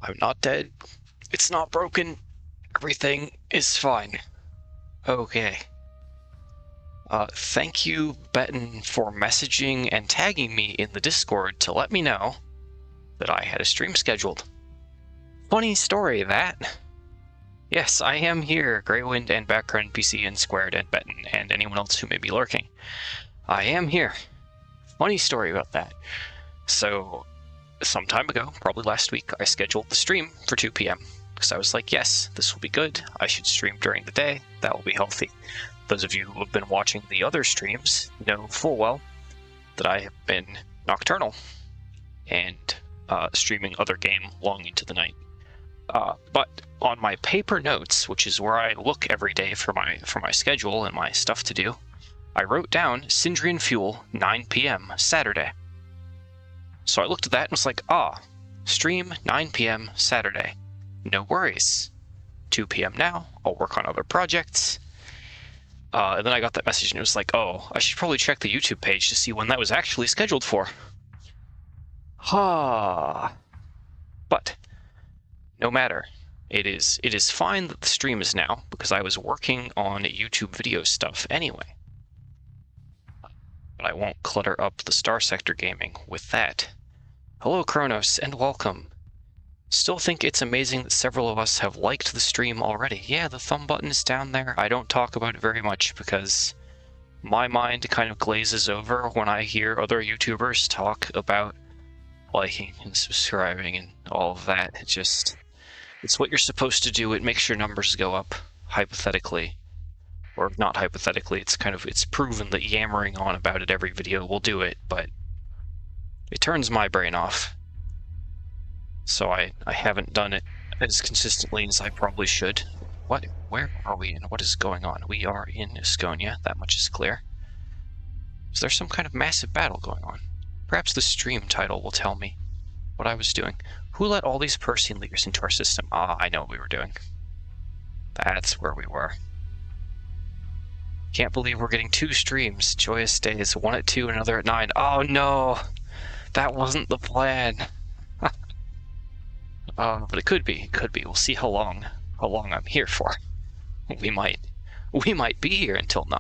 I'm not dead. It's not broken. Everything is fine. Okay. Thank you, Betten, for messaging and tagging me in the Discord to let me know that I had a stream scheduled. Funny story, that. Yes, I am here, Greywind and Background PC and Squared and Betten and anyone else who may be lurking. I am here. Funny story about that. So, some time ago, probably last week, I scheduled the stream for 2 p.m. because I was like, yes, this will be good. I should stream during the day. That will be healthy. Those of you who have been watching the other streams know full well that I have been nocturnal and streaming other game long into the night. But on my paper notes, which is where I look every day for my schedule and my stuff to do, I wrote down Syndrian Fuel 9 p.m. Saturday. So I looked at that and was like, stream 9 p.m. Saturday. No worries. 2 p.m. now, I'll work on other projects. And then I got that message and it was like, oh, I should probably check the YouTube page to see when that was actually scheduled for. But no matter. It is fine that the stream is now, because I was working on YouTube video stuff anyway. But I won't clutter up the Starsector gaming with that. Hello, Kronos, and welcome. Still think it's amazing that several of us have liked the stream already. Yeah, the thumb button is down there. I don't talk about it very much because my mind kind of glazes over when I hear other YouTubers talk about liking and subscribing and all of that. It's what you're supposed to do. It makes your numbers go up, hypothetically. Or not hypothetically, it's proven that yammering on about it every video will do it, but it turns my brain off. So I haven't done it as consistently as I probably should. Where are we and what is going on? We are in Eskonia, that much is clear. Is there some kind of massive battle going on? Perhaps the stream title will tell me what I was doing. Who let all these Persian leaders into our system? I know what we were doing. That's where we were. Can't believe we're getting 2 streams. Joyous days, one at 2 and another at 9. Oh no! That wasn't the plan. But it could be. We'll see how long I'm here for. We might be here until 9.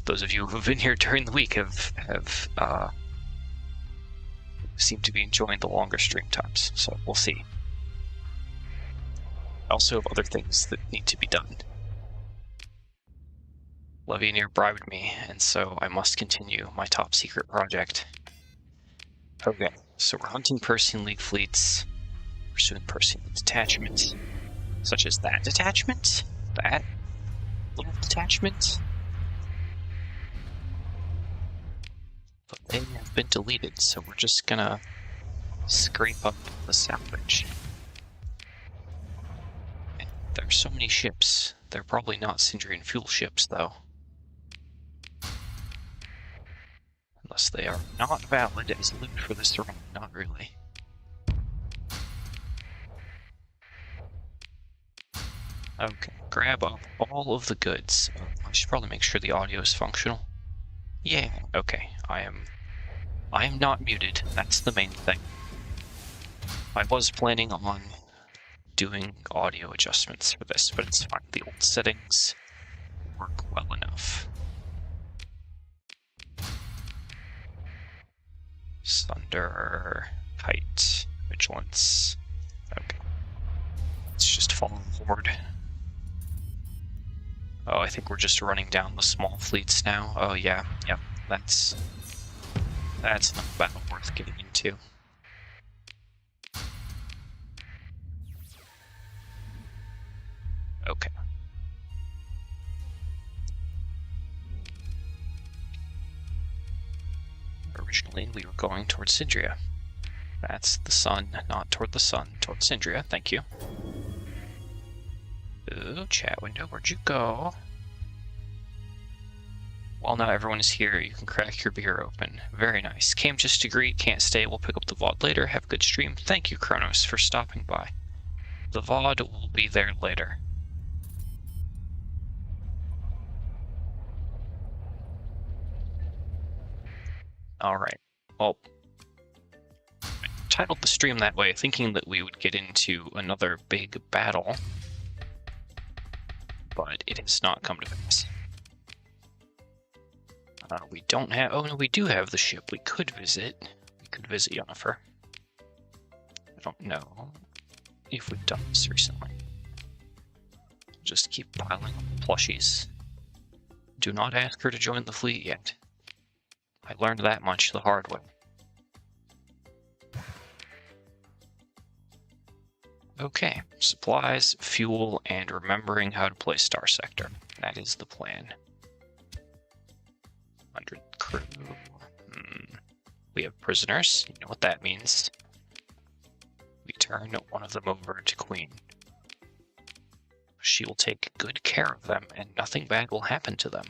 Those of you who've been here during the week have seem to be enjoying the longer stream times, so we'll see. I also have other things that need to be done. Levianir bribed me, and so I must continue my top secret project. Okay, so we're hunting Persian League fleets, pursuing Persian League detachments, such as that detachment, that little detachment. But they have been deleted, so we're just gonna scrape up the salvage. And there's so many ships. They're probably not Syndrian fuel ships, though. Unless they are not valid as loot for this run. Not really. Okay, grab up all of the goods. I should probably make sure the audio is functional. Yeah, okay, I am not muted, that's the main thing. I was planning on doing audio adjustments for this, but it's fine. The old settings work well enough. Thunder, height, vigilance. Okay. Let's just follow the horde. Oh, I think we're just running down the small fleets now. Oh yeah, yep, that's not a battle worth getting into. Okay. Originally, we were going towards Sindria. That's the sun, not toward the sun, toward Sindria, thank you. Ooh, chat window, where'd you go? While not everyone is here, you can crack your beer open. Very nice. Came just to greet, can't stay, we'll pick up the VOD later. Have a good stream. Thank you, Kronos, for stopping by. The VOD will be there later. Alright, well, titled the stream that way, thinking that we would get into another big battle, but it has not come to pass. We don't have... Oh, no, we do have the ship we could visit. We could visit Yunifer. I don't know if we've done this recently. Just keep piling up plushies. Do not ask her to join the fleet yet. I learned that much the hard way. Okay, supplies, fuel, and remembering how to play Starsector. That is the plan. 100 crew. We have prisoners. You know what that means. We turn one of them over to Queen. She will take good care of them, and nothing bad will happen to them.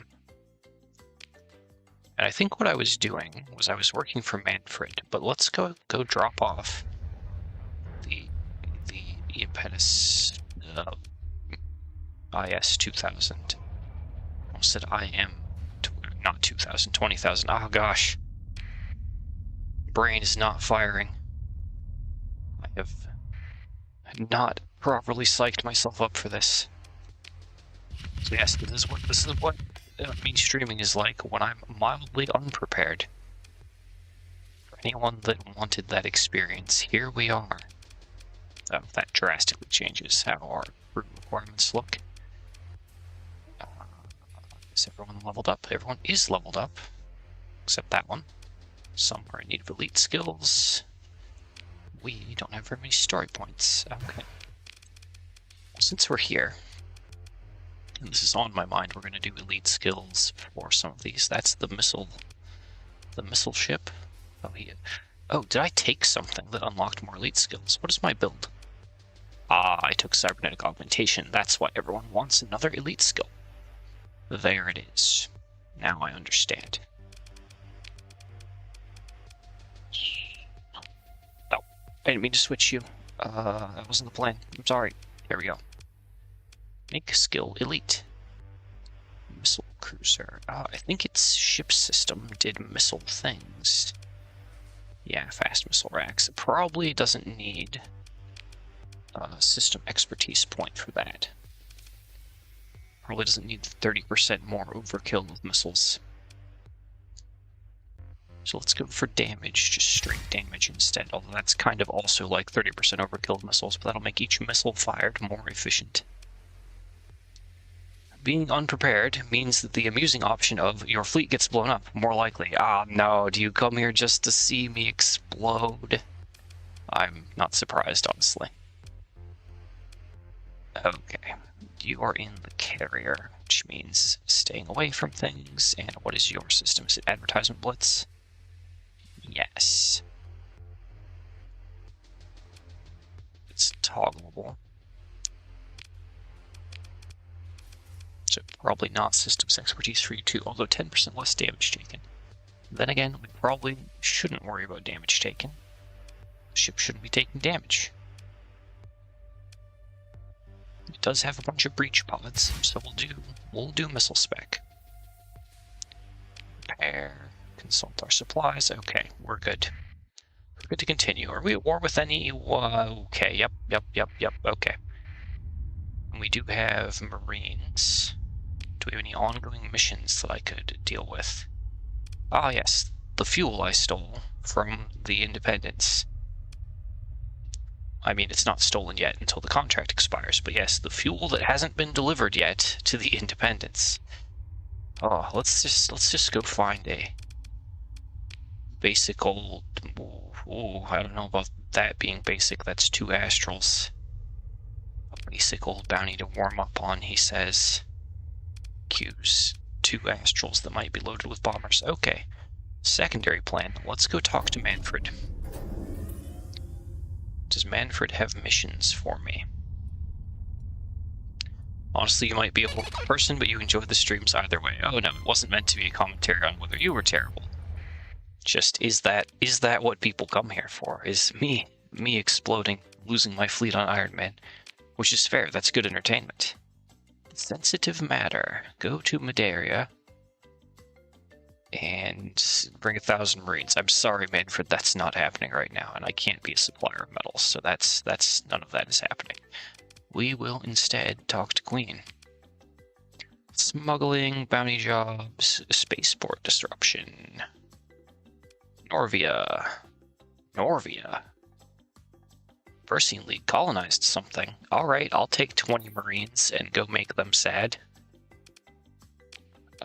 And I think what I was doing was I was working for Manfred, but let's go drop off the Impetus IS 2000. I almost said not 2000, 20,000. Oh gosh. Brain is not firing. I have not properly psyched myself up for this. So yes, this is what me streaming is like when I'm mildly unprepared. For anyone that wanted that experience, here we are. That drastically changes how our crew requirements look. Is everyone leveled up? Everyone is leveled up, except that one. Some are in need of elite skills. We don't have very many story points. Okay. Since we're here, and this is on my mind, we're going to do elite skills for some of these. That's the missile ship. Oh, did I take something that unlocked more elite skills? What is my build? Ah, I took cybernetic augmentation. That's why everyone wants another elite skill. There it is. Now I understand. Oh, I didn't mean to switch you. That wasn't the plan. I'm sorry. Here we go. Make skill elite. Missile cruiser. I think its ship system did missile things. Yeah, fast missile racks. It probably doesn't need a system expertise point for that. Probably doesn't need 30% more overkill with missiles. So let's go for damage, just straight damage instead, although that's kind of also like 30% overkill of missiles, but that'll make each missile fired more efficient. Being unprepared means that the amusing option of your fleet gets blown up, more likely. Ah, no, do you come here just to see me explode? I'm not surprised, honestly. Okay, you are in the carrier, which means staying away from things. And what is your system? Is it advertisement blitz? Yes. It's toggleable. So probably not systems expertise for you too, although 10% less damage taken. Then again, we probably shouldn't worry about damage taken. The ship shouldn't be taking damage. It does have a bunch of breach pods, so we'll do missile spec. Repair, consult our supplies. Okay, we're good. We're good to continue. Are we at war with any? Okay, yep. Okay. And we do have Marines. Do we have any ongoing missions that I could deal with? Ah, yes, the fuel I stole from the Independence. I mean, it's not stolen yet until the contract expires, but yes, the fuel that hasn't been delivered yet to the Independence. Oh, let's just go find a basic old... Oh, I don't know about that being basic. That's 2 astrals. A basic old bounty to warm up on, he says. Q's. 2 astrals that might be loaded with bombers. Okay. Secondary plan. Let's go talk to Manfred. Does Manfred have missions for me? Honestly, you might be a horrible person, but you enjoy the streams either way. Oh no, it wasn't meant to be a commentary on whether you were terrible. Just, is that what people come here for? Is me exploding, losing my fleet on Ironman? Which is fair, that's good entertainment. Sensitive matter. Go to Madeira. and bring 1,000 Marines. I'm sorry, Manfred, that's not happening right now, and I can't be a supplier of metals, so that's none of that is happening. We will instead talk to Queen. Smuggling, bounty jobs, spaceport disruption. Norvia. Versian League colonized something. Alright, I'll take 20 Marines and go make them sad.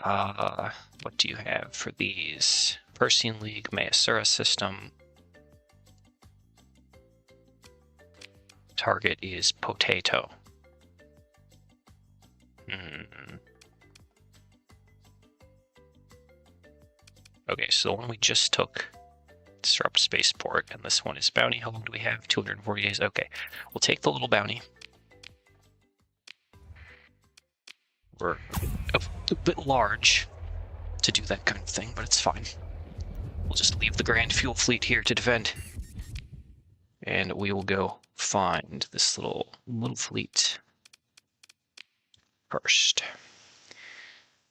What do you have for these? Versian League, Mayasura system. Target is potato. Okay, so the one we just took, disrupt spaceport, and this one is bounty. How long do we have? 240 days. Okay, we'll take the little bounty. We're a bit large to do that kind of thing, but it's fine. We'll just leave the Grand Fuel Fleet here to defend. And we will go find this little fleet first.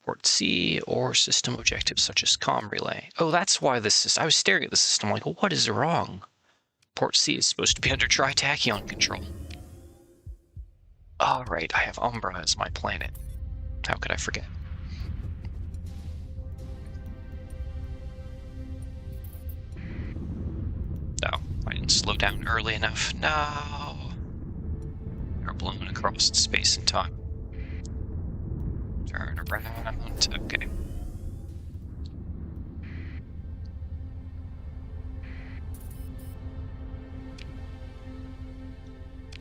Port C or system objectives such as comm relay. Oh, that's why this is. I was staring at the system like, well, what is wrong? Port C is supposed to be under Tritachyon control. Alright, I have Umbra as my planet. How could I forget? No, I didn't slow down early enough. No! We're blown across space and time. Turn around. Okay.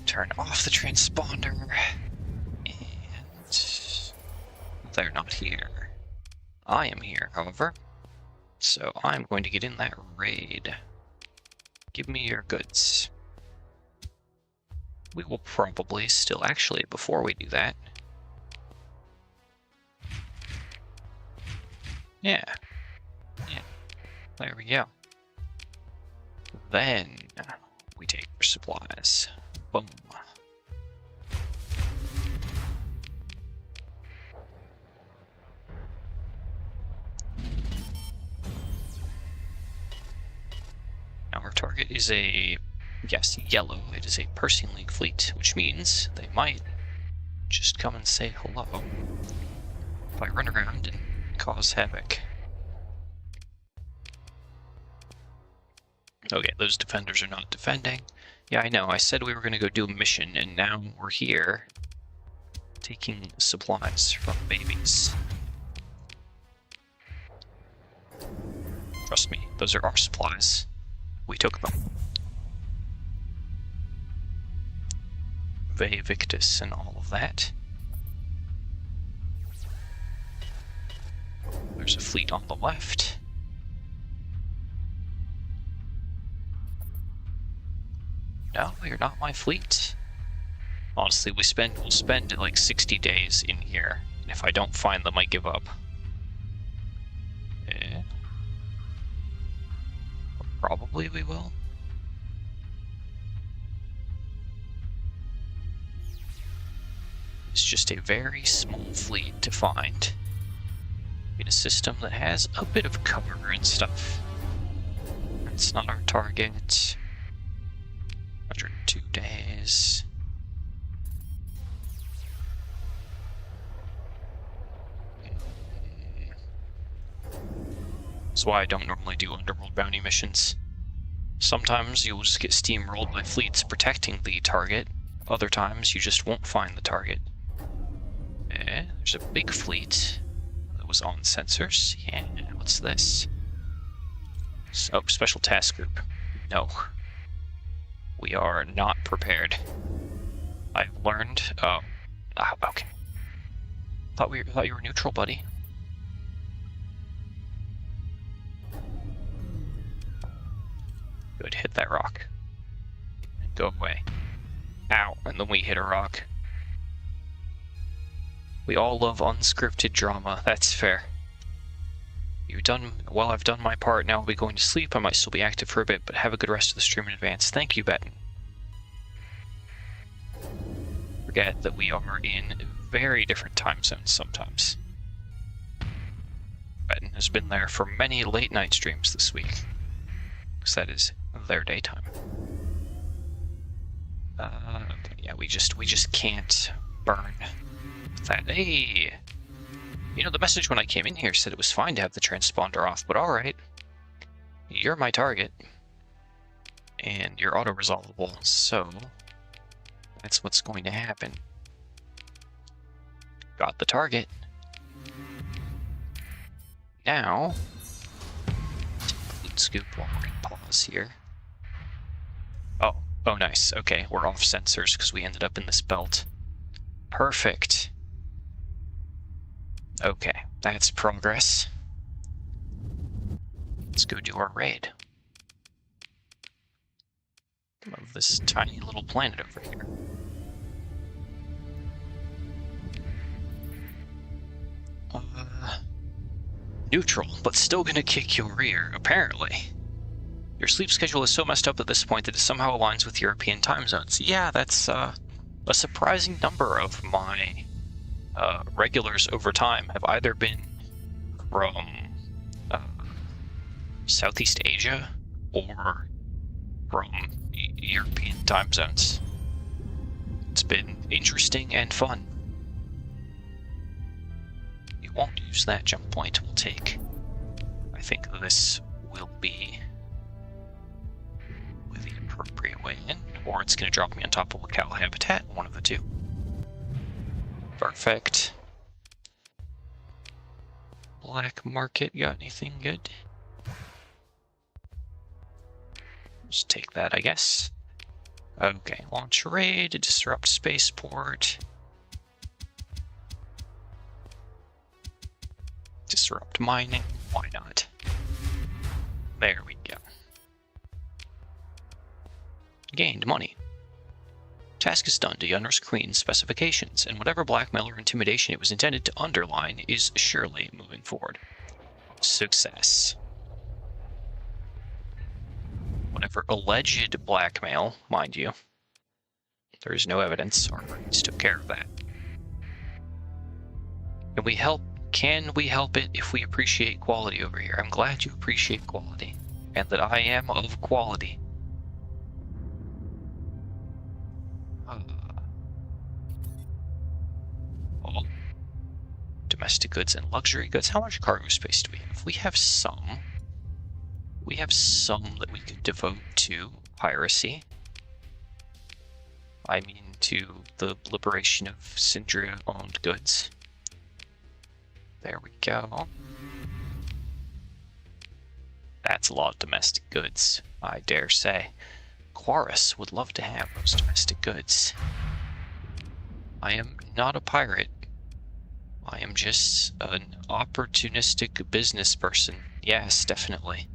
Turn off the transponder. And they're not here. I am here, however. So I'm going to get in that raid. Give me your goods. We will probably still, actually, before we do that. Yeah. There we go. Then we take your supplies. Boom. Now our target is a, yes, yellow. It is a Versian League fleet, which means they might just come and say hello if I run around and cause havoc. Okay, those defenders are not defending. Yeah, I know, I said we were going to go do a mission, and now we're here taking supplies from babies. Trust me, those are our supplies. We took them. Ve Victus and all of that. There's a fleet on the left. No, you're not my fleet. Honestly, we'll spend like 60 days in here. And if I don't find them, I give up. Yeah. Probably we will. It's just a very small fleet to find in a system that has a bit of cover and stuff. That's not our target. 102 days. That's why I don't normally do underworld bounty missions. Sometimes you'll just get steamrolled by fleets protecting the target. Other times you just won't find the target. There's a big fleet that was on sensors. Yeah, what's this? Oh, special task group. No. We are not prepared. I've learned. Oh, okay. Thought you were neutral, buddy. Good, hit that rock. Go away. Ow, and then we hit a rock. We all love unscripted drama, that's fair. Well, I've done my part, now I'll be going to sleep. I might still be active for a bit, but have a good rest of the stream in advance. Thank you, Betten. Forget that we are in very different time zones sometimes. Ben has been there for many late-night streams this week, because that is their daytime. Yeah, we just can't burn that. Hey! You know, the message when I came in here said it was fine to have the transponder off, but alright. You're my target. And you're auto-resolvable, so that's what's going to happen. Got the target. Now, loot scoop while we're in pause here. Oh, nice. Okay, we're off sensors because we ended up in this belt. Perfect. Okay, that's progress. Let's go do our raid. Of this tiny little planet over here. Neutral, but still gonna kick your rear, apparently. Your sleep schedule is so messed up at this point that it somehow aligns with European time zones. Yeah, that's a surprising number of my regulars over time have either been from Southeast Asia or from European time zones. It's been interesting and fun. You won't use that jump point. We'll take, I think this will be the appropriate way in, or it's going to drop me on top of a cow habitat, one of the two. Perfect. Black market, got anything good? Just take that, I guess. Okay, launch raid, disrupt spaceport. Disrupt mining, why not? There we go. Gained money. Task is done to Yunifer's Queen's specifications, and whatever blackmail or intimidation it was intended to underline is surely moving forward. Success. Whatever alleged blackmail, mind you, there is no evidence. Our brains took care of that. Can we help it if we appreciate quality over here? I'm glad you appreciate quality, and that I am of quality. Oh. Domestic goods and luxury goods. How much cargo space do we have? We have some. We have some that we could devote to piracy. I mean, to the liberation of Syndria-owned goods. There we go. That's a lot of domestic goods, I dare say. Quarus would love to have those domestic goods. I am not a pirate. I am just an opportunistic business person. Yes, definitely.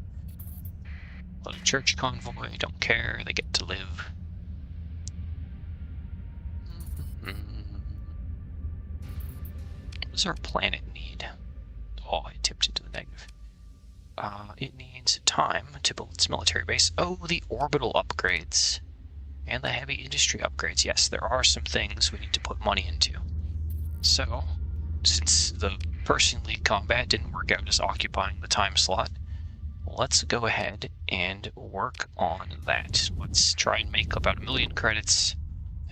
Little church convoy, don't care, they get to live. What does our planet need? Oh, I tipped into the negative. It needs time to build its military base. Oh, the orbital upgrades. And the heavy industry upgrades. Yes, there are some things we need to put money into. So, since the Persian League combat didn't work out as occupying the time slot, let's go ahead and work on that. Let's try and make about 1 million credits,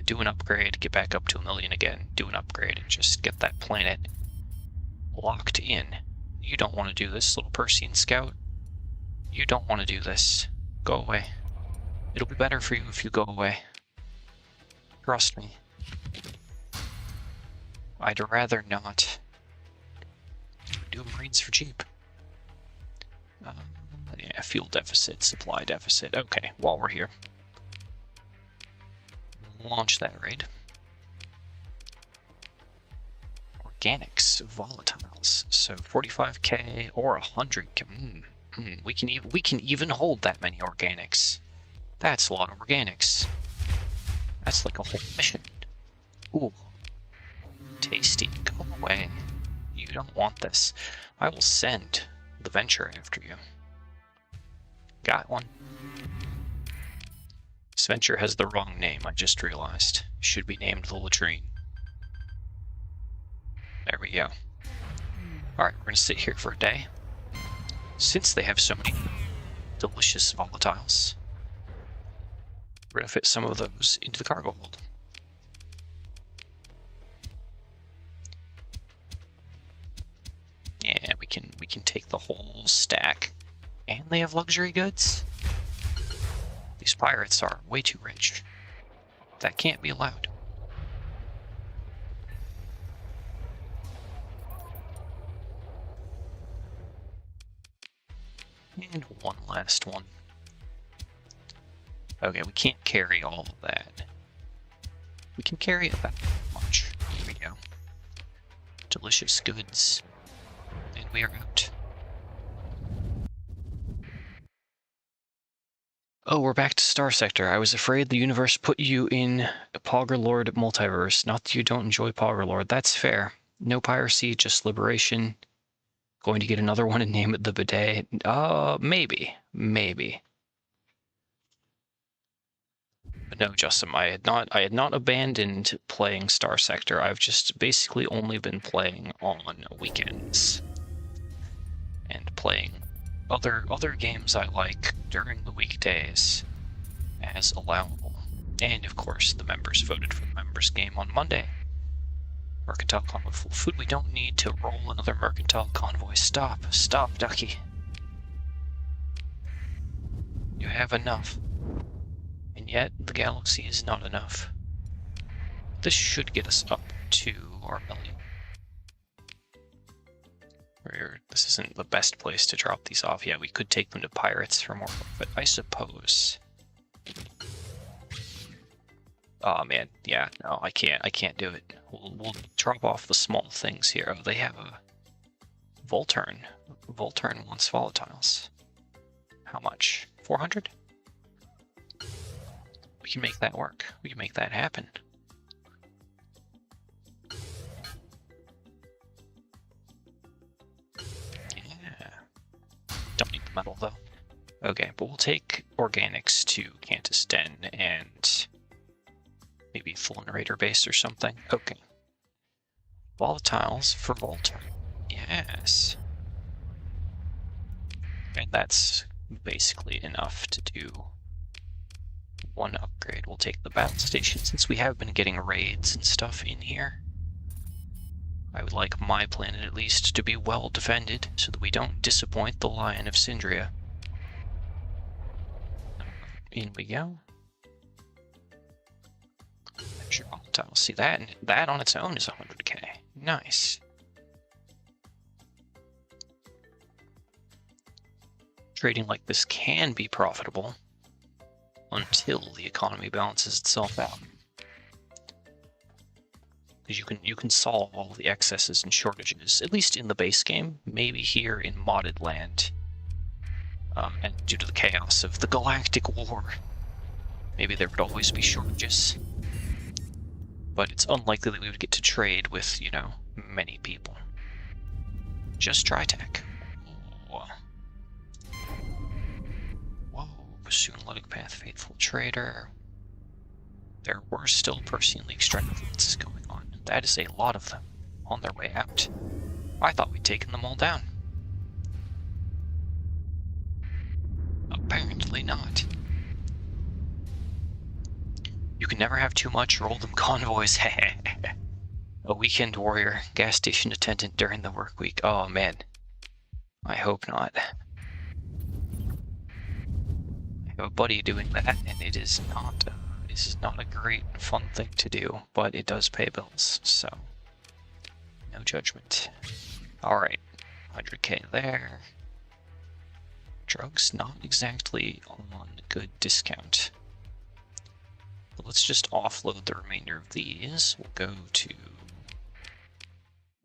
do an upgrade, get back up to 1 million again, do an upgrade, and just get that planet locked in. You don't want to do this, little Persian scout. You don't want to do this. Go away. It'll be better for you if you go away. Trust me. I'd rather not. Do Marines for cheap. Yeah, fuel deficit, supply deficit. Okay, while we're here. Launch that raid. Organics, volatiles. So 45k or 100k. We can even hold that many organics. That's a lot of organics. That's like a whole mission. Ooh. Tasty. Go away. You don't want this. I will send the Venture after you. Got one. This Venture has the wrong name, I just realized. Should be named the Latrine. There we go. Alright, we're gonna sit here for a day. since they have so many delicious volatiles, we're going to fit some of those into the cargo hold. Yeah, we can take the whole stack. And they have luxury goods? These pirates are way too rich. That can't be allowed. And one last one. Okay, we can't carry all of that. We can carry about much. Here we go. Delicious goods. And we are out. Oh, we're back to Starsector. I was afraid the universe put you in a Poggerlord multiverse. Not that you don't enjoy Poggerlord. That's fair. No piracy, just liberation. Going to get another one and name it the bidet. Maybe. Maybe. But no, Justin, I had not abandoned playing Starsector. I've just basically only been playing on weekends. And playing other games I like during the weekdays as allowable. And of course, the members voted for the members game on Monday. Mercantile Convoy full food. We don't need to roll another Mercantile Convoy. Stop, Ducky. You have enough. And yet, the galaxy is not enough. This should get us up to our million. This isn't the best place to drop these off. Yeah, we could take them to pirates for more profit, I suppose. Oh man, yeah, no, I can't do it. We'll drop off the small things here. Oh, they have a Volturn. Volturn wants volatiles. How much? 400? We can make that work. We can make that happen. Don't need the metal, though. Okay, but we'll take organics to Cantus Den and maybe Fulminerator base or something. Okay. Volatiles for Volturn. Yes. And that's basically enough to do one upgrade. We'll take the battle station, since we have been getting raids and stuff in here. I would like my planet, at least, to be well defended, so that we don't disappoint the Lion of Syndria. In we go. There's your volatile. See that? And that on its own is 100k. Nice. Trading like this can be profitable until the economy balances itself out. Because you can solve all the excesses and shortages, at least in the base game, maybe here in modded land. And due to the chaos of the Galactic War, maybe there would always be shortages. But it's unlikely that we would get to trade with, you know, many people. Just Tritech. Whoa. Whoa, Bassoon-Ludic Path, Faithful Trader. There were still Persean League strike fleets going on. That is a lot of them on their way out. I thought we'd taken them all down. Apparently not. You can never have too much, roll them convoys. A weekend warrior, gas station attendant during the work week. Oh man. I hope not. I have a buddy doing that, and it is not... This is not a great, fun thing to do, but it does pay bills, so no judgment. Alright, 100k there. Drugs not exactly on good discount. But let's just offload the remainder of these. We'll go to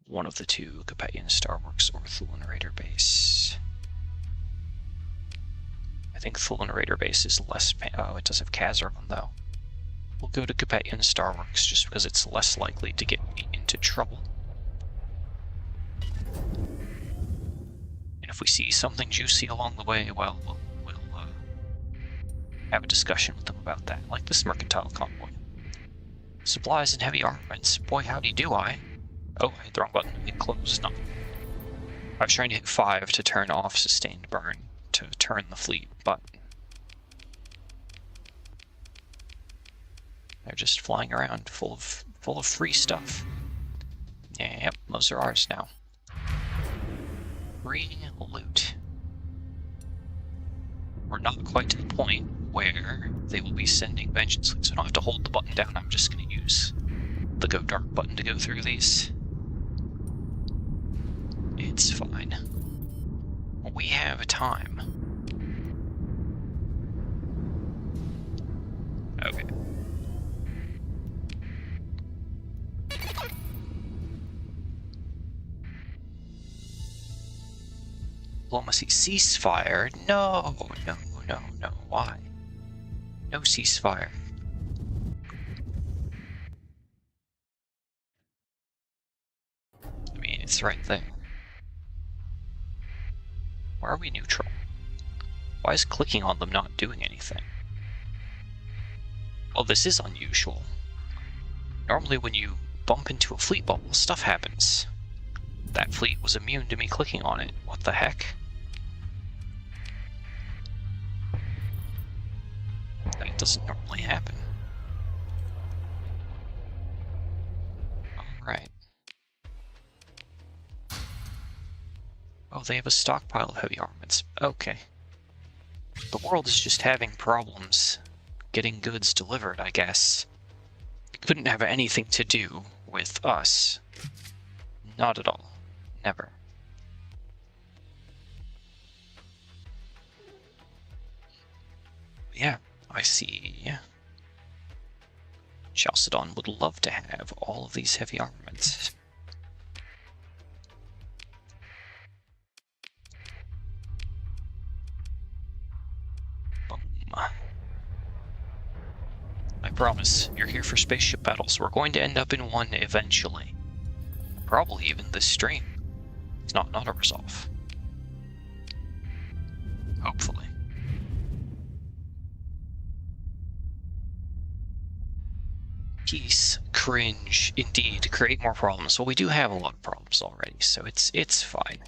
one of the two, Capetian Starworks or Fulminerator base. I think Fulminerator base is less... Oh, it does have Kazaron though. We'll go to Capetian Starworks just because it's less likely to get me into trouble. And if we see something juicy along the way, well, we'll have a discussion with them about that, like this Mercantile Convoy. Supplies and heavy armaments. Boy, howdy do I. Oh, I hit the wrong button. It closed. Not. I was trying to hit 5 to turn off sustained burn to turn the fleet, but they're just flying around full of free stuff. Yep, those are ours now. Free loot. We're not quite to the point where they will be sending vengeance fleets. I don't have to hold the button down. I'm just going to use the Go Dark button to go through these. It's fine. We have time. Okay. Diplomacy ceasefire? No, no, no, no. Why? No ceasefire. I mean, it's right there. Why are we neutral? Why is clicking on them not doing anything? Well, this is unusual. Normally when you bump into a fleet bubble, stuff happens. That fleet was immune to me clicking on it. What the heck? That doesn't normally happen. Alright. Oh, they have a stockpile of heavy armaments. Okay. The world is just having problems getting goods delivered, I guess. It couldn't have anything to do with us. Not at all. Never. Yeah, I see. Chalcedon would love to have all of these heavy armaments. Boom. I promise, you're here for spaceship battles. We're going to end up in one eventually. Probably even this stream. It's not a resolve. Hopefully. Peace, cringe, indeed, create more problems. Well, we do have a lot of problems already, so it's fine.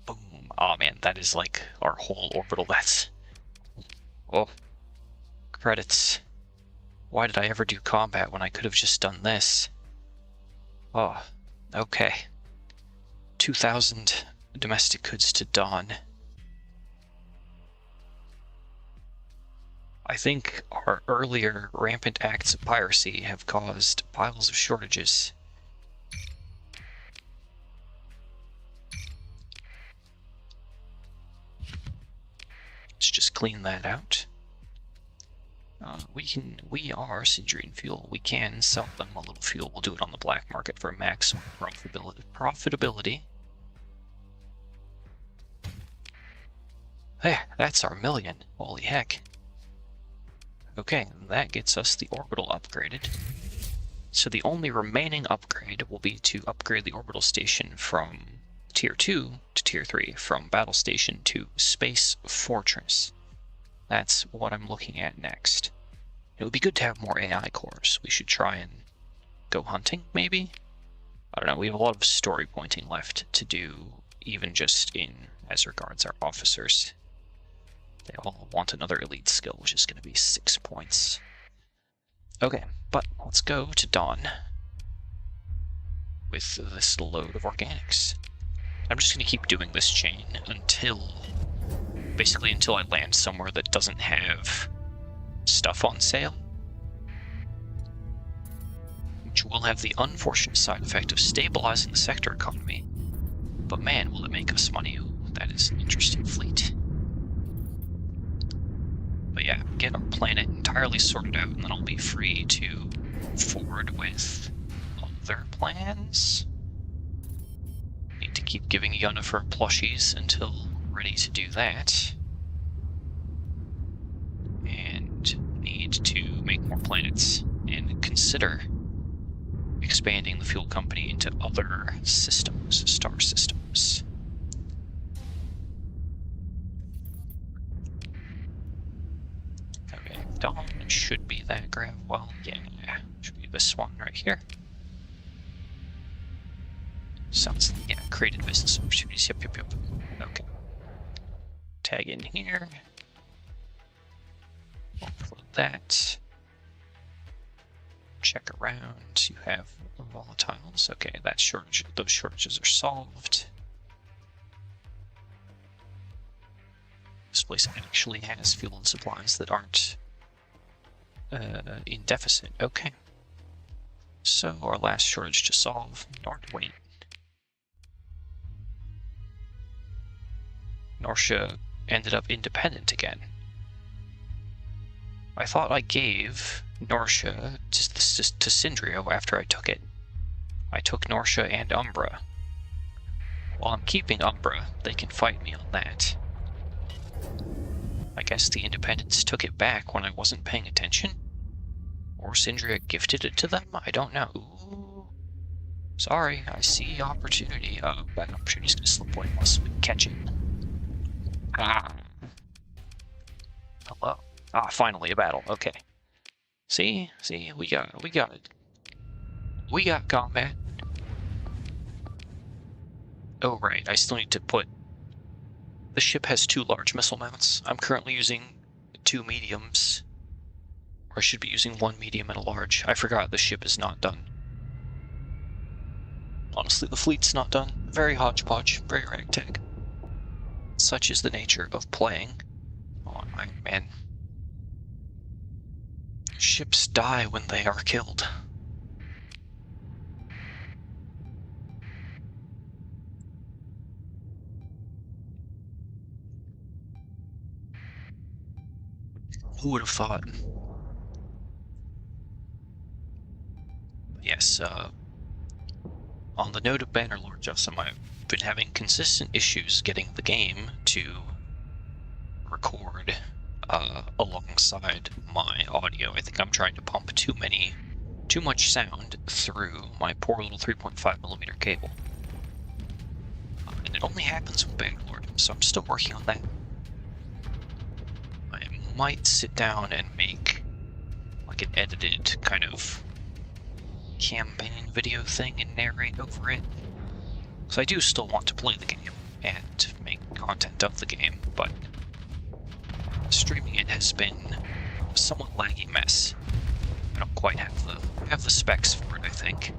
Boom. Oh man, that is like our whole orbital. That's... Oh. Credits. Why did I ever do combat when I could have just done this? Oh, okay. 2,000 domestic goods to Dawn. I think our earlier rampant acts of piracy have caused piles of shortages. Let's just clean that out. We are Sidrian fuel. We can sell them a little fuel. We'll do it on the black market for maximum profitability. There, that's our million. Holy heck. Okay, that gets us the orbital upgraded. So the only remaining upgrade will be to upgrade the orbital station from Tier 2 to Tier 3, from Battle Station to Space Fortress. That's what I'm looking at next. It would be good to have more AI cores. We should try and go hunting, maybe? I don't know, we have a lot of story pointing left to do, even just in as regards our officers. They all want another elite skill, which is going to be 6 points. Okay, but let's go to Dawn with this load of organics. I'm just going to keep doing this chain until... basically until I land somewhere that doesn't have stuff on sale. Which will have the unfortunate side effect of stabilizing the sector economy. But man, will it make us money. Ooh, that is an interesting fleet. But yeah, get our planet entirely sorted out, and then I'll be free to move forward with other plans. Need to keep giving Yunifer plushies until we're ready to do that. And need to make more planets and consider expanding the fuel company into other systems, star systems. Okay, Dawn should be that grav. Well, yeah, should be this one right here. Sounds, yeah, created business opportunities. Yep. Okay. Tag in here. Upload that. Check around. You have volatiles. Okay, that shortage. Those shortages are solved. This place actually has fuel and supplies that aren't in deficit. Okay. So our last shortage to solve. Wait. Norcia ended up independent again. I thought I gave Norcia to Syndrio after I took it. I took Norcia and Umbra. While I'm keeping Umbra, they can fight me on that. I guess the Independents took it back when I wasn't paying attention? Or Syndria gifted it to them? I don't know. Ooh. Sorry, I see opportunity. That opportunity's gonna slip away unless we catch it. Ah. Hello. Ah, finally a battle. Okay. See, we got it. We got combat. Oh right, I still need to put. The ship has 2 large missile mounts. I'm currently using 2 mediums. Or I should be using 1 medium and a large. I forgot the ship is not done. Honestly, the fleet's not done. Very hodgepodge, very ragtag. Such is the nature of playing on Iron Man. Ships die when they are killed. Who would have thought? Yes, on the note of Bannerlord Justin, I've been having consistent issues getting the game to record alongside my audio. I think I'm trying to pump too much sound through my poor little 3.5mm cable. And it only happens with Bannerlord, so I'm still working on that. I might sit down and make like an edited kind of campaign video thing and narrate over it. So I do still want to play the game and make content of the game, but streaming it has been a somewhat laggy mess. I don't quite have the specs for it, I think.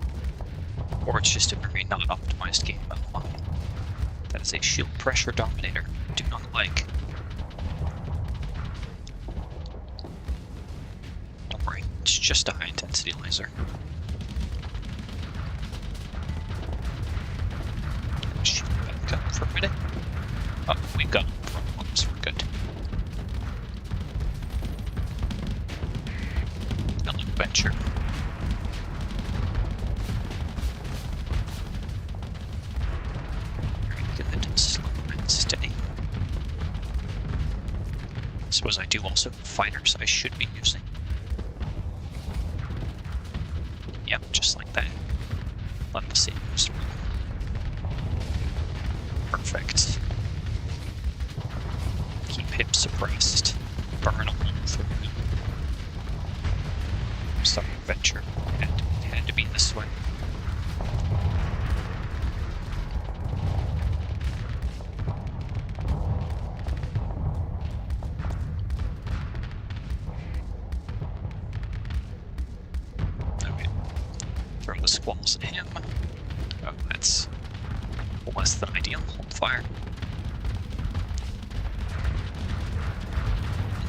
Or it's just a very not optimized game online. That is a shield pressure dominator. Do not like. Don't worry, it's just a high intensity laser. Shield back up for a minute. Oh, we've got problems, we're good. Another adventure. Very good, slow and steady. I suppose I do also have fighters I should be using. Yep, just like that. Let the saves roll. Perfect. Keep him suppressed. Burn a hole through him. Some adventure. It had to be this way. Okay. Throw the squalls at him. Oh, that's less than ideal. Hold fire.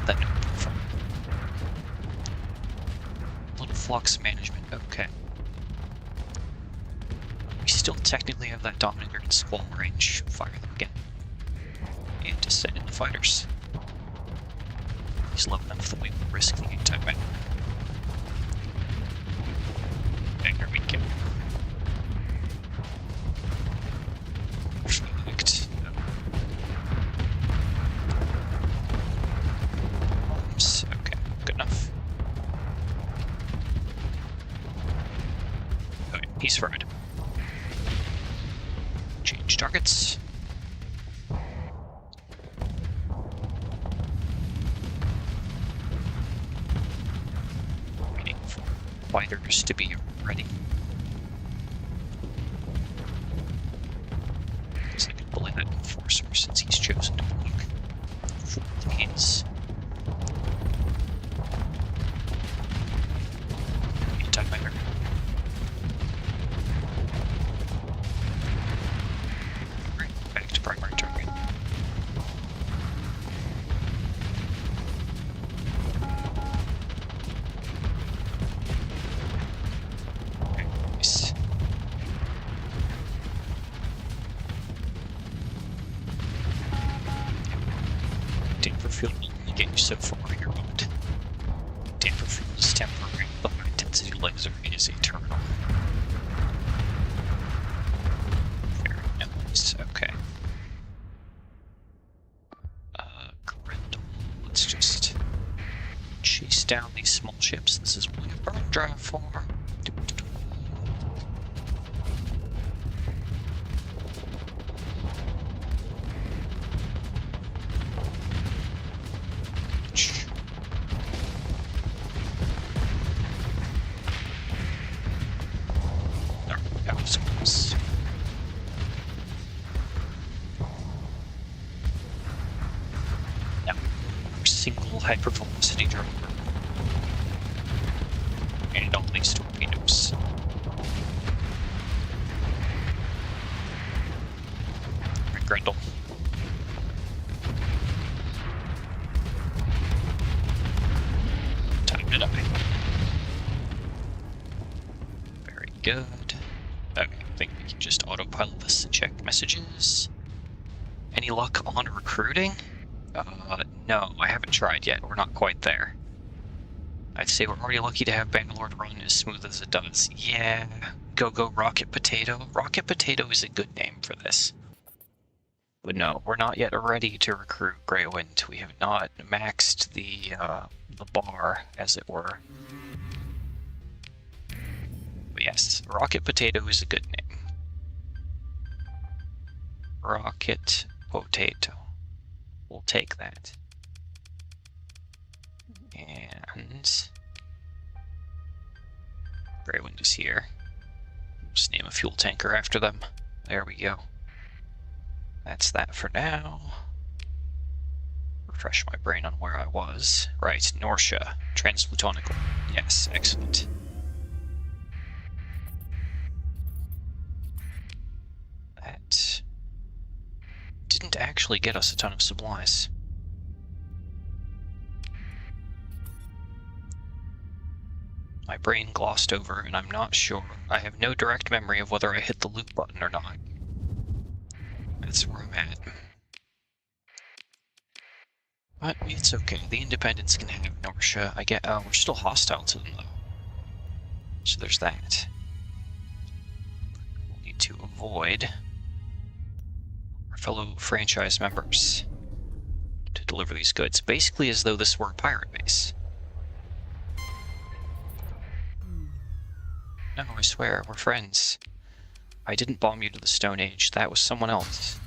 Then from little flux management. Okay. We still technically have that Dominator in squall range. Fire them again. And to send in the fighters. He's low enough that we will risk the anti-mech. There we go. Perfect. Okay, good enough. Okay, he's fried. Change targets. Waiting for fighters to be ready. bully that enforcer since he's chosen to work for these antimatter. Right, back to primary target. Okay, nice. Damper field will only get you so far here, but damper field is temporary. The high intensity laser is eternal. Very nice. Okay. Grendel. Let's just chase down these small ships. This is what we have burn drive for. Single hypervelocity driver. And all these torpedoes. Right, Grendel. Time to die. Very good. Okay, I think we can just autopilot this and check messages. Any luck on recruiting? No, I haven't tried yet. We're not quite there. I'd say we're already lucky to have Bangalore run as smooth as it does. Yeah, go Rocket Potato. Rocket Potato is a good name for this. But no, we're not yet ready to recruit Greywind. We have not maxed the bar, as it were. But yes, Rocket Potato is a good name. Rocket Potato. We'll take that. And Greywind is here. Just name a fuel tanker after them. There we go. That's that for now. Refresh my brain on where I was. Right, Norcia, Transplutonic. Yes, excellent. That didn't actually get us a ton of supplies. My brain glossed over, and I'm not sure. I have no direct memory of whether I hit the loot button or not. That's where I'm at. But it's okay. The Independents can have Norcia. I get. We're still hostile to them, though. So there's that. We'll need to avoid our fellow franchise members to deliver these goods, basically as though this were a pirate base. No, I swear, we're friends. I didn't bomb you to the Stone Age. That was someone else.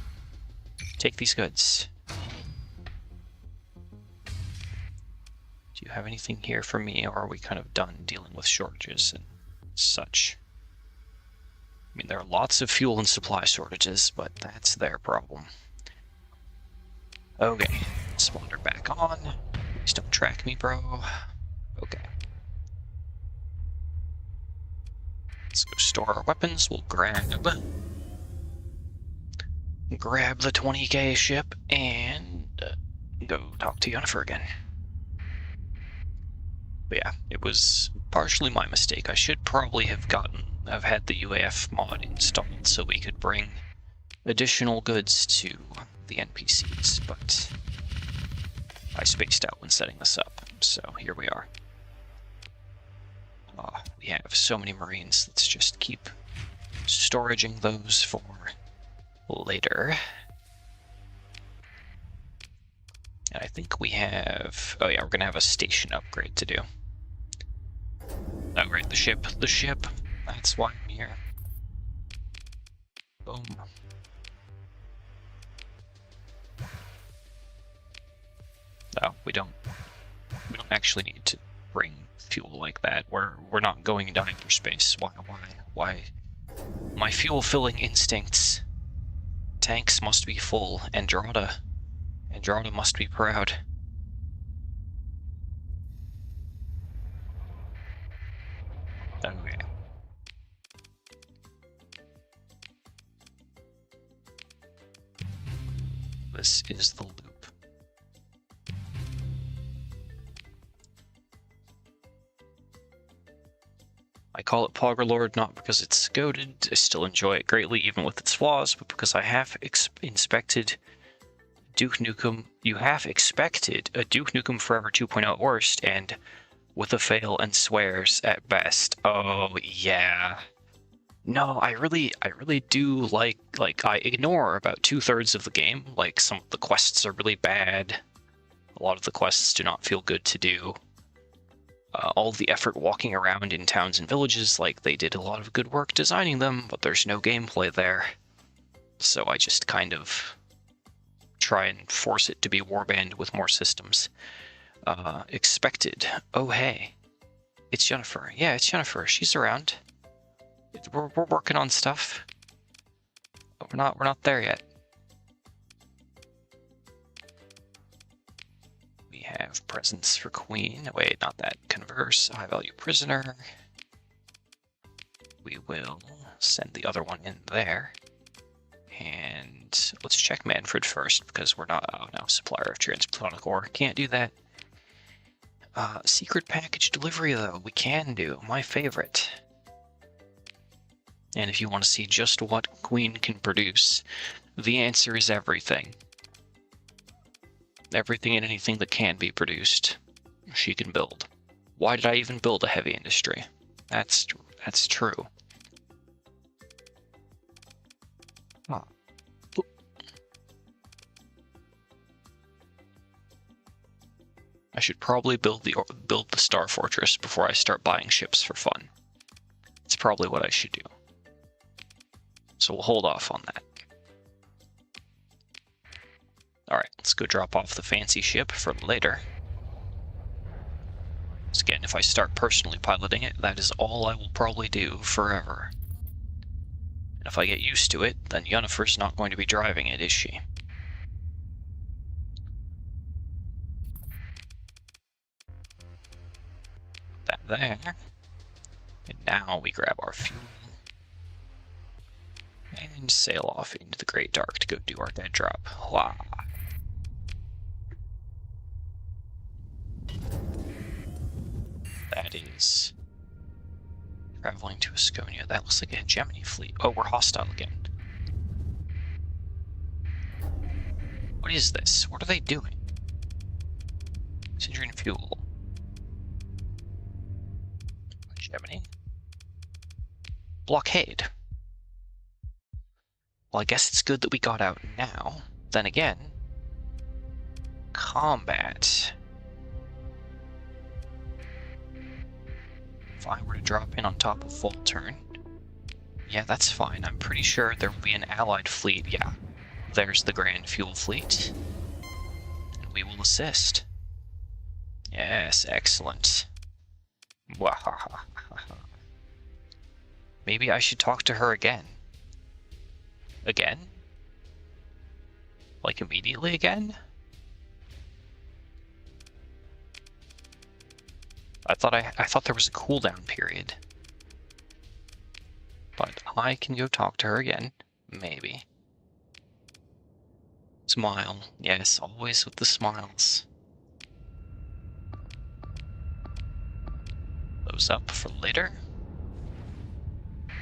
Take these goods. Do you have anything here for me, or are we kind of done dealing with shortages and such? I mean, there are lots of fuel and supply shortages, but that's their problem. Okay, spawner back on. Please don't track me, bro. Okay. Let's go store our weapons. We'll grab the 20K ship and go talk to Yunifer again. But yeah, it was partially my mistake. I should probably have had the UAF mod installed so we could bring additional goods to the NPCs, but I spaced out when setting this up, so here we are. We have so many Marines. Let's just keep storaging those for later. And I think we have... Oh yeah, we're gonna have a station upgrade to do. Oh right, the ship. That's why I'm here. Boom. No, we don't actually need to bring fuel like that. We're not going into hyperspace. Why? My fuel filling instincts Tanks must be full. Andromeda must be proud. Okay. This is the loop. I call it Poggerlord not because it's goated, I still enjoy it greatly even with its flaws, but because I have inspected Duke Nukem. You have expected a Duke Nukem Forever 2.0 at worst, and with a fail and swears at best. Oh yeah. No, I really do like I ignore about 2/3 of the game. Like, some of the quests are really bad. A lot of the quests do not feel good to do. All the effort walking around in towns and villages, like, they did a lot of good work designing them, but there's no gameplay there. So I just kind of try and force it to be warband with more systems. Expected. Oh hey, it's Yunifer. Yeah, it's Yunifer. She's around. We're working on stuff. But we're not there yet. We have presents for Queen. Wait, not that. Converse. High value prisoner. We will send the other one in there. And let's check Manfred first, because we're not. Oh no, supplier of transplutonic ore. Can't do that. Secret package delivery, though, we can do. My favorite. And if you want to see just what Queen can produce, the answer is everything. Everything and anything that can be produced, she can build. Why did I even build a heavy industry? That's true. Ah. I should probably build the Star Fortress before I start buying ships for fun. It's probably what I should do. So we'll hold off on that. Alright, let's go drop off the fancy ship for later. So again, if I start personally piloting it, that is all I will probably do forever. And if I get used to it, then Yunifer's not going to be driving it, is she? That there. And now we grab our fuel. And sail off into the Great Dark to go do our dead drop. Wow. That is traveling to Asconia. That looks like a hegemony fleet. Oh, we're hostile again. What is this? What are they doing? Oxygen fuel. Hegemony. Blockade. Well, I guess it's good that we got out now. Then again, combat. If I were to drop in on top of full turn, yeah, that's fine. I'm pretty sure there will be an allied fleet. Yeah, there's the Grand Fuel Fleet. And we will assist. Yes, excellent. Maybe I should talk to her again. Again? Like immediately again? I thought there was a cooldown period. But I can go talk to her again. Maybe. Smile. Yes, always with the smiles. Those up for later.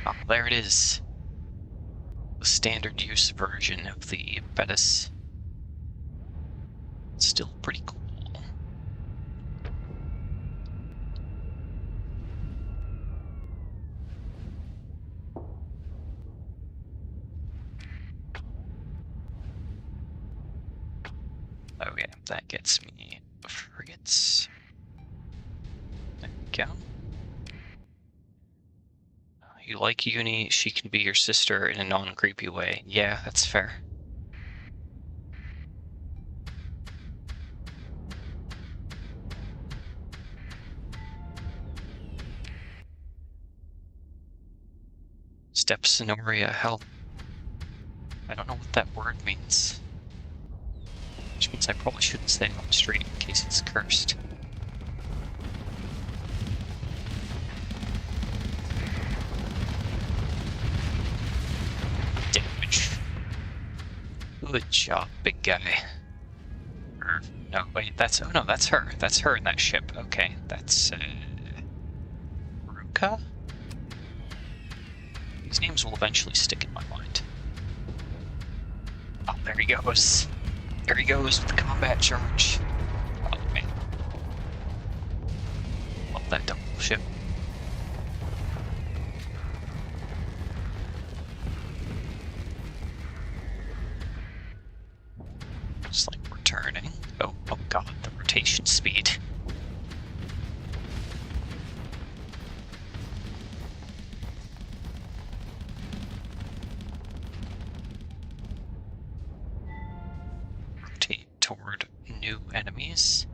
Ah, there it is. The standard use version of the Betis. Still pretty cool. Okay, that gets me frigates. There we go. You like Uni, she can be your sister in a non-creepy way. Yeah, that's fair. Step Sonoria, hell. I don't know what that word means. Which means I probably shouldn't stay on the street in case it's cursed. Damage. Good job, big guy. No, wait, that's... Oh no, that's her. That's her in that ship. Okay, that's... Ruka? These names will eventually stick in my mind. Oh, there he goes. There he goes with the combat charge. Oh, man. Love that double ship. Just like we're turning. Oh god, the rotation speed. Rotate toward new enemies.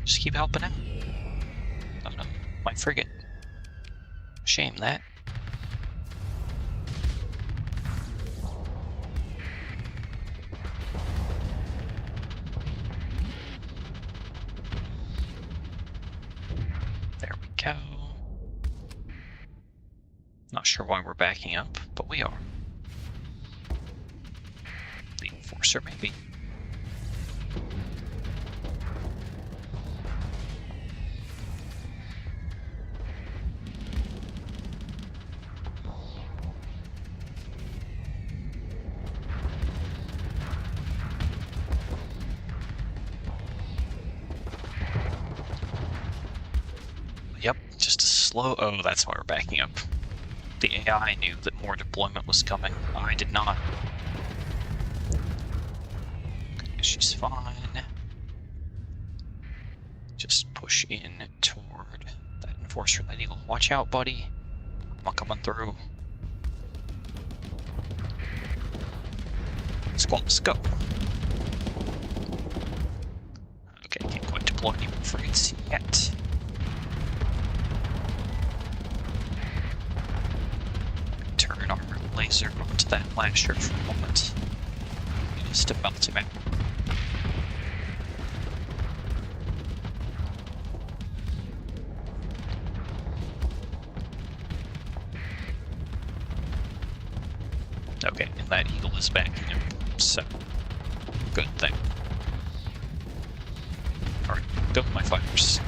Just keep helping him. Oh no, my frigate. Shame that. There we go. Not sure why we're backing up, but we are. The Enforcer, maybe. Yep, just a slow... Oh, that's why we're backing up. The AI knew that more deployment was coming. I did not. She's fine. Just push in toward that Enforcer, that Eagle. Watch out, buddy. I'm coming through. Squawks, go. Okay, can't quite deploy any more frigates yet. Turn our laser onto that lasher for a moment. Just to melt him out. Okay, and that Eagle is backing him, so good thing. Alright, go with my fighters.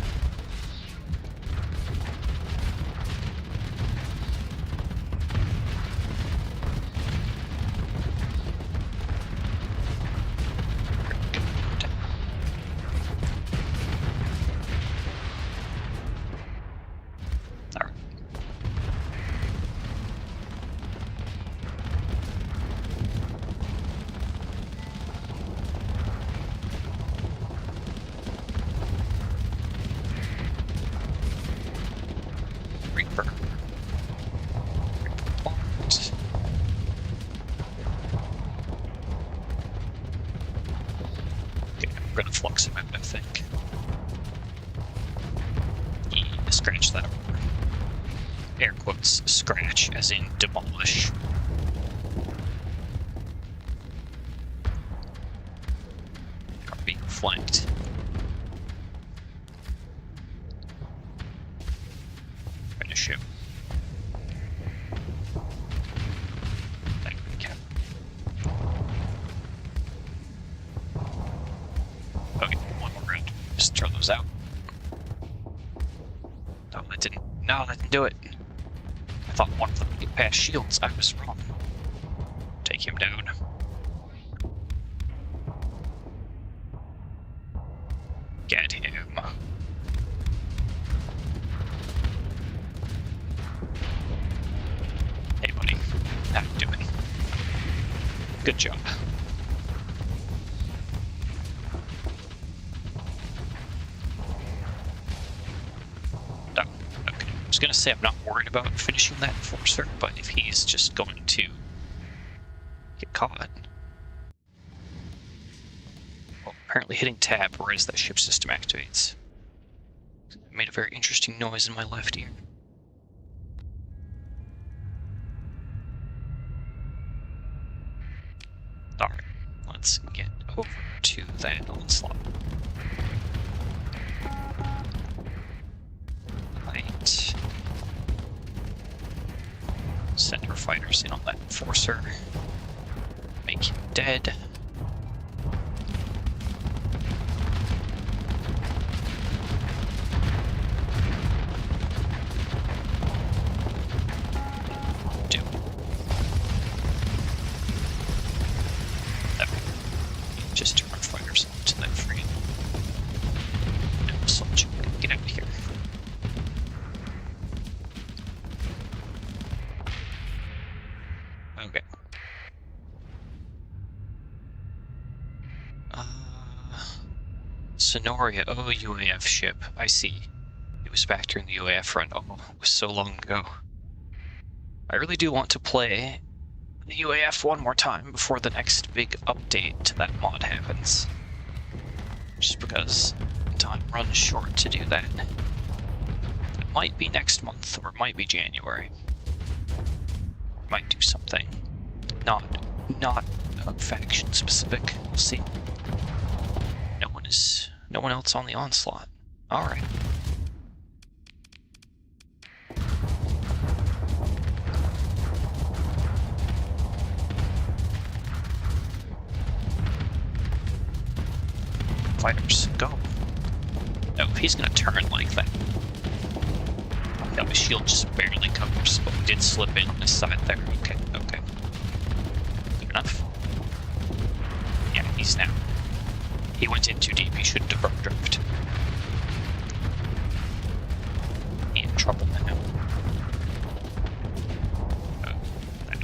Reaper. Okay, I'm gonna flux him out, I think. Scratch that. Air quotes, scratch, as in demolish. Are being flanked. Finish him. There we go. Okay, one more round. Just throw those out. No, that didn't. No, that didn't do it. I thought one of them would get past shields. I was wrong. Take him down. Get him. Hey, buddy. How you doing? Good job. Oh, okay. I was gonna say I'm not worried about finishing that Enforcer, but if he's just going to get caught... Well, apparently hitting tab right as that ship system activates. It made a very interesting noise in my left ear. let's get over to that onslaught. Right. Send our fighters in on that enforcer. Make him dead. Just turn our fighters onto that frigate. No, soldier, get out of here. Okay. Sonoria. Oh, UAF ship. I see. It was back during the UAF run. Oh, it was so long ago. I really do want to play the UAF one more time before the next big update to that mod happens. Just because time runs short to do that. It might be next month, or it might be January. Might do something. Not faction specific. We'll see. No one else on the onslaught. Alright. Fighters, go. No, he's gonna turn like that. No, his shield just barely covers, but we did slip in on this side there. Okay, okay. Good enough. Yeah, he's now. He went in too deep, he shouldn't have drift. He in trouble now. Oh, that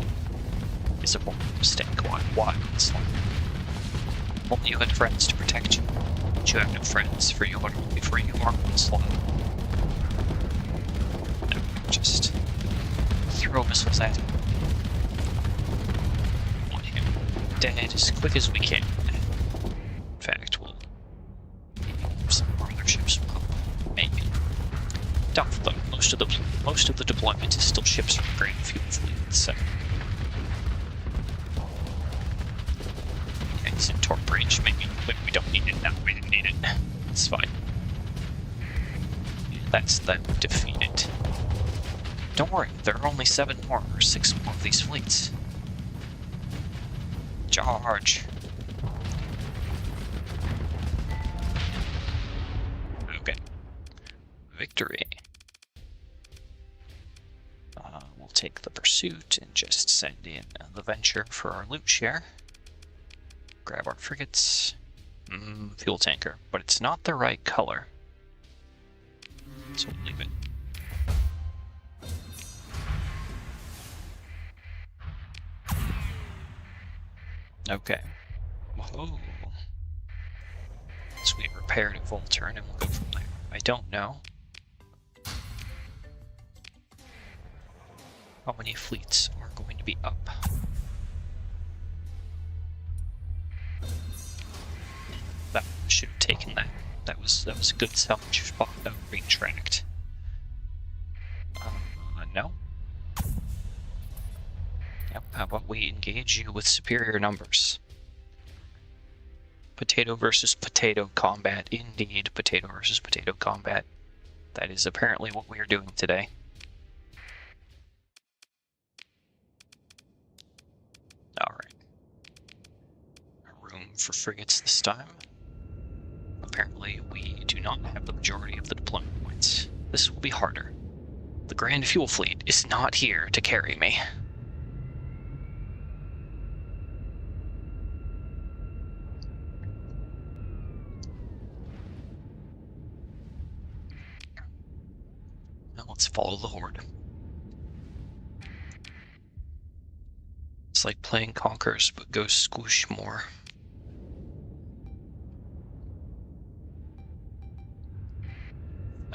is a mistake. Why? It's like, only you had friends to protect you. But you have no friends for you are onslaught. No, just throw missiles at him. Want him dead as quick as we can. In fact, we'll some more other ships will maybe. Doubtful though. Most of the deployment is still ships from Grand Fuel Fleet, so. It's in torp range, maybe we don't need it now. We didn't need it. It's fine. Yeah, that's that defeated. Don't worry, there are only 7 more or 6 more of these fleets. Charge! Okay. Victory. We'll take the pursuit and just send in the venture for our loot share. Grab our frigates. Fuel tanker, but it's not the right color. So we'll leave it. Okay. Whoa. So we repair to Volturn and we'll go from there. I don't know how many fleets are going to be up. That should have taken that. That was a good salvage spot without being tracked. No. Yep, how about we engage you with superior numbers? Potato versus potato combat. Indeed, potato versus potato combat. That is apparently what we are doing today. Alright. Room for frigates this time. Apparently, we do not have the majority of the deployment points. This will be harder. The Grand Fuel Fleet is not here to carry me. Now let's follow the Horde. It's like playing Conquerors, but go squish more.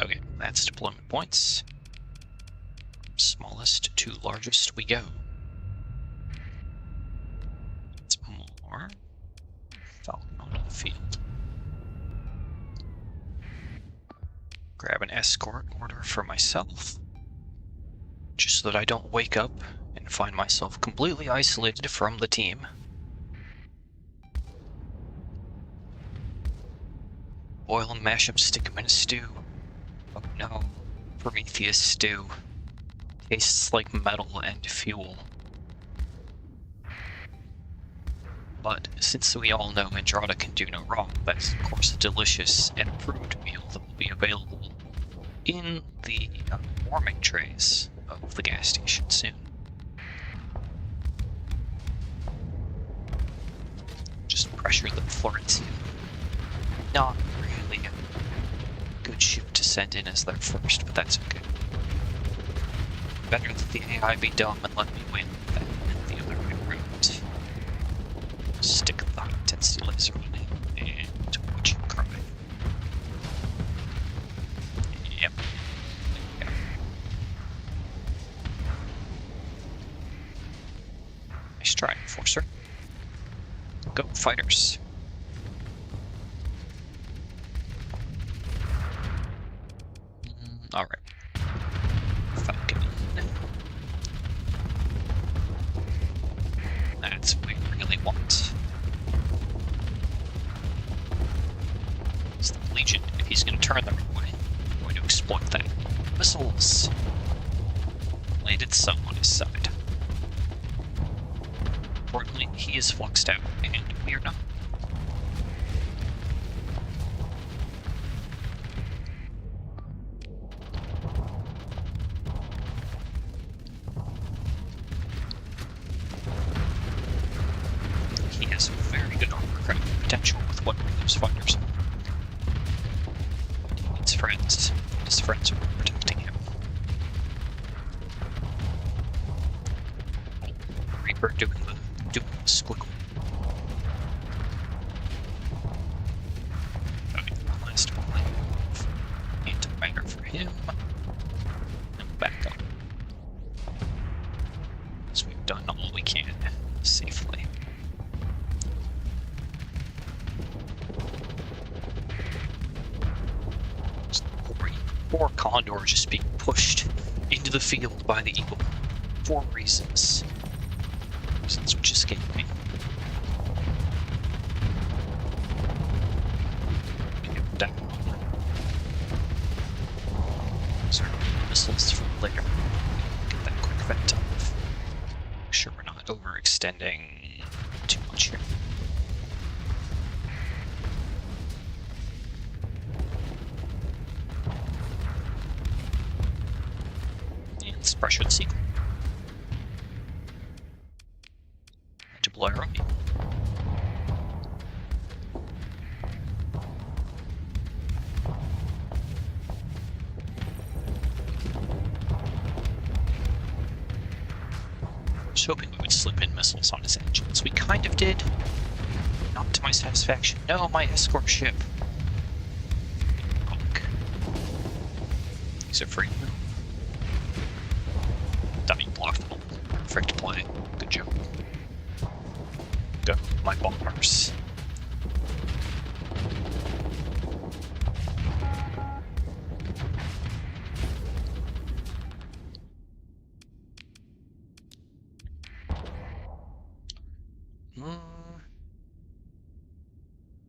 Okay, that's deployment points. Smallest to largest we go. It's more. Falcon onto the field. Grab an escort order for myself. Just so that I don't wake up and find myself completely isolated from the team. boil them, mash them, stick them in a stew. Oh no, Prometheus stew. Tastes like metal and fuel. But since we all know Andrada can do no wrong, that's of course a delicious and approved meal that will be available in the warming trays of the gas station soon. Just pressure the Florentia. Not really a good ship to send in as their first, but that's okay. Better that the AI be dumb and let me win than the other way around. Stick the high-intensity laser on him and watch him cry. Yep. Yep. Nice try, Enforcer. Go, fighters. Alright. Falcon. That's what we really want. It's the Legion. If he's going to turn the right way, I'm going to exploit that. Missiles. Landed some on his side. Importantly, he is fluxed out, and we are not. He has very good armor potential with what those fighters are. He needs friends. His friends are protecting him. Reaper doing the squiggle. Okay, last one. Antimatter for him. And back up. So we've done all we can safely. Poor Condor just being pushed into the field by the Eagle for reasons. Reasons which escape me. Get down. Sorry, missiles for later. Get that quick vent off. Make sure we're not overextending too much here. Let's pressure the sequel. To blow her up. I was hoping we would slip in missiles on his engines. We kind of did. Not to my satisfaction. No, my escort ship. Fuck. These are free. Dummy blocked them. Perfect play. Good job. Go, my bombers.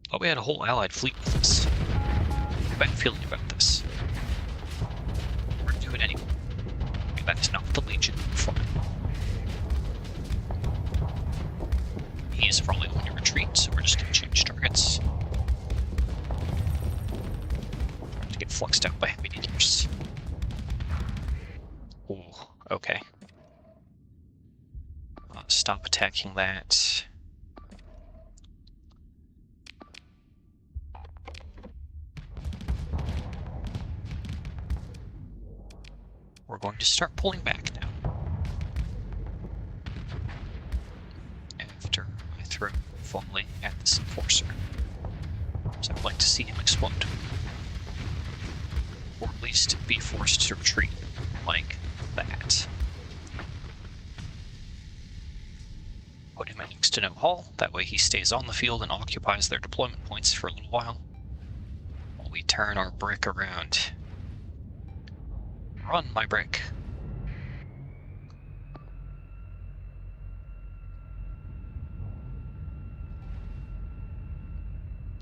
Thought we had a whole allied fleet with us. I have a bad feeling about this. We're gonna do it anyway. That is not the Legion. Fine. He is probably going to retreat, so we're just going to change targets. Trying to get fluxed out by heavy needlers. Ooh, okay. Stop attacking that. We're going to start pulling back now. After I throw volley at this Enforcer. So I'd like to see him explode. Or at least be forced to retreat like that. Put him at next to no hull, that way he stays on the field and occupies their deployment points for a little while we turn our brick around. Run, my brick.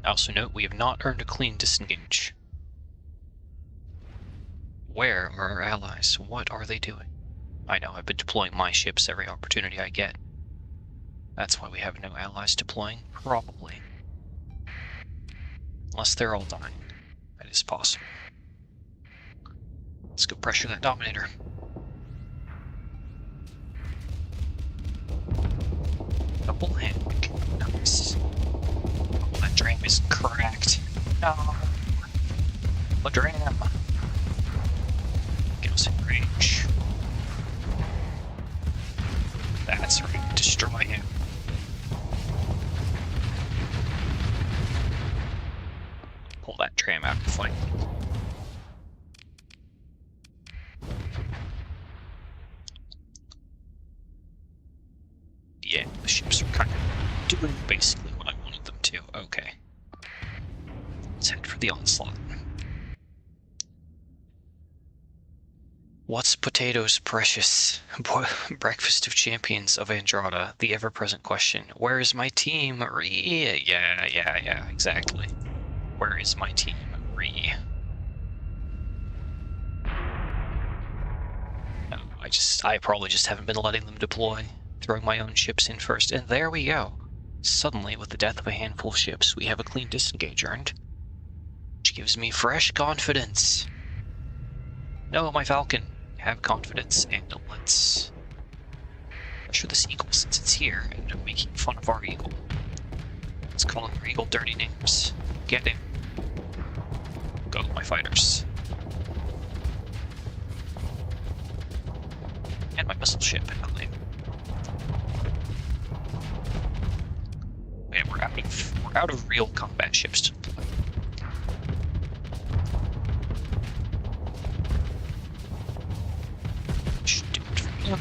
Also note, we have not earned a clean disengage. Where are our allies? What are they doing? I know, I've been deploying my ships every opportunity I get. That's why we have no allies deploying, probably. Unless they're all dying. That is possible. Let's go pressure that Dominator. Double hand. Nice. Oh, that dram is cracked. No. The dram. Get us in range. That's right. Destroy him. Pull that tram out of the fight. Yeah, the ships are kind of doing basically what I wanted them to. Okay. Let's head for the onslaught. What's potatoes precious? Breakfast of champions of Andrada, the ever-present question. Where is my team? Yeah, exactly. Where is my team? No, I probably just haven't been letting them deploy, throwing my own ships in first, and there we go. Suddenly, with the death of a handful of ships, we have a clean disengage earned, which gives me fresh confidence. No, my Falcon, have confidence, and let's pressure this eagle since it's here, and I'm making fun of our eagle. Let's call our eagle dirty names. Get him. Go, my fighters. And my missile ship. Man, we're out of real combat ships to deploy. Should do it for him.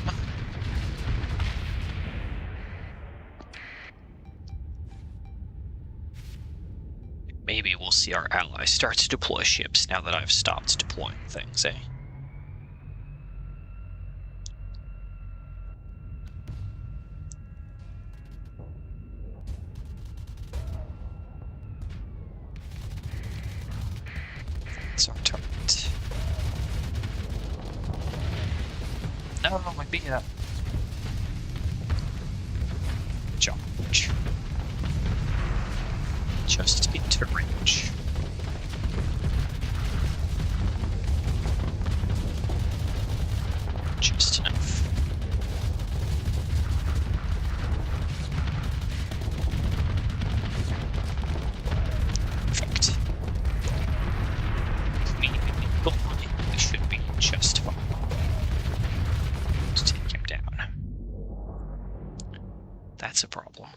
Maybe we'll see our allies start to deploy ships now that I've stopped deploying things, eh? That's our target. No, my Bia. Charge. Just into range. Just enough. Perfect. We should be just fine to take him down. That's a problem.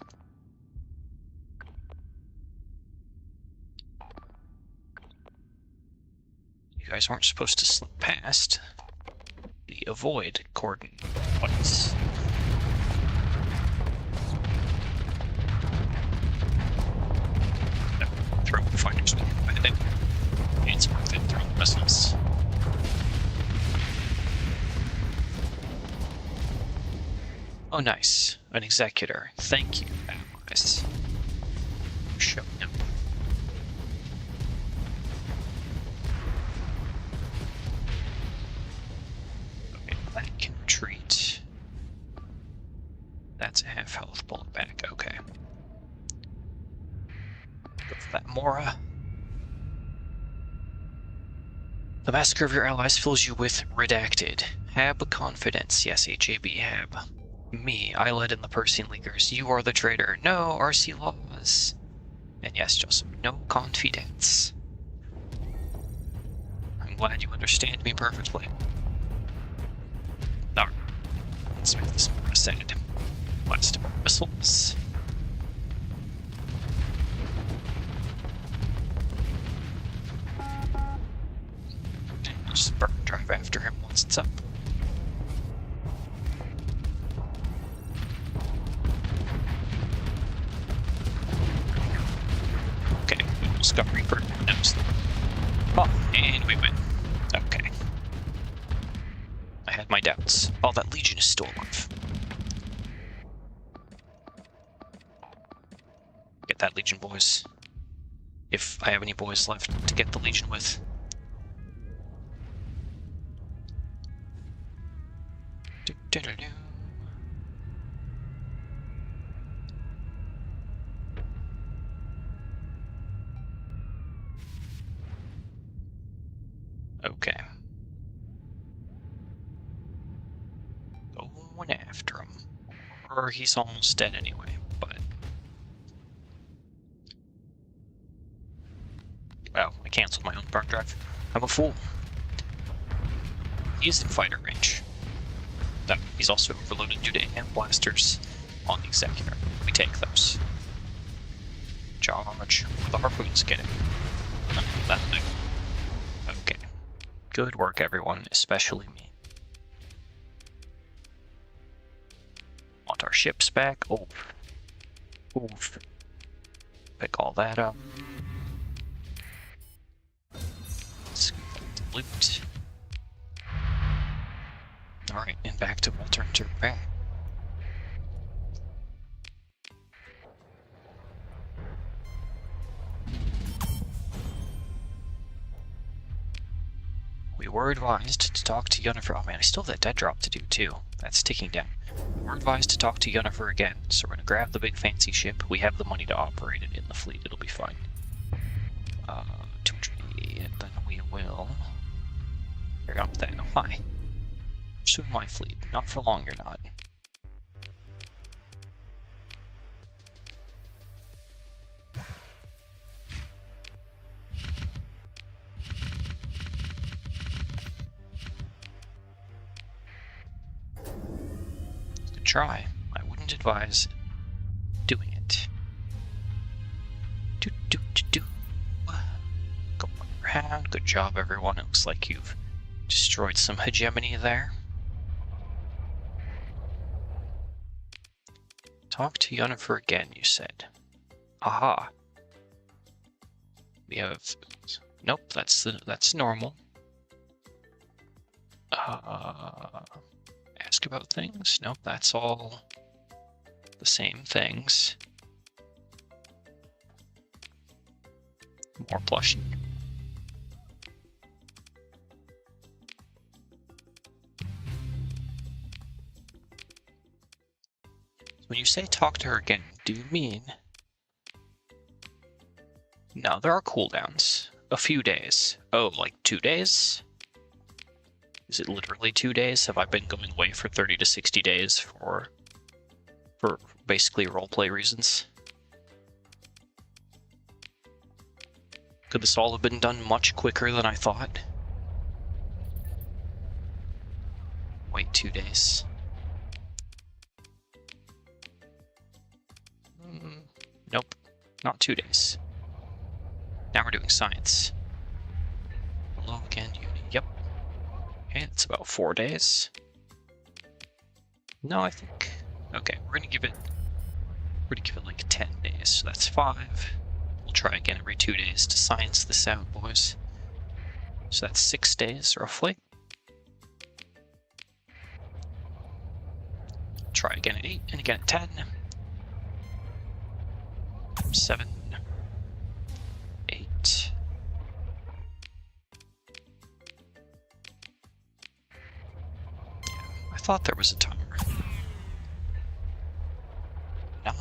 You guys aren't supposed to slip past the avoid cordon buttons. No, throw the fighters with it. I think it's worth it throwing missiles. Oh, nice. An executor. Thank you, allies. For showing up. Okay, that can retreat. That's a half health. Pull it back. Okay. Go for that Mora. The massacre of your allies fills you with redacted. Hab confidence. Yes, HAB, Hab. Me, I led in the Persian Leaguers. You are the traitor. No, RC laws. And yes, Joseph, no confidence. I'm glad you understand me perfectly. Alright, let's make this more ascended. Blast more missiles. And just burn drive after him once it's up. Okay, we almost got Reaper. Oh, and we win. Okay. I had my doubts. Oh, that Legion is still alive. Get that Legion, boys. If I have any boys left to get the Legion with. Do-do-do-do. Okay. Going after him. Or he's almost dead anyway, but... Wow, I canceled my own burn drive. I'm a fool. He is in fighter range. No, he's also overloaded due to amp blasters on the Executor. We take those. Charge. Where the harpoons get it. That thing. Okay. Good work, everyone, especially me. Want our ships back? Oh. Oof. Pick all that up. Let's collect the loot. Alright, and back to Walter to repair. We were advised to talk to Yunifer. Oh man, I still have that dead drop to do too. That's ticking down. We were advised to talk to Yunifer again, so we're gonna grab the big fancy ship. We have the money to operate it in the fleet, it'll be fine. 280, and then we will... Here, up there. Hi. Pursuing my fleet. Not for long, you're not. Good try. I wouldn't advise doing it. Do. Go around. Good job, everyone. It looks like you've destroyed some hegemony there. Talk to Yunifer again, you said. Aha. We have... Nope, that's normal. Ask about things? Nope, that's all the same things. More plushie. When you say talk to her again, do you mean... No, there are cooldowns. A few days. Oh, like 2 days? Is it literally 2 days? Have I been going away for 30 to 60 days for basically roleplay reasons? Could this all have been done much quicker than I thought? Wait 2 days. Nope, not 2 days. Now we're doing science. Hello again, Uni. Yep. Okay, it's about 4 days. No, I think... Okay, we're gonna give it like 10 days, so that's 5. We'll try again every 2 days to science this out, boys. So that's 6 days, roughly. Try again at 8, and again at 10. 7, 8. Yeah, I thought there was a timer. 9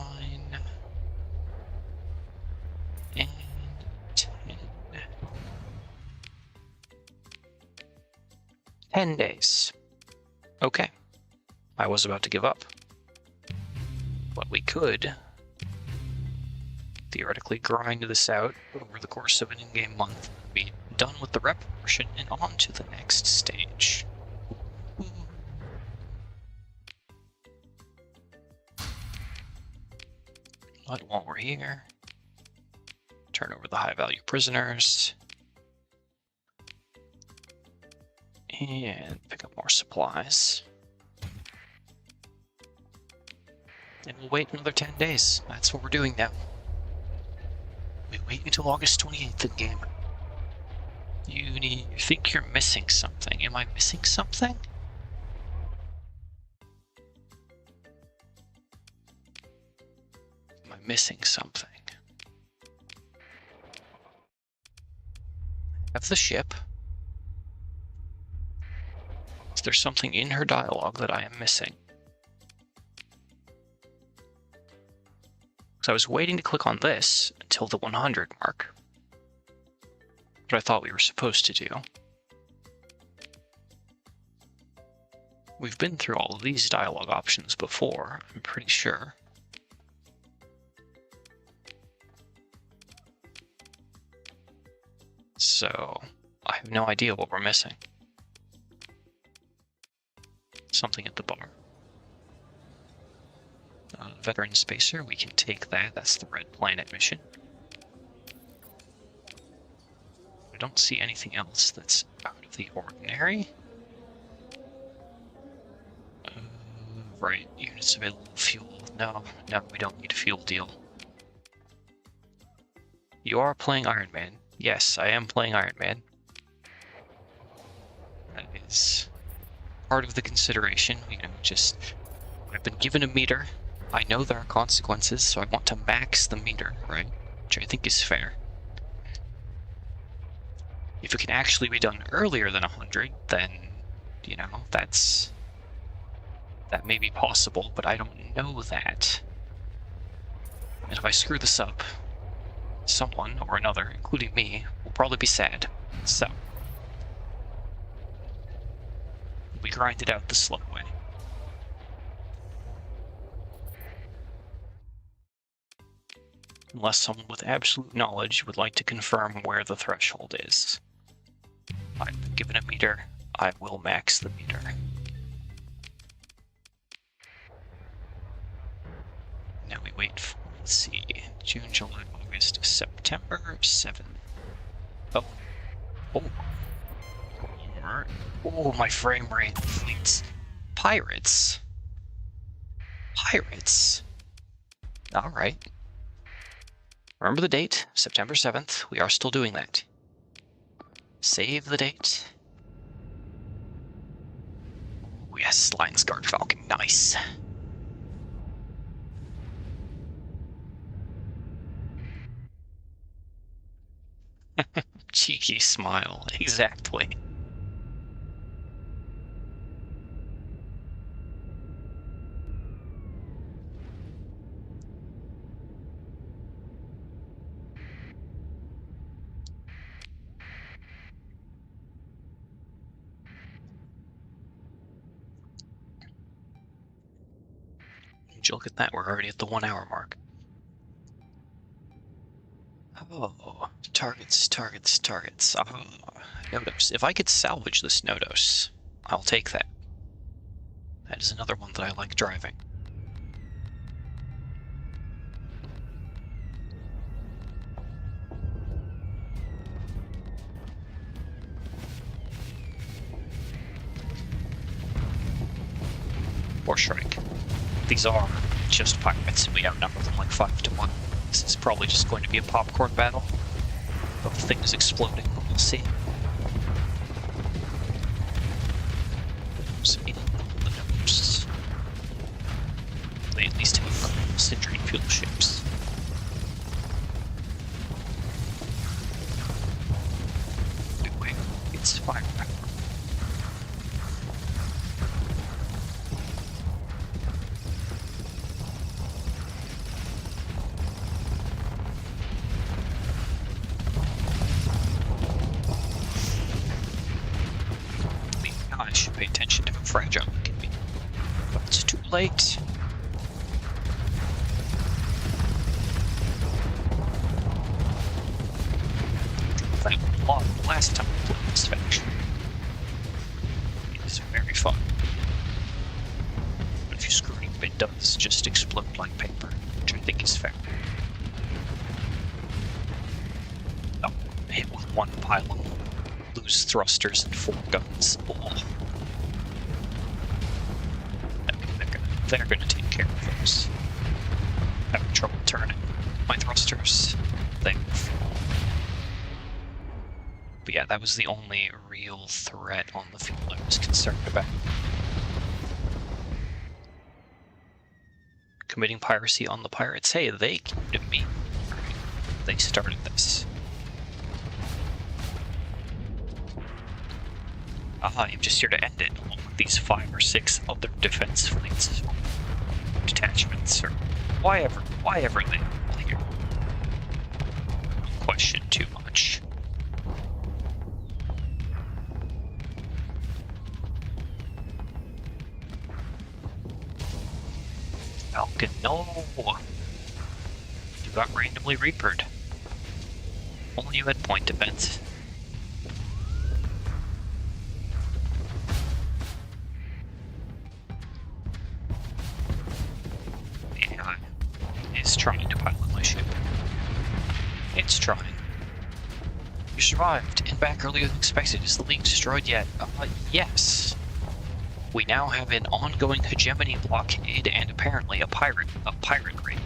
and 10. 10 days. Okay. I was about to give up. But we could theoretically grind this out over the course of an in-game month, be done with the rep portion, and on to the next stage. But while we're here, turn over the high-value prisoners, and pick up more supplies. And we'll wait another 10 days. That's what we're doing now. We wait until August 28th in game. You think you're missing something. Am I missing something? Am I missing something? have the ship. Is there something in her dialogue that I am missing? Because I was waiting to click on this until the 100 mark. What I thought we were supposed to do. We've been through all of these dialogue options before, I'm pretty sure. So, I have no idea what we're missing. Something at the bar. Veteran Spacer, we can take that. That's the Red Planet mission. I don't see anything else that's out of the ordinary. Right, units available fuel. No, we don't need a fuel deal. You are playing Ironman. Yes, I am playing Ironman. That is part of the consideration. You know, just, I've been given a meter. I know there are consequences, so I want to max the meter, right? Which I think is fair. If it can actually be done earlier than 100, then, you know, that may be possible, but I don't know that. And if I screw this up, someone or another, including me, will probably be sad. So, we grind it out the slow way. Unless someone with absolute knowledge would like to confirm where the threshold is. I've been given a meter, I will max the meter. Now we wait for, let's see, June, July, August, September 7th. Oh. Oh, my frame rate fleets. Pirates. Alright. Remember the date, September 7th. We are still doing that. Save the date. Oh, yes, Lion's Guard Falcon. Nice. Cheeky smile, exactly. Would you look at that, we're already at the 1 hour mark. Oh, targets. Oh, Nodos. If I could salvage this Nodos, I'll take that. That is another one that I like driving. Or Shrike. These are just pirates, and we outnumber them like 5 to 1. This is probably just going to be a popcorn battle of things exploding, but we'll see. So in the numbers, they at least have century fuel ships. Wait, it's firepower. I should pay attention to how fragile it can be. But it's too late. That a lot the last time we played this faction. It is very fun. But if you screw it up, it does just explode like paper, which I think is fair. Oh, hit with one pylon. Lose thrusters and 4 guns. Oh. They're gonna take care of those. Having trouble turning my thrusters. But yeah, that was the only real threat on the field I was concerned about. Committing piracy on the pirates. Hey, they came to me. They started this. I am just here to end it, along with these 5 or 6 other defense fleets, detachments, or whatever they are here. Don't question too much. Falcon, no! You got randomly reapered. Only you had point defense. Yeah, it's trying to pilot my ship. It's trying. You survived, and back earlier than expected. Is the League destroyed yet? Yes. We now have an ongoing hegemony blockade and apparently a pirate raid.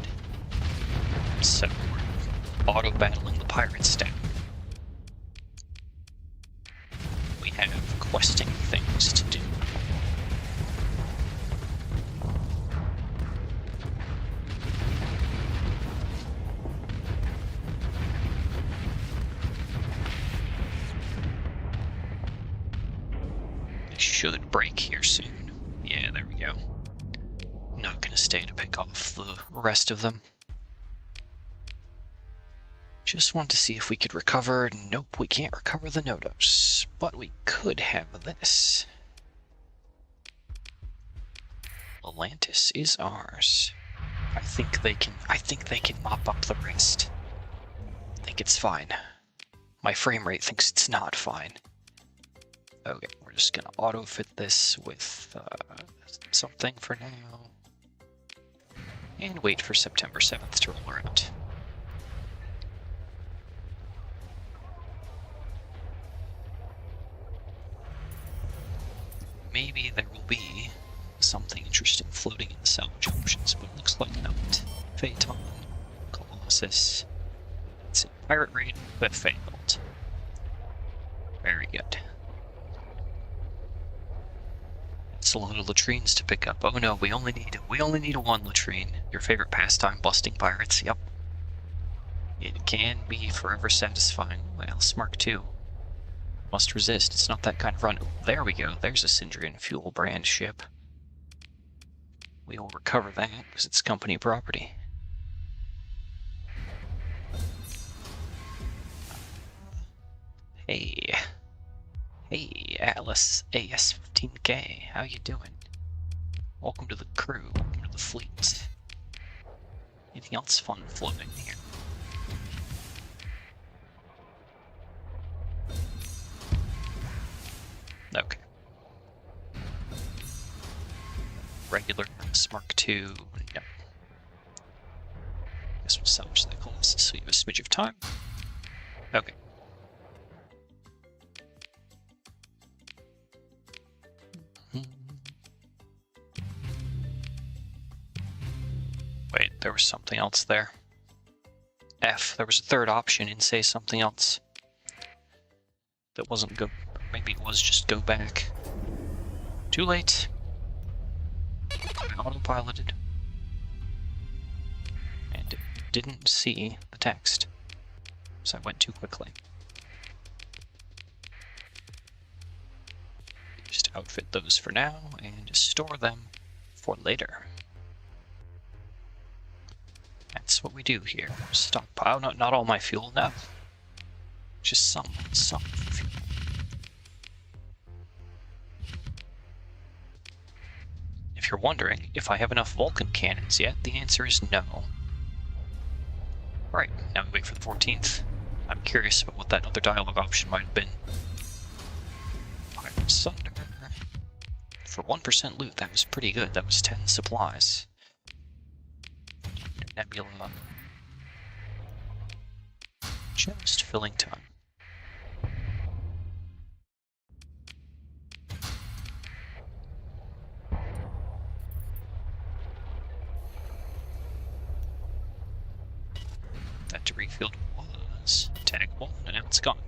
So we're auto-battling the pirates down. We have questing things to do. Should break here soon. Yeah, there we go. Not gonna stay to pick off the rest of them. Just want to see if we could recover. Nope, we can't recover the Nodos, but we could have this. Atlantis is ours. I think they can mop up the rest. I think it's fine. My frame rate thinks it's not fine. Okay, we're just gonna auto-fit this with something for now. And wait for September 7th to roll around. Maybe there will be something interesting floating in the salvage options, but it looks like not. Phaeton, Colossus. It's a pirate raid, but failed. Very good. It's a lot of latrines to pick up. Oh no, we only need a 1 latrine. Your favorite pastime, busting pirates? Yep. It can be forever satisfying. Well, Smart 2. Must resist. It's not that kind of run. Ooh, there we go. There's a Syndrian Fuel brand ship. We will recover that because it's company property. Hey. Hey, Atlas AS-15K, how you doing? Welcome to the crew, welcome to the fleet. Anything else fun floating here? Okay. Regular Mark II, no. Guess we'll salvage that Colossus so you have a smidge of time. Okay. Wait, there was something else there. F, there was a third option in say something else. That wasn't go. Maybe it was just go back. Too late. I autopiloted. And didn't see the text. So I went too quickly. Just outfit those for now and store them for later. That's what we do here. Stockpile, not all my fuel, no. Just some fuel. If you're wondering if I have enough Vulcan cannons yet, the answer is no. Alright, now we wait for the 14th. I'm curious about what that other dialogue option might have been. Pirate Sunder. For 1% loot, that was pretty good. That was 10 supplies. Nebula. Just filling time. That debris field was tag 1, and now it's gone.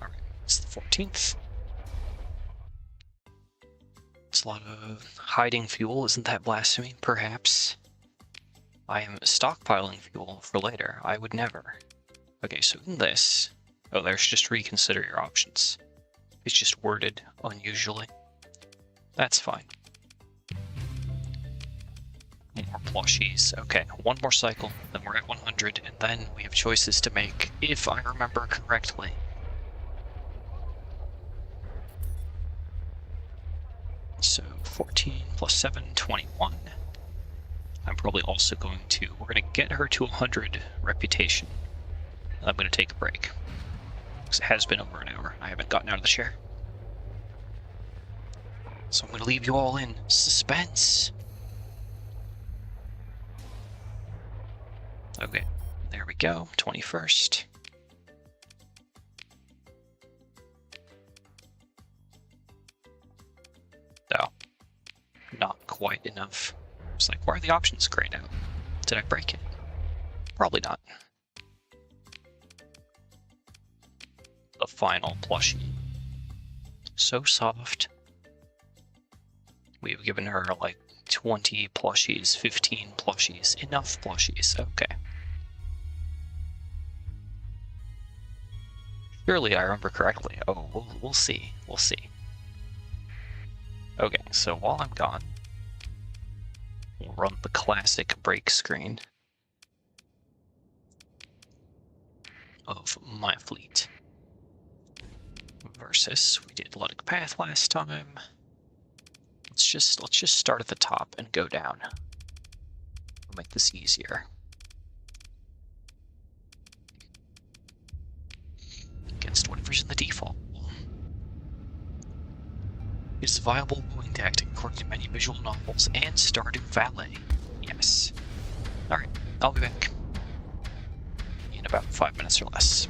Alright, it's the 14th. It's a lot of hiding fuel, isn't that blasphemy? Perhaps. I am stockpiling fuel for later. I would never. Okay, so in this... Oh, there's just reconsider your options. It's just worded unusually. That's fine. More plushies. Okay, one more cycle, then we're at 100, and then we have choices to make, if I remember correctly. So 14 plus 7, 21. I'm probably also going to, we're going to get her to 100 reputation. I'm going to take a break. Because it has been over an hour. I haven't gotten out of the chair. So I'm going to leave you all in suspense. Okay, there we go, 21st. Oh, not quite enough. It's like, why are the options grayed out? Did I break it? Probably not. The final plushie. So soft. We've given her like 20 plushies, 15 plushies, enough plushies, okay. Surely I remember correctly. Oh, we'll see, we'll see. Okay, so while I'm gone, we'll run the classic break screen of my fleet. Versus, we did Luddic Path last time. Let's just start at the top and go down. We'll make this easier. Against whatever's in the default. It's a viable wooing tactic according to many visual novels and Stardew Valley. Yes. Alright, I'll be back in about 5 minutes or less.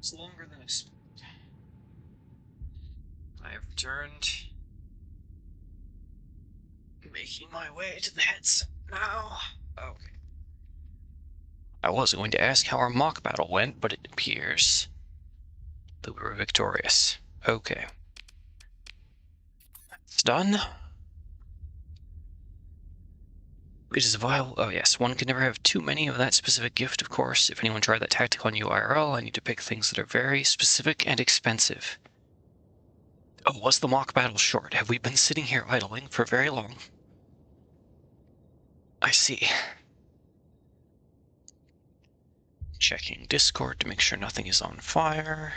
It's longer than expected. I have returned. Making my way to the headset now. Okay. I was going to ask how our mock battle went, but it appears that we were victorious. Okay. It's done. It is viable. Oh, yes. One can never have too many of that specific gift, of course. If anyone tried that tactic on you IRL, I need to pick things that are very specific and expensive. Oh, was the mock battle short? Have we been sitting here idling for very long? I see. Checking Discord to make sure nothing is on fire.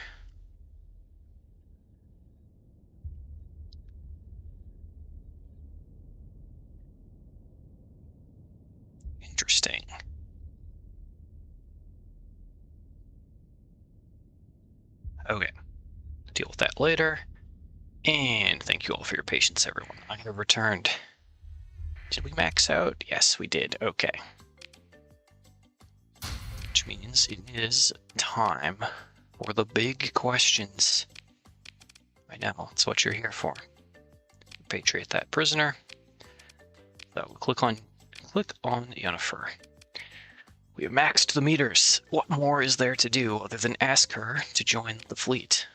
Interesting. Okay. Deal with that later. And thank you all for your patience, everyone. I have returned. Did we max out? Yes, we did. Okay. Which means it is time for the big questions. I know, it's what you're here for. Repatriate that prisoner. So we'll click on Yunifer. We have maxed the meters. What more is there to do other than ask her to join the fleet?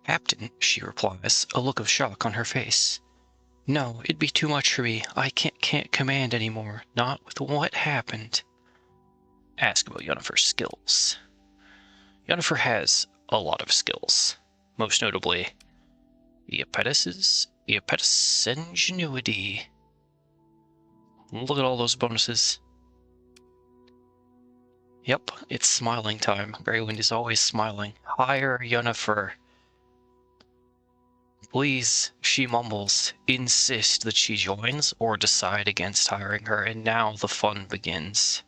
Captain, she replies, a look of shock on her face. No, it'd be too much for me. I can't command anymore. Not with what happened. Ask about Yunifer's skills. Yunifer has a lot of skills. Most notably, Iapetus ingenuity. Look at all those bonuses. Yep, it's smiling time. Greywind is always smiling. Hire Yunifer. Please, she mumbles, insist that she joins or decide against hiring her, and now the fun begins.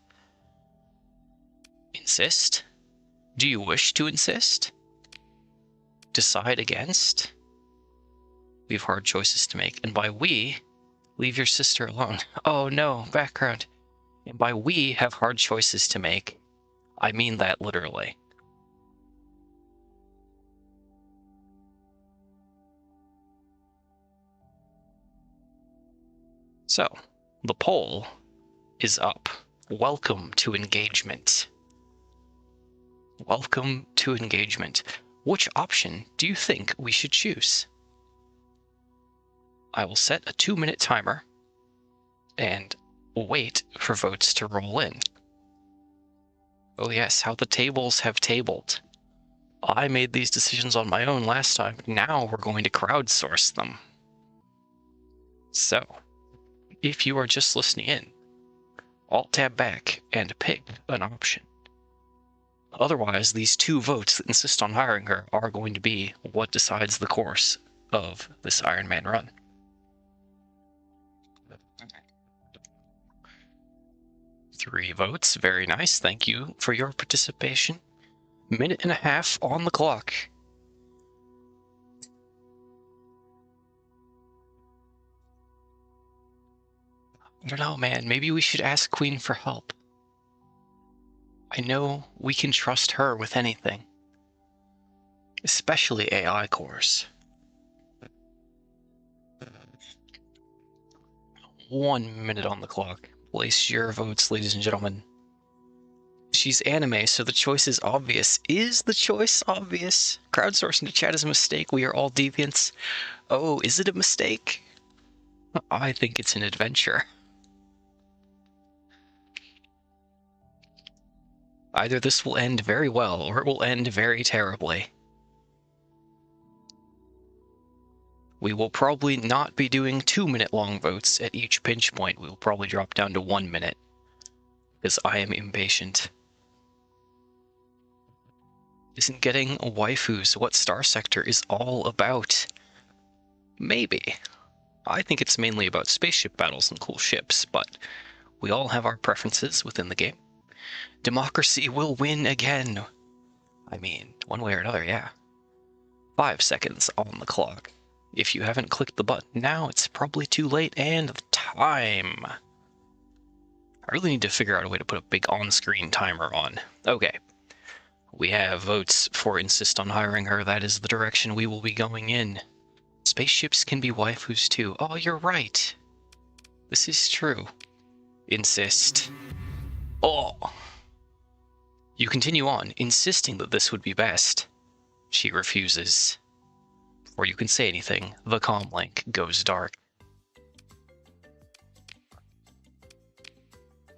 Insist? Do you wish to insist? Decide against? We have hard choices to make, and by we, leave your sister alone. Oh no, background. And by we have hard choices to make, I mean that literally. So, the poll is up. Welcome to engagement. Welcome to engagement. Which option do you think we should choose? I will set a 2-minute timer and wait for votes to roll in. Oh yes, how the tables have tabled. I made these decisions on my own last time. Now we're going to crowdsource them. So, if you are just listening in, Alt-tab back and pick an option. Otherwise, these 2 votes that insist on hiring her are going to be what decides the course of this Ironman run. Three votes, very nice. Thank you for your participation. 1.5 minutes on the clock. I don't know, man. Maybe we should ask Queen for help. I know we can trust her with anything. Especially AI cores. 1 minute on the clock. Place your votes, ladies and gentlemen. She's anime, so the choice is obvious. Is the choice obvious? Crowdsourcing to chat is a mistake. We are all deviants. Oh, is it a mistake? I think it's an adventure. Either this will end very well, or it will end very terribly. We will probably not be doing 2-minute long votes at each pinch point. We will probably drop down to 1 minute, because I am impatient. Isn't getting waifus what Starsector is all about? Maybe. I think it's mainly about spaceship battles and cool ships, but we all have our preferences within the game. Democracy will win again. I mean, one way or another, yeah. 5 seconds on the clock. If you haven't clicked the button now, it's probably too late, and time. I really need to figure out a way to put a big on-screen timer on. Okay. We have votes for insist on hiring her. That is the direction we will be going in. Spaceships can be waifus too. Oh, you're right. This is true. Insist. Oh. You continue on, insisting that this would be best. She refuses. Before you can say anything, the comm link goes dark.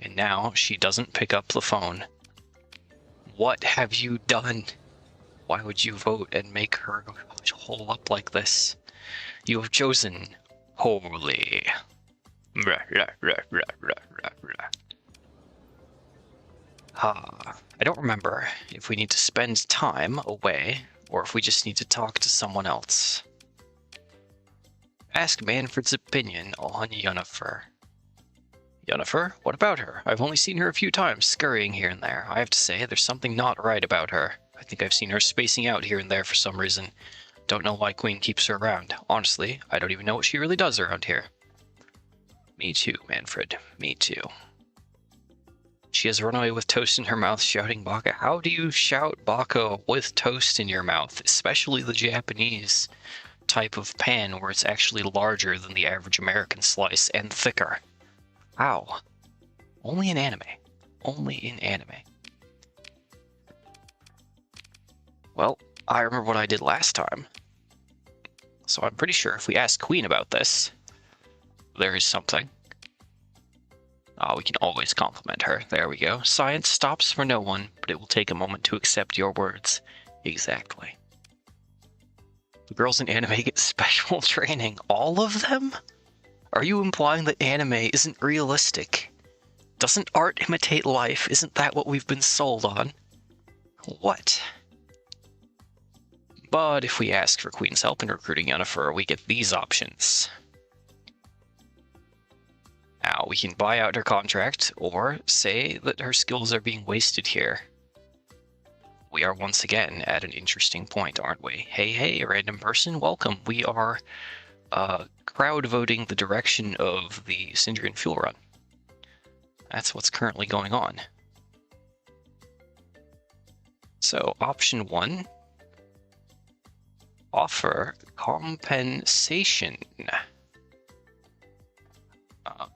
And now she doesn't pick up the phone. What have you done? Why would you vote and make her hole up like this? You have chosen holy. I don't remember if we need to spend time away or if we just need to talk to someone else. Ask Manfred's opinion on Yunifer. Yunifer? What about her? I've only seen her a few times, scurrying here and there. I have to say, there's something not right about her. I think I've seen her spacing out here and there for some reason. Don't know why Queen keeps her around. Honestly, I don't even know what she really does around here. Me too, Manfred. Me too. She has run away with toast in her mouth, shouting baka. How do you shout baka with toast in your mouth? Especially the Japanese type of pan where it's actually larger than the average American slice and thicker. How? Only in anime. Only in anime. Well, I remember what I did last time. So I'm pretty sure if we ask Queen about this, there is something. We can always compliment her. There we go. Science stops for no one, but it will take a moment to accept your words. Exactly. The girls in anime get special training. All of them? Are you implying that anime isn't realistic? Doesn't art imitate life? Isn't that what we've been sold on? What? But if we ask for Queen's help in recruiting Yunifer, we get these options. Now, we can buy out her contract, or say that her skills are being wasted here. We are once again at an interesting point, aren't we? Hey, random person, welcome. We are crowd voting the direction of the Syndrian fuel run. That's what's currently going on. So, option 1, offer compensation.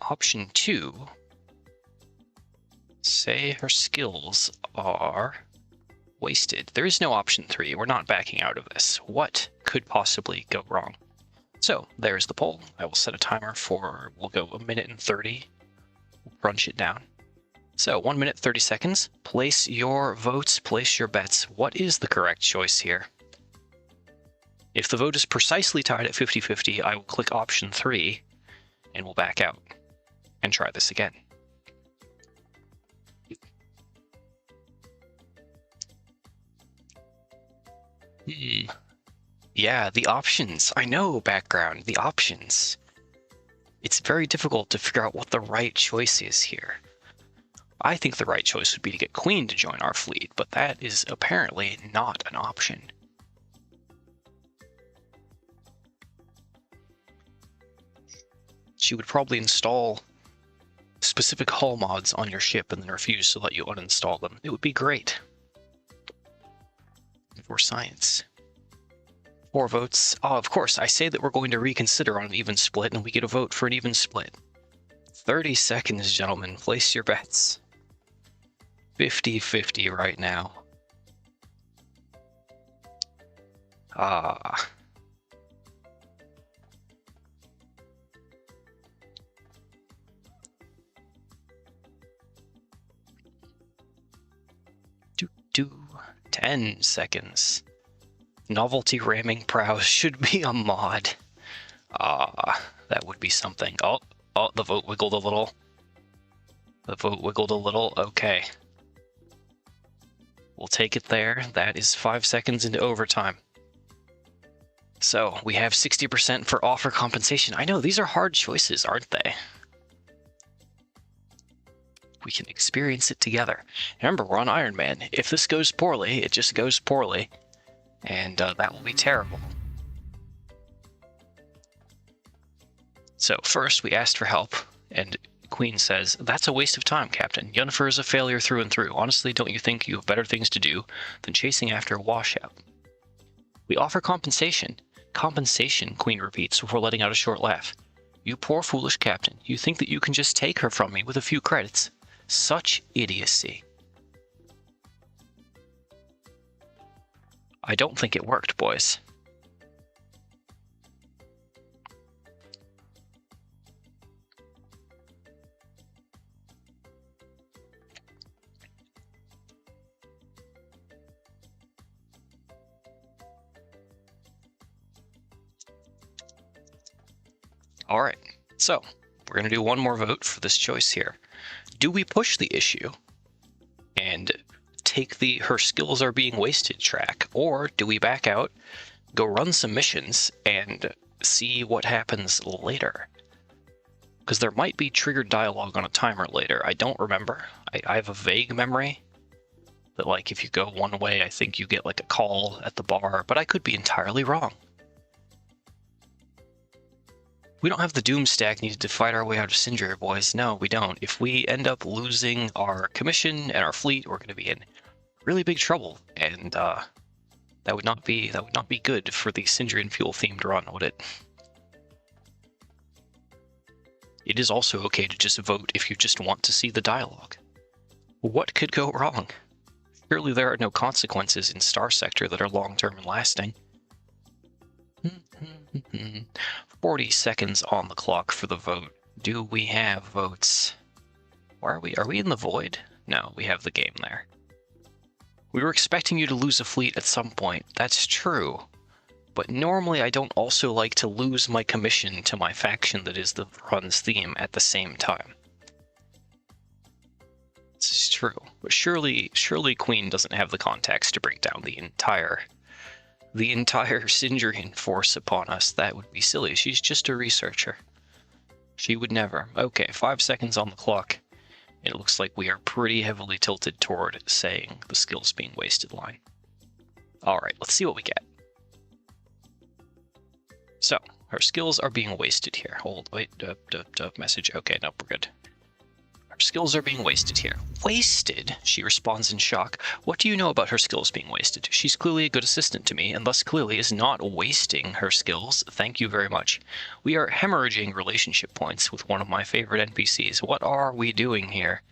Option 2, say her skills are wasted. There is no option 3. We're not backing out of this. What could possibly go wrong? So, there's the poll. I will set a timer for, we'll go 1 minute and 30. We'll crunch it down. So, 1 minute, 30 seconds. Place your votes, place your bets. What is the correct choice here? If the vote is precisely tied at 50-50, I will click option 3, and we'll back out and try this again. Yeah, the options. I know, background. The options. It's very difficult to figure out what the right choice is here. I think the right choice would be to get Queen to join our fleet, but that is apparently not an option. She would probably install specific hull mods on your ship and then refuse to let you uninstall them. It would be great. For science. 4 votes. Oh, of course, I say that we're going to reconsider on an even split, and we get a vote for an even split. 30 seconds, gentlemen. Place your bets. 50-50 right now. Do 10 seconds. Novelty ramming prows should be a mod. That would be something. Oh, the vote wiggled a little. The vote wiggled a little. Okay. We'll take it there. That is 5 seconds into overtime. So, we have 60% for offer compensation. I know, these are hard choices, aren't they? We can experience it together. Remember, we're on Ironman. If this goes poorly, it just goes poorly. And that will be terrible. So first, we asked for help, and Queen says, "That's a waste of time, Captain. Yunifer is a failure through and through. Honestly, don't you think you have better things to do than chasing after a washout?" "We offer compensation." "Compensation," Queen repeats before letting out a short laugh. "You poor foolish captain. You think that you can just take her from me with a few credits. Such idiocy." I don't think it worked, boys. All right, so we're going to do one more vote for this choice here. Do we push the issue and take the "her skills are being wasted" track, or do we back out, go run some missions, and see what happens later? Because there might be triggered dialogue on a timer later. I don't remember. I have a vague memory that, like, if you go one way, I think you get, like, a call at the bar, but I could be entirely wrong. We don't have the doom stack needed to fight our way out of Sindri, boys. No, we don't. If we end up losing our commission and our fleet, we're going to be in really big trouble, and that would not be good for the Sindrian fuel themed run, would it? It is also okay to just vote if you just want to see the dialogue. What could go wrong? Surely there are no consequences in Starsector that are long-term and lasting. 40 seconds on the clock for the vote. Do we have votes? Where are we? Are we in the void? No, we have the game there. We were expecting you to lose a fleet at some point. That's true. But normally I don't also like to lose my commission to my faction that is the run's theme at the same time. This is true. But surely Queen doesn't have the context to break down the entire Sindrian force upon us. That would be silly. She's just a researcher. She would never. Okay, 5 seconds on the clock. It looks like we are pretty heavily tilted toward saying the skills being wasted line. Alright, let's see what we get. So, her skills are being wasted here. Message. Okay, no, we're good. Her skills are being wasted here. Wasted? She responds in shock. What do you know about her skills being wasted? She's clearly a good assistant to me, and thus clearly is not wasting her skills. Thank you very much. We are hemorrhaging relationship points with one of my favorite NPCs. What are we doing here?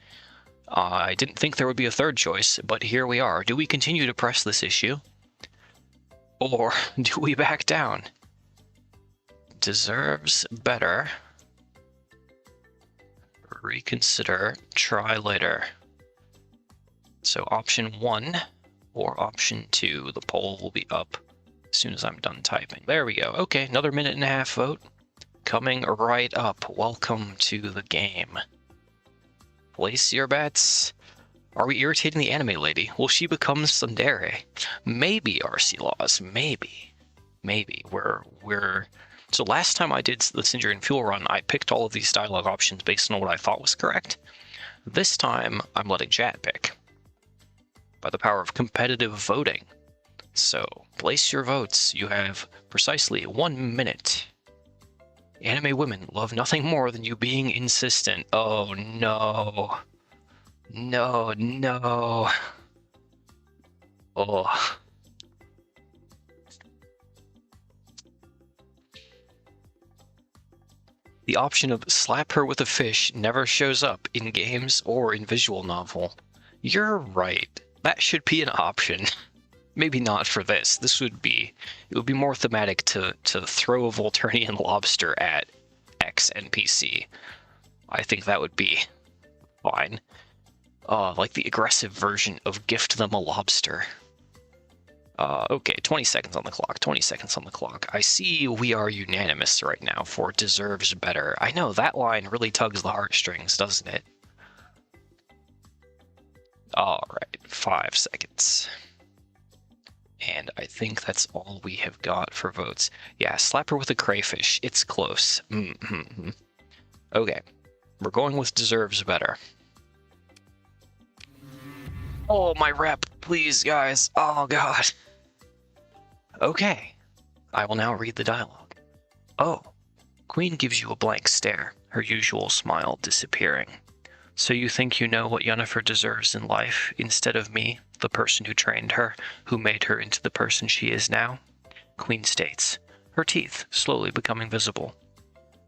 I didn't think there would be a third choice, but here we are. Do we continue to press this issue? Or do we back down? Deserves better. Reconsider, try later. So option 1 or option 2, the poll will be up as soon as I'm done typing. There we go. Okay, another minute and a half vote coming right up. Welcome to the game. Place your bets. Are we irritating the anime lady? Will she become tsundere? Maybe, RC Laws, maybe. Maybe. So last time I did the Sindrian Fuel run, I picked all of these dialogue options based on what I thought was correct. This time, I'm letting chat pick. By the power of competitive voting. So, place your votes. You have precisely 1 minute. Anime women love nothing more than you being insistent. Oh no. No, no. Oh. The option of slap her with a fish never shows up in games or in visual novel. You're right. That should be an option. Maybe not for this. It would be more thematic to throw a Volturnian lobster at X NPC. I think that would be fine. Like the aggressive version of gift them a lobster. Okay, 20 seconds on the clock, 20 seconds on the clock. I see we are unanimous right now for deserves better. I know, that line really tugs the heartstrings, doesn't it? Alright, 5 seconds. And I think that's all we have got for votes. Yeah, slap her with a crayfish. It's close. Okay, we're going with deserves better. Oh, my rep, please, guys. Oh, God. Okay, I will now read the dialogue. Oh, Queen gives you a blank stare, her usual smile disappearing. So you think you know what Yunifer deserves in life, instead of me, the person who trained her, who made her into the person she is now? Queen states, her teeth slowly becoming visible.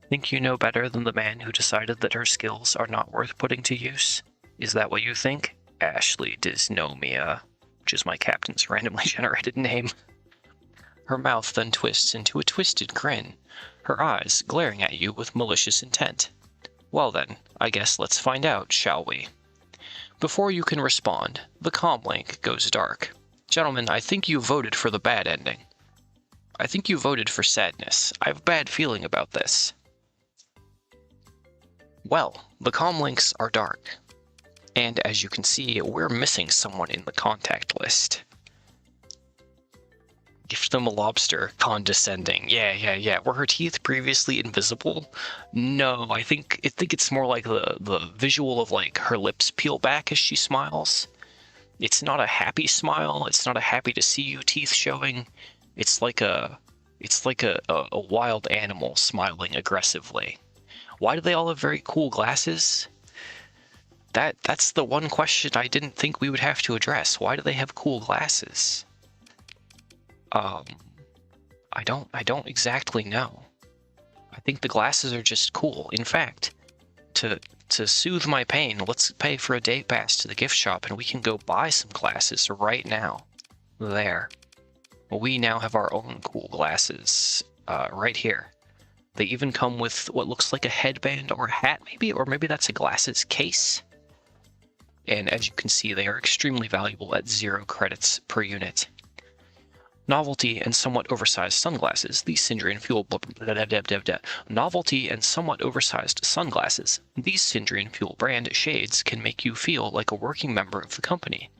Think you know better than the man who decided that her skills are not worth putting to use? Is that what you think? Ashley Dysnomia, which is my captain's randomly generated name. Her mouth then twists into a twisted grin, her eyes glaring at you with malicious intent. Well then, I guess let's find out, shall we? Before you can respond, the comm link goes dark. Gentlemen, I think you voted for the bad ending. I think you voted for sadness. I have a bad feeling about this. Well, the comm links are dark. And as you can see, we're missing someone in the contact list. Gift them a lobster, condescending. Yeah. Were her teeth previously invisible? No, I think it's more like the visual of like her lips peel back as she smiles. It's not a happy smile. It's not a happy to see you teeth showing. It's like a wild animal smiling aggressively. Why do they all have very cool glasses? That's the one question I didn't think we would have to address. Why do they have cool glasses? I don't exactly know. I think the glasses are just cool. In fact, to soothe my pain, let's pay for a day pass to the gift shop and we can go buy some glasses right now. There. We now have our own cool glasses, right here. They even come with what looks like a headband or a hat, maybe, or maybe that's a glasses case. And as you can see, they are extremely valuable at 0 credits per unit. Novelty and somewhat oversized sunglasses. These Syndrian fuel Novelty and somewhat oversized sunglasses. These Syndrian fuel brand shades can make you feel like a working member of the company.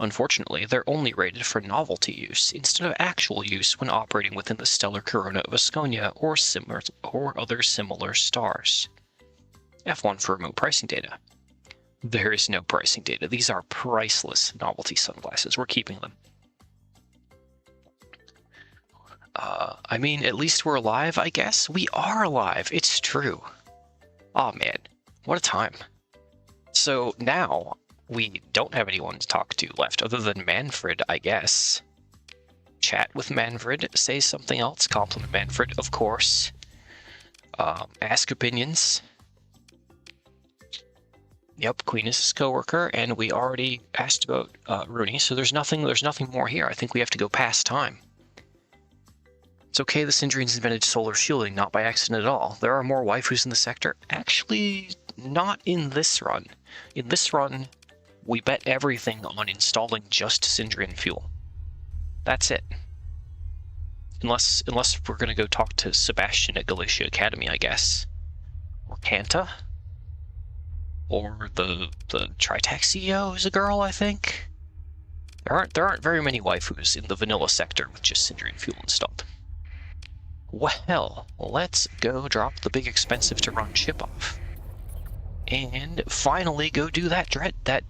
Unfortunately, they're only rated for novelty use instead of actual use when operating within the stellar corona of Asconia or other similar stars. F1 for remote pricing data. There is no pricing data. These are priceless novelty sunglasses. We're keeping them. I mean, at least we're alive, I guess? We are alive. It's true. Aw, man. What a time. So now, we don't have anyone to talk to left other than Manfred, I guess. Chat with Manfred. Say something else. Compliment Manfred, of course. Ask opinions. Yep, Queen is his coworker, and we already asked about Rooney, so there's nothing more here. I think we have to go past time. It's okay, the Syndrians invented solar shielding, not by accident at all. There are more waifus in the sector. Actually, not in this run. In this run, we bet everything on installing just Syndrian fuel. That's it. Unless we're going to go talk to Sebastian at Galatia Academy, I guess. Or Kanta. Or the Tritax CEO is a girl, I think. There aren't very many waifus in the vanilla sector with just Syndrian fuel installed. Well, let's go drop the big expensive to run ship off. And finally go do that dead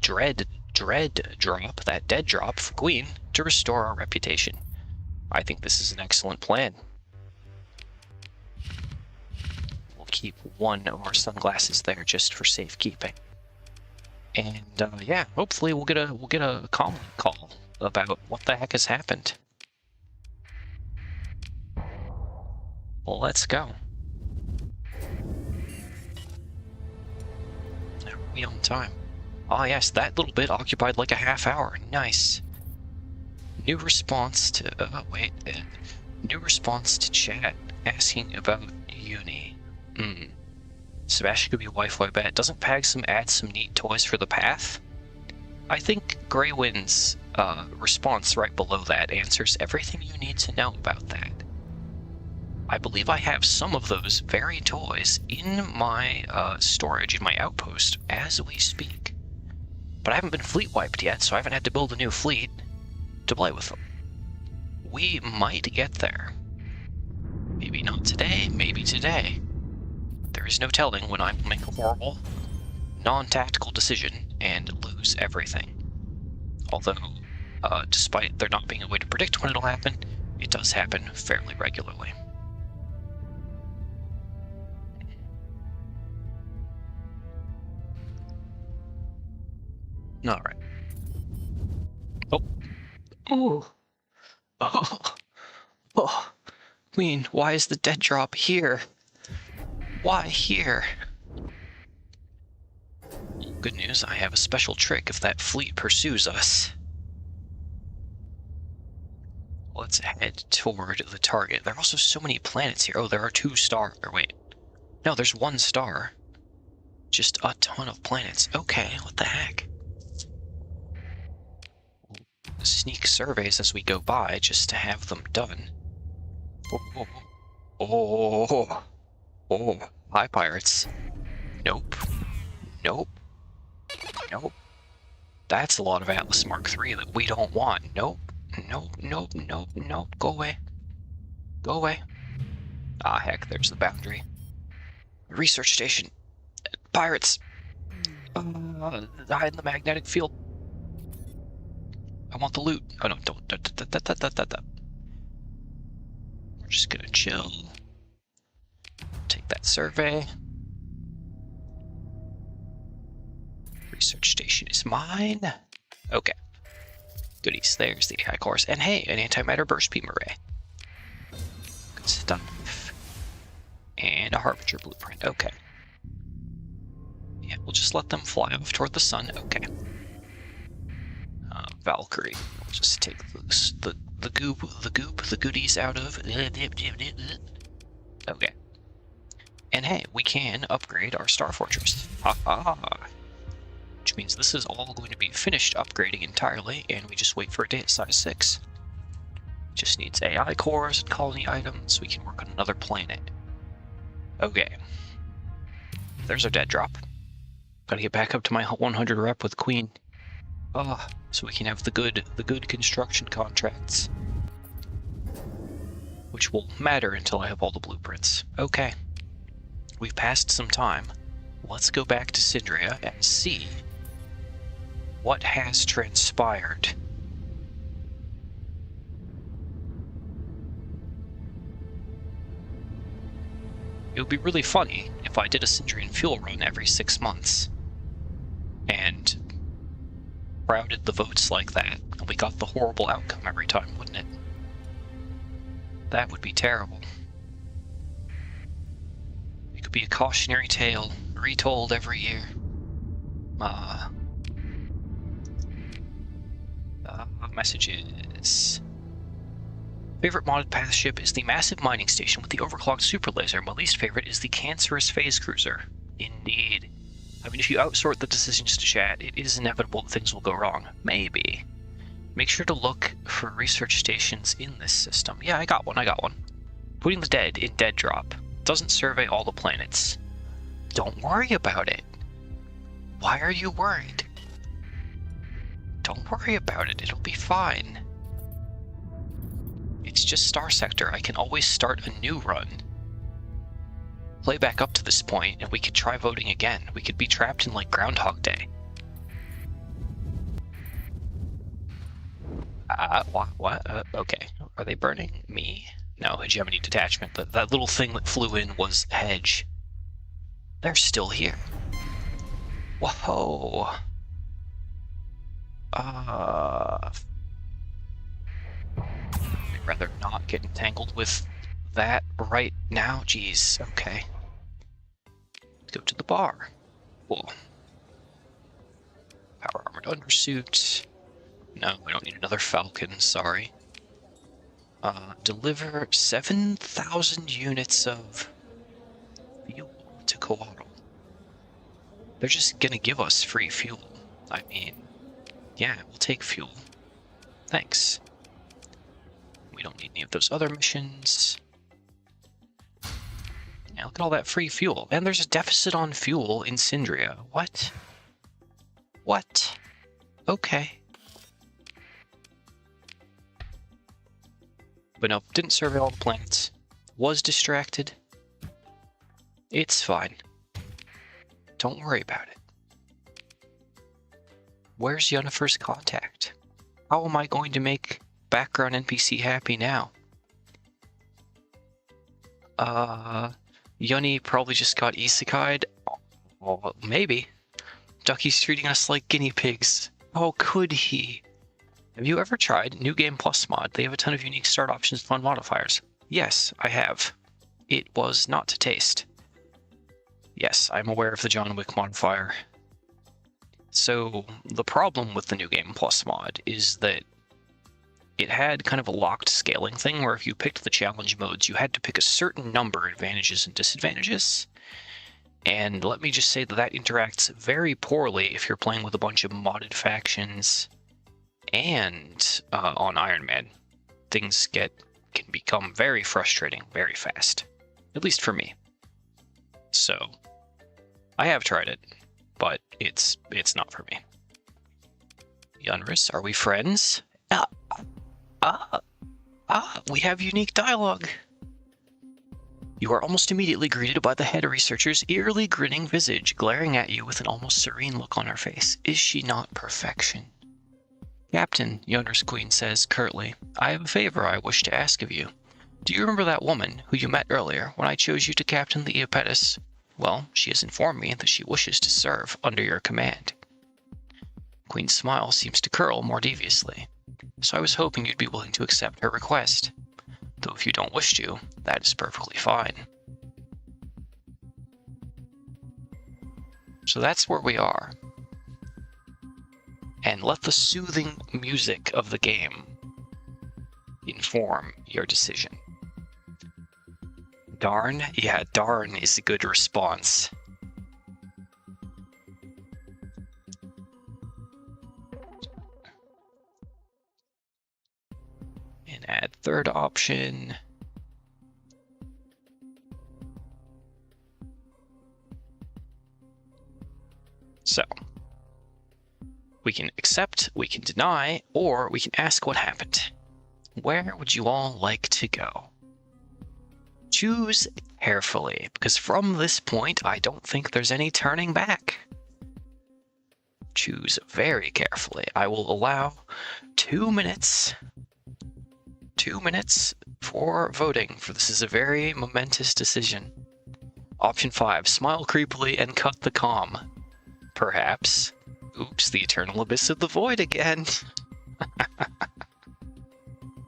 drop for Queen to restore our reputation. I think this is an excellent plan. We'll keep one of our sunglasses there just for safekeeping. And yeah, hopefully we'll get a comm call about what the heck has happened. Well, let's go. Are we on time? Ah, yes, that little bit occupied like a half hour. Nice. New response to new response to chat asking about Uni. Sebastian could be a wife, I bet. Doesn't Pagsum add some neat toys for the path? I think Greywind's response right below that answers everything you need to know about that. I believe I have some of those very toys in my storage, in my outpost, as we speak. But I haven't been fleet wiped yet, so I haven't had to build a new fleet to play with them. We might get there. Maybe not today, maybe today. There is no telling when I will make a horrible, non-tactical decision and lose everything. Although, despite there not being a way to predict when it'll happen, it does happen fairly regularly. Alright. Oh. Oh. Oh. Oh. Queen, why is the dead drop here? Why here? Good news, I have a special trick if that fleet pursues us. Let's head toward the target. There are also so many planets here. Oh, there are 2 stars. Or wait. No, there's 1 star. Just a ton of planets. Okay, what the heck? Sneak surveys as we go by just to have them done. Oh, oh, oh, oh. Hi, pirates. Nope. Nope. Nope. That's a lot of Atlas Mark III that we don't want. Nope. Nope, nope, nope, nope. Go away. Go away. Ah, heck, there's the boundary. Research station. Pirates. Hide in the magnetic field. I want the loot. Oh, no, don't. We're just gonna chill. Take that survey. Research station is mine. Okay. Goodies. There's the AI cores. And hey, an antimatter burst beam array. Good stuff. And a Harbinger blueprint. Okay. Yeah, we'll just let them fly off toward the sun. Okay. Valkyrie. We'll just take the goodies out of. Okay. And hey, we can upgrade our Star Fortress. Ha ha. Which means this is all going to be finished upgrading entirely, and we just wait for a day at size 6. Just needs AI cores and colony items. We can work on another planet. Okay. There's our dead drop. Gotta get back up to my 100 rep with Queen. So we can have the good construction contracts. Which will matter until I have all the blueprints. Okay. We've passed some time. Let's go back to Syndria and see what has transpired. It would be really funny if I did a Syndrian fuel run every 6 months and crowded the votes like that, and we got the horrible outcome every time, wouldn't it? That would be terrible. It could be a cautionary tale, retold every year. Messages. Favorite modded path ship is the massive mining station with the overclocked super laser. My least favorite is the cancerous phase cruiser. Indeed. I mean, if you outsort the decisions to chat, it is inevitable that things will go wrong. Maybe. Make sure to look for research stations in this system. Yeah, I got one. Putting the dead in dead drop. Doesn't survey all the planets. Don't worry about it. Why are you worried? Don't worry about it. It'll be fine. It's just Starsector. I can always start a new run. Play back up to this point, and we could try voting again. We could be trapped in, like, Groundhog Day. What? Okay. Are they burning me? No, hegemony detachment. That little thing that flew in was Hedge. They're still here. Whoa. I'd rather not get entangled with that right now. Jeez, okay. Let's go to the bar. Cool. Power armored undersuit. No, we don't need another Falcon, sorry. Deliver 7,000 units of fuel to Coatl. They're just gonna give us free fuel. I mean, yeah, we'll take fuel. Thanks. We don't need any of those other missions. Yeah, look at all that free fuel. And there's a deficit on fuel in Syndria. What? What? Okay. But no, didn't survey all the planets. Was distracted. It's fine. Don't worry about it. Where's Yunifer's contact? How am I going to make background NPC happy now? Yuni probably just got isekai'd. Oh, maybe. Ducky's treating us like guinea pigs. How could he? Have you ever tried New Game Plus mod? They have a ton of unique start options and fun modifiers. Yes, I have. It was not to taste. Yes, I'm aware of the John Wick modifier. So, the problem with the New Game Plus mod is that it had kind of a locked scaling thing where if you picked the challenge modes, you had to pick a certain number of advantages and disadvantages. And let me just say that that interacts very poorly if you're playing with a bunch of modded factions and on Ironman. Things can become very frustrating very fast. At least for me. So, I have tried it, but it's not for me. Yunifer, are we friends? We have unique dialogue. You are almost immediately greeted by the head researcher's eerily grinning visage, glaring at you with an almost serene look on her face. Is she not perfection? Captain, Yunifer's queen says curtly, I have a favor I wish to ask of you. Do you remember that woman who you met earlier when I chose you to captain the Iapetus? Well, she has informed me that she wishes to serve under your command. Queen's smile seems to curl more deviously. So I was hoping you'd be willing to accept her request. Though if you don't wish to, that is perfectly fine. So that's where we are. And let the soothing music of the game inform your decision. Darn? Yeah, darn is a good response. And add third option. So, we can accept, we can deny, or we can ask what happened. Where would you all like to go? Choose carefully, because from this point, I don't think there's any turning back. Choose very carefully. I will allow 2 minutes. 2 minutes for voting, for this is a very momentous decision. Option 5, smile creepily and cut the comm. Perhaps. Oops, the eternal abyss of the void again.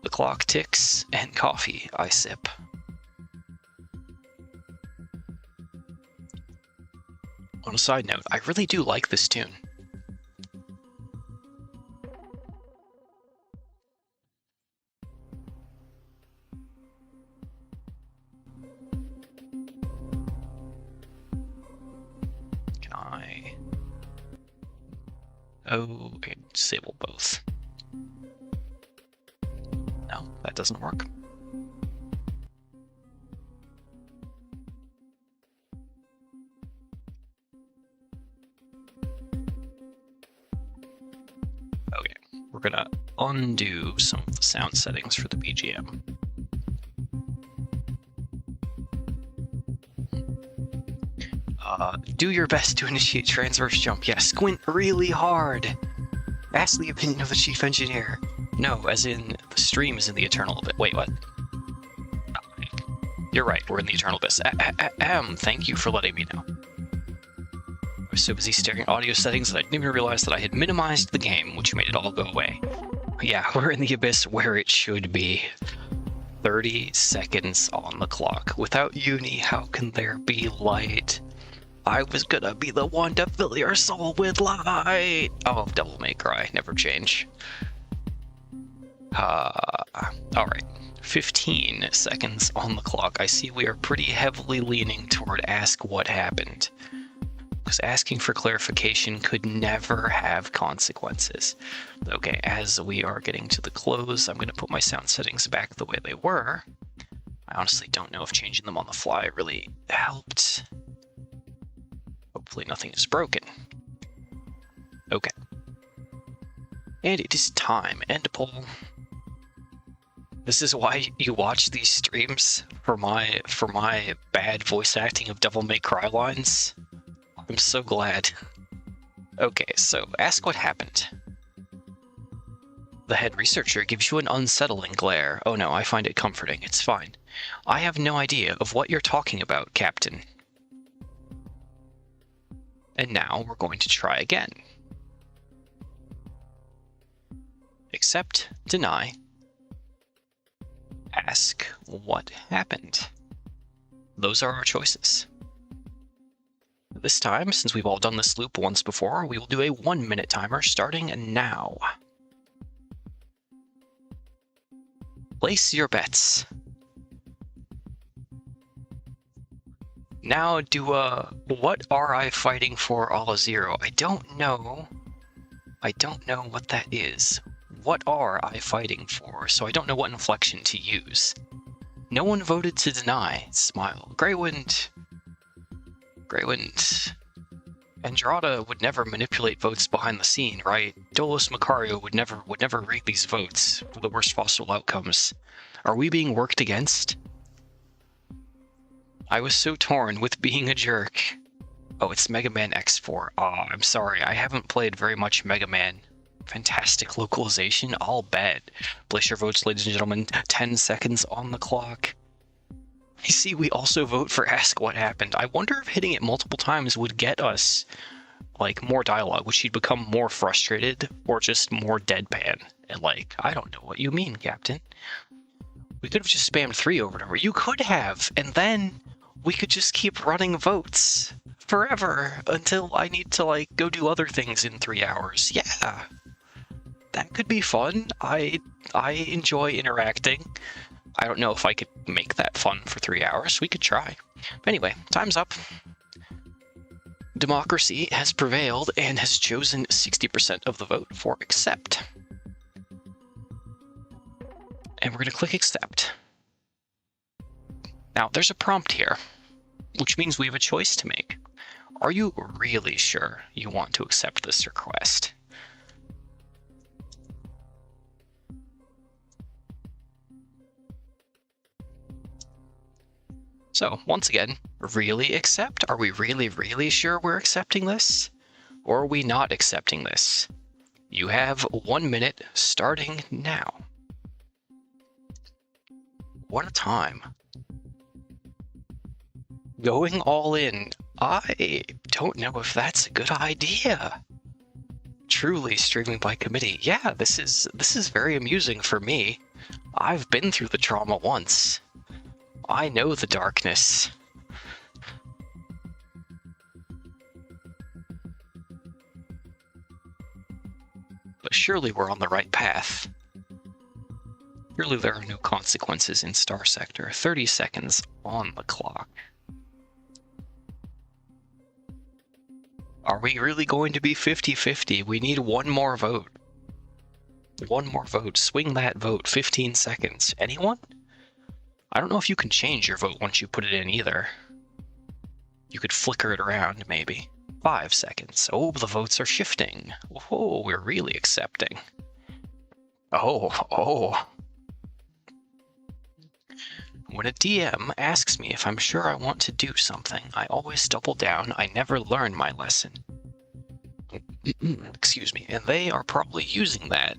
The clock ticks, and coffee I sip. On a side note, I really do like this tune. Can I... Oh, okay, disable both. No, that doesn't work. Okay, we're gonna undo some of the sound settings for the BGM. Do your best to initiate transverse jump. Yeah, squint really hard. Ask the opinion of the chief engineer. No, as in, the stream is in the eternal abyss. Wait, what? You're right, we're in the eternal abyss. Thank you for letting me know. I was so busy staring at audio settings that I didn't even realize that I had minimized the game, which made it all go away. Yeah, we're in the abyss where it should be. 30 seconds on the clock. Without Uni, how can there be light? I was gonna be the one to fill your soul with light. Oh, Devil May Cry, never change. Alright. 15 seconds on the clock. I see we are pretty heavily leaning toward ask what happened. Because asking for clarification could never have consequences. Okay, as we are getting to the close, I'm going to put my sound settings back the way they were. I honestly don't know if changing them on the fly really helped. Hopefully nothing is broken. Okay. And it is time. End poll. This is why you watch these streams? For my bad voice acting of Devil May Cry lines? I'm so glad. Okay, so ask what happened. The head researcher gives you an unsettling glare. Oh no, I find it comforting. It's fine. I have no idea of what you're talking about, Captain. And now we're going to try again. Accept, deny, ask what happened. Those are our choices. This time, since we've all done this loop once before, we will do a 1-minute timer starting now. Place your bets. Now do what are I fighting for a la 0? I don't know what that is. What are I fighting for? So I don't know what inflection to use. No one voted to deny. Smile. Greywind. Andrada would never manipulate votes behind the scene, right? Dolus Macario would never rig these votes for the worst possible outcomes. Are we being worked against? I was so torn with being a jerk. Oh, it's Mega Man X4. Aw, I'm sorry, I haven't played very much Mega Man. Fantastic localization, I'll bet. Place your votes, ladies and gentlemen. 10 seconds on the clock. You see, we also vote for Ask What Happened. I wonder if hitting it multiple times would get us, like, more dialogue. Would she become more frustrated or just more deadpan? And like, I don't know what you mean, Captain. We could have just spammed 3 over and over. You could have, and then we could just keep running votes forever until I need to, like, go do other things in 3 hours. Yeah, that could be fun. I enjoy interacting. I don't know if I could make that fun for 3 hours. We could try. But anyway, time's up. Democracy has prevailed and has chosen 60% of the vote for accept. And we're going to click accept. Now, there's a prompt here, which means we have a choice to make. Are you really sure you want to accept this request? So, once again, really accept? Are we really sure we're accepting this? Or are we not accepting this? You have 1 minute starting now. What a time. Going all in. I don't know if that's a good idea. Truly streaming by committee. Yeah, this is very amusing for me. I've been through the trauma once. I know the darkness. But surely we're on the right path. Surely there are no consequences in Starsector. 30 seconds on the clock. Are we really going to be 50-50? We need one more vote. One more vote. Swing that vote. 15 seconds. Anyone? I don't know if you can change your vote once you put it in either. You could flicker it around, maybe. 5 seconds. Oh, the votes are shifting. Oh, we're really accepting. Oh. When a DM asks me if I'm sure I want to do something, I always double down. I never learn my lesson. Excuse me. And they are probably using that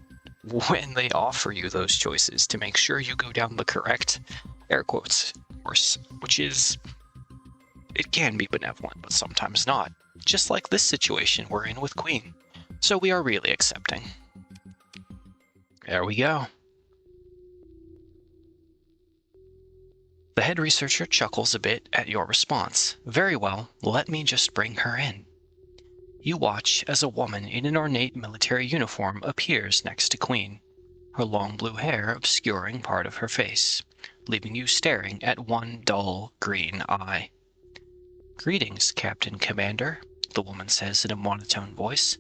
when they offer you those choices to make sure you go down the correct air quotes course, which is, it can be benevolent, but sometimes not. Just like this situation we're in with Queen. So we are really accepting. There we go. The head researcher chuckles a bit at your response. Very well, let me just bring her in. You watch as a woman in an ornate military uniform appears next to Queen, her long blue hair obscuring part of her face, leaving you staring at one dull green eye. Greetings, Captain Commander, the woman says in a monotone voice.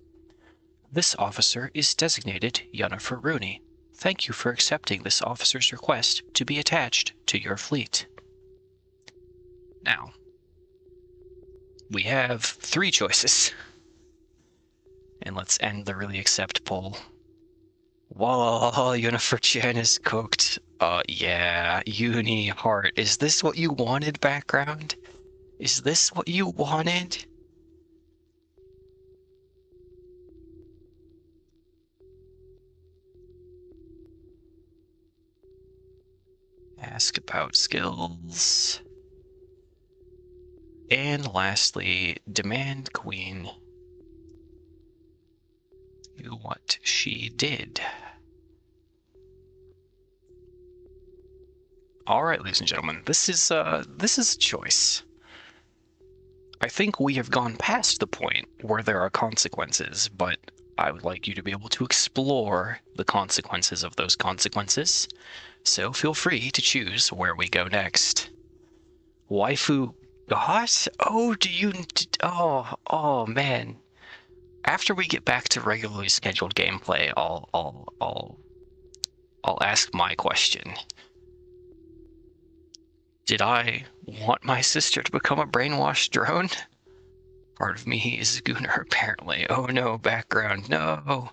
This officer is designated Yunifer Rooney. Thank you for accepting this officer's request to be attached to your fleet. Now, we have 3 choices. And let's end the really accept poll. Whoa, Yunifer Chen is cooked. Yeah, Uni Heart. Is this what you wanted, background? Is this what you wanted? Ask about skills. And lastly, demand Queen do what she did. All right, ladies and gentlemen, this is a choice. I think we have gone past the point where there are consequences, but I would like you to be able to explore the consequences of those consequences. So feel free to choose where we go next. Waifu, what? Oh, oh man. After we get back to regularly scheduled gameplay, I'll ask my question. Did I want my sister to become a brainwashed drone? Part of me is Gunnar, apparently. Oh no, background, no.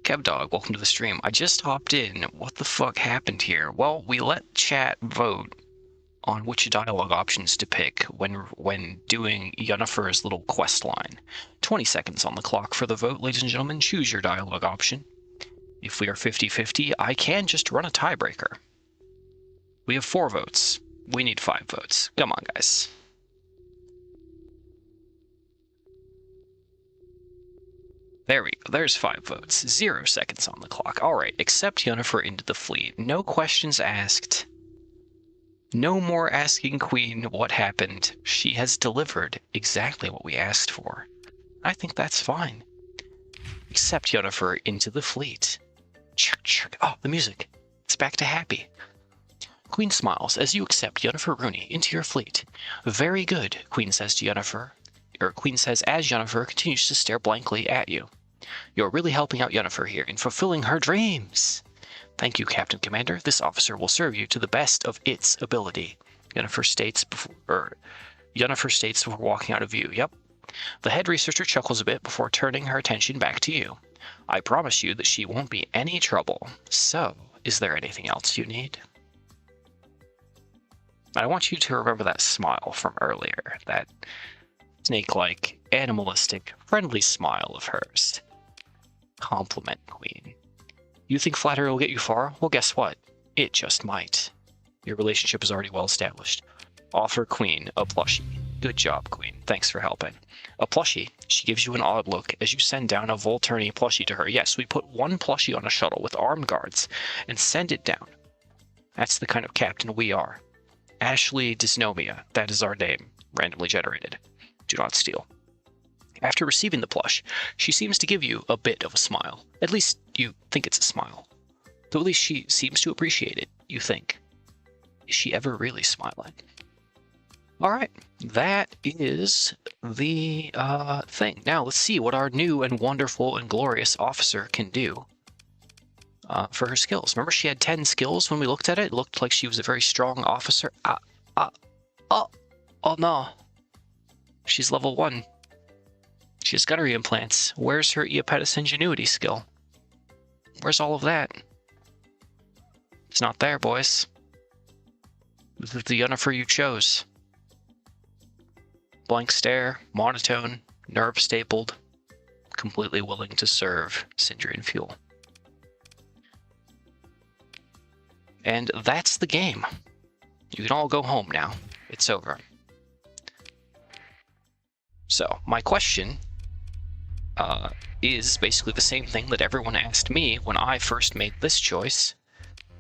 Kevdog, welcome to the stream. I just hopped in. What the fuck happened here? Well, we let chat vote on which dialogue options to pick when doing Yunifer's little quest line. 20 seconds on the clock for the vote, ladies and gentlemen. Choose your dialogue option. If we are 50-50, I can just run a tiebreaker. We have 4 votes. We need 5 votes. Come on, guys. There we go. There's 5 votes. 0 seconds on the clock. All right. Accept Yunifer into the fleet. No questions asked. No more asking Queen what happened. She has delivered exactly what we asked for. I think that's fine. Accept Yunifer into the fleet. Chuk, chuk. Oh, the music. It's back to happy. Queen smiles as you accept Yunifer Rooney into your fleet. Very good, Queen says to Yunifer. Queen says as Yunifer continues to stare blankly at you. You're really helping out Yunifer here in fulfilling her dreams. Thank you, Captain Commander. This officer will serve you to the best of its ability. Yunifer states before walking out of view. Yep. The head researcher chuckles a bit before turning her attention back to you. I promise you that she won't be any trouble. So, is there anything else you need? I want you to remember that smile from earlier, that snake-like, animalistic, friendly smile of hers. Compliment Queen. You think flattery will get you far? Well, guess what? It just might. Your relationship is already well established. Offer Queen a plushie. Good job, Queen. Thanks for helping. A plushie. She gives you an odd look as you send down a Volturni plushie to her. Yes, we put one plushie on a shuttle with armed guards and send it down. That's the kind of captain we are. Ashley Dysnomia, that is our name, randomly generated. Do not steal. After receiving the plush, she seems to give you a bit of a smile. At least you think it's a smile. Though at least she seems to appreciate it, you think. Is she ever really smiling? Alright, that is the thing. Now let's see what our new and wonderful and glorious officer can do for her skills. Remember she had 10 skills when we looked at it? It looked like she was a very strong officer. Oh no. She's level 1. She has gunnery implants. Where's her Iapetus ingenuity skill? Where's all of that? It's not there, boys. This is the Yunifer you chose. Blank stare, monotone, nerve stapled, completely willing to serve Syndrian fuel. And that's the game. You can all go home now. It's over. So, my question is basically the same thing that everyone asked me when I first made this choice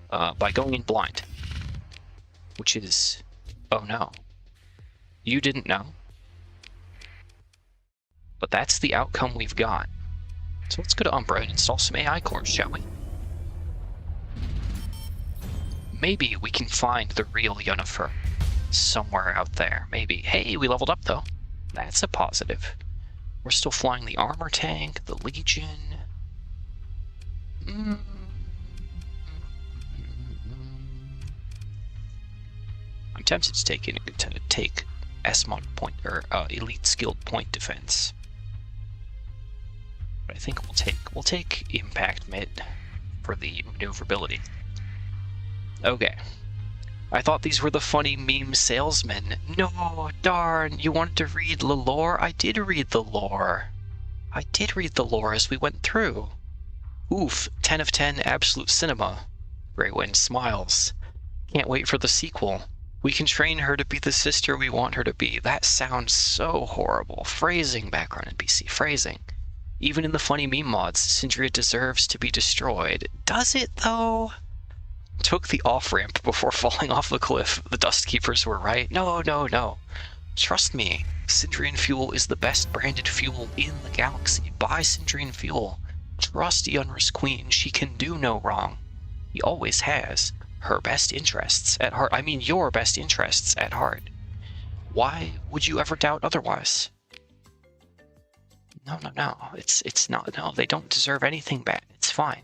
by going in blind. Which is, oh no. You didn't know. But that's the outcome we've got. So let's go to Umbra and install some AI cores, shall we? Maybe we can find the real Yunifer somewhere out there. Maybe. Hey, we leveled up though. That's a positive. We're still flying the armor tank, the Legion. I'm tempted to take S-mod point or elite skilled point defense. But I think we'll take impact mid for the maneuverability. Okay. I thought these were the funny meme salesmen. No, darn, you wanted to read the lore? I did read the lore. I did read the lore as we went through. Oof, 10 of 10 absolute cinema. Greywind smiles. Can't wait for the sequel. We can train her to be the sister we want her to be. That sounds so horrible. Phrasing, background NPC, phrasing. Even in the funny meme mods, Syndria deserves to be destroyed. Does it, though? Took the off-ramp before falling off the cliff. The Dust Keepers were right. No, no, no. Trust me, Syndrian fuel is the best branded fuel in the galaxy. Buy Syndrian fuel. Trust Yunifer's queen. She can do no wrong. He always has her best interests at heart. I mean, your best interests at heart. Why would you ever doubt otherwise? No, no, no. It's not. No, they don't deserve anything bad. It's fine.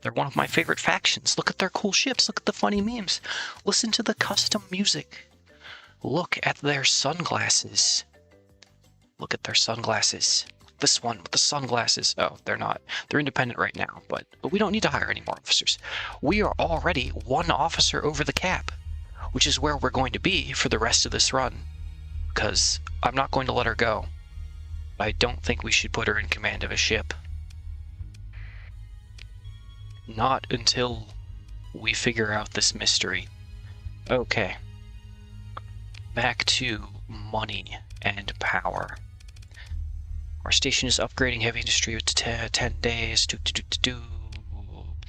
They're one of my favorite factions. Look at their cool ships. Look at the funny memes. Listen to the custom music. Look at their sunglasses. Look at their sunglasses. This one with the sunglasses. Oh, they're not. They're independent right now, but we don't need to hire any more officers. We are already one officer over the cap, which is where we're going to be for the rest of this run, because I'm not going to let her go. I don't think we should put her in command of a ship. Not until we figure out this mystery. Okay. Back to money and power. Our station is upgrading heavy industry to 10 days.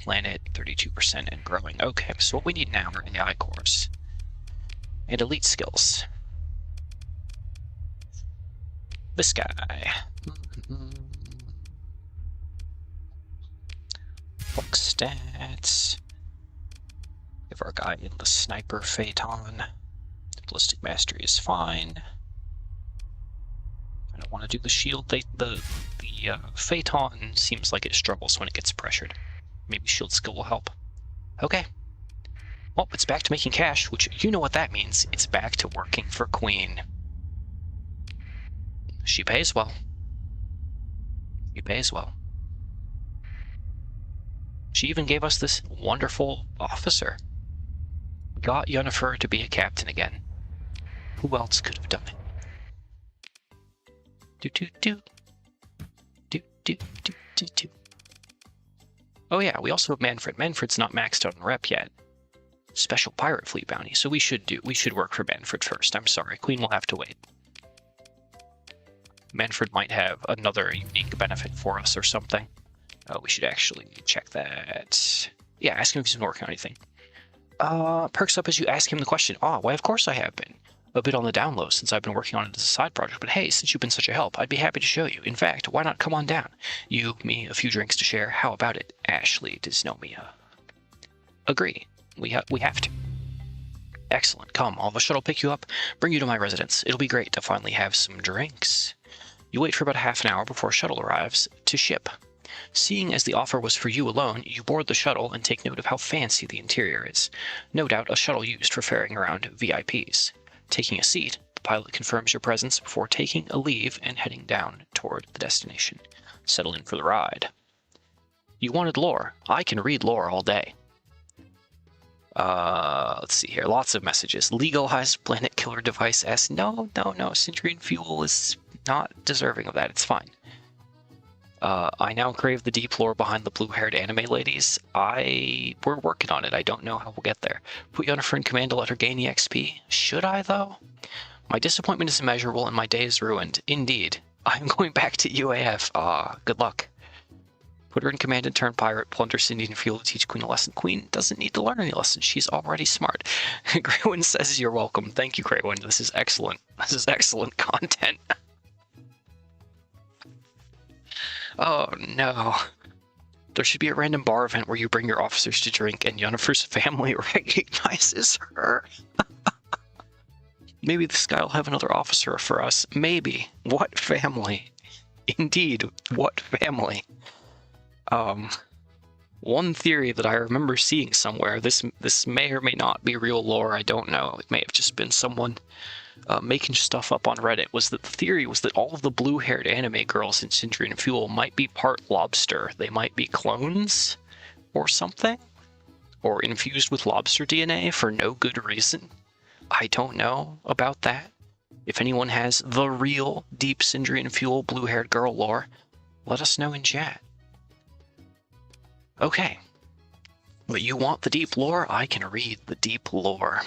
Planet 32% and growing. Okay, so what we need now are AI cores and elite skills. This guy. Book stats. Give our guy in the sniper phaeton. Ballistic mastery is fine. I don't want to do the shield. The phaeton seems like it struggles when it gets pressured. Maybe shield skill will help. Okay. Well, it's back to making cash, which you know what that means. It's back to working for Queen. She pays well. She pays well. She even gave us this wonderful officer. Got Yunifer to be a captain again. Who else could have done it? Oh yeah, we also have Manfred. Manfred's not maxed out on rep yet. Special pirate fleet bounty, so we should work for Manfred first. I'm sorry, Queen will have to wait. Manfred might have another unique benefit for us or something. We should actually check that. Yeah, ask him if he's been working on anything. Perks up as you ask him the question. Why of course I have been. A bit on the down low since I've been working on it as a side project, but hey, since you've been such a help, I'd be happy to show you. In fact, why not come on down? You, me, a few drinks to share. How about it? Ashley Disnomia. Agree. We have to. Excellent. Come, I'll have a shuttle pick you up, bring you to my residence. It'll be great to finally have some drinks. You wait for about half an hour before a shuttle arrives to ship. Seeing as the offer was for you alone, you board the shuttle and take note of how fancy the interior is. No doubt a shuttle used for ferrying around VIPs. Taking a seat, the pilot confirms your presence before taking a leave and heading down toward the destination. Settle in for the ride. You wanted lore. I can read lore all day. Let's see here. Lots of messages. Legalized planet killer device S. No. Syndrian fuel is not deserving of that. It's fine. I now crave the deep lore behind the blue-haired anime ladies. We're working on it. I don't know how we'll get there. Put Yunifer in command to let her gain EXP. Should I, though? My disappointment is immeasurable and my day is ruined. Indeed. I'm going back to UAF. Good luck. Put her in command and turn pirate, plunder Syndian fuel to teach Queen a lesson. Queen doesn't need to learn any lessons. She's already smart. Greywin says you're welcome. Thank you, Greywin. This is excellent. This is excellent content. Oh, no. There should be a random bar event where you bring your officers to drink and Yunifer's family recognizes her. Maybe this guy will have another officer for us. Maybe. What family? Indeed, what family? One theory that I remember seeing somewhere, this may or may not be real lore, I don't know. It may have just been someone making stuff up on Reddit, was that the theory was that all of the blue-haired anime girls in Syndrian Fuel might be part lobster. They might be clones or something, or infused with lobster DNA for no good reason. I don't know about that. If anyone has the real deep Syndrian Fuel blue-haired girl lore, let us know in chat. Okay. But you want the deep lore? I can read the deep lore.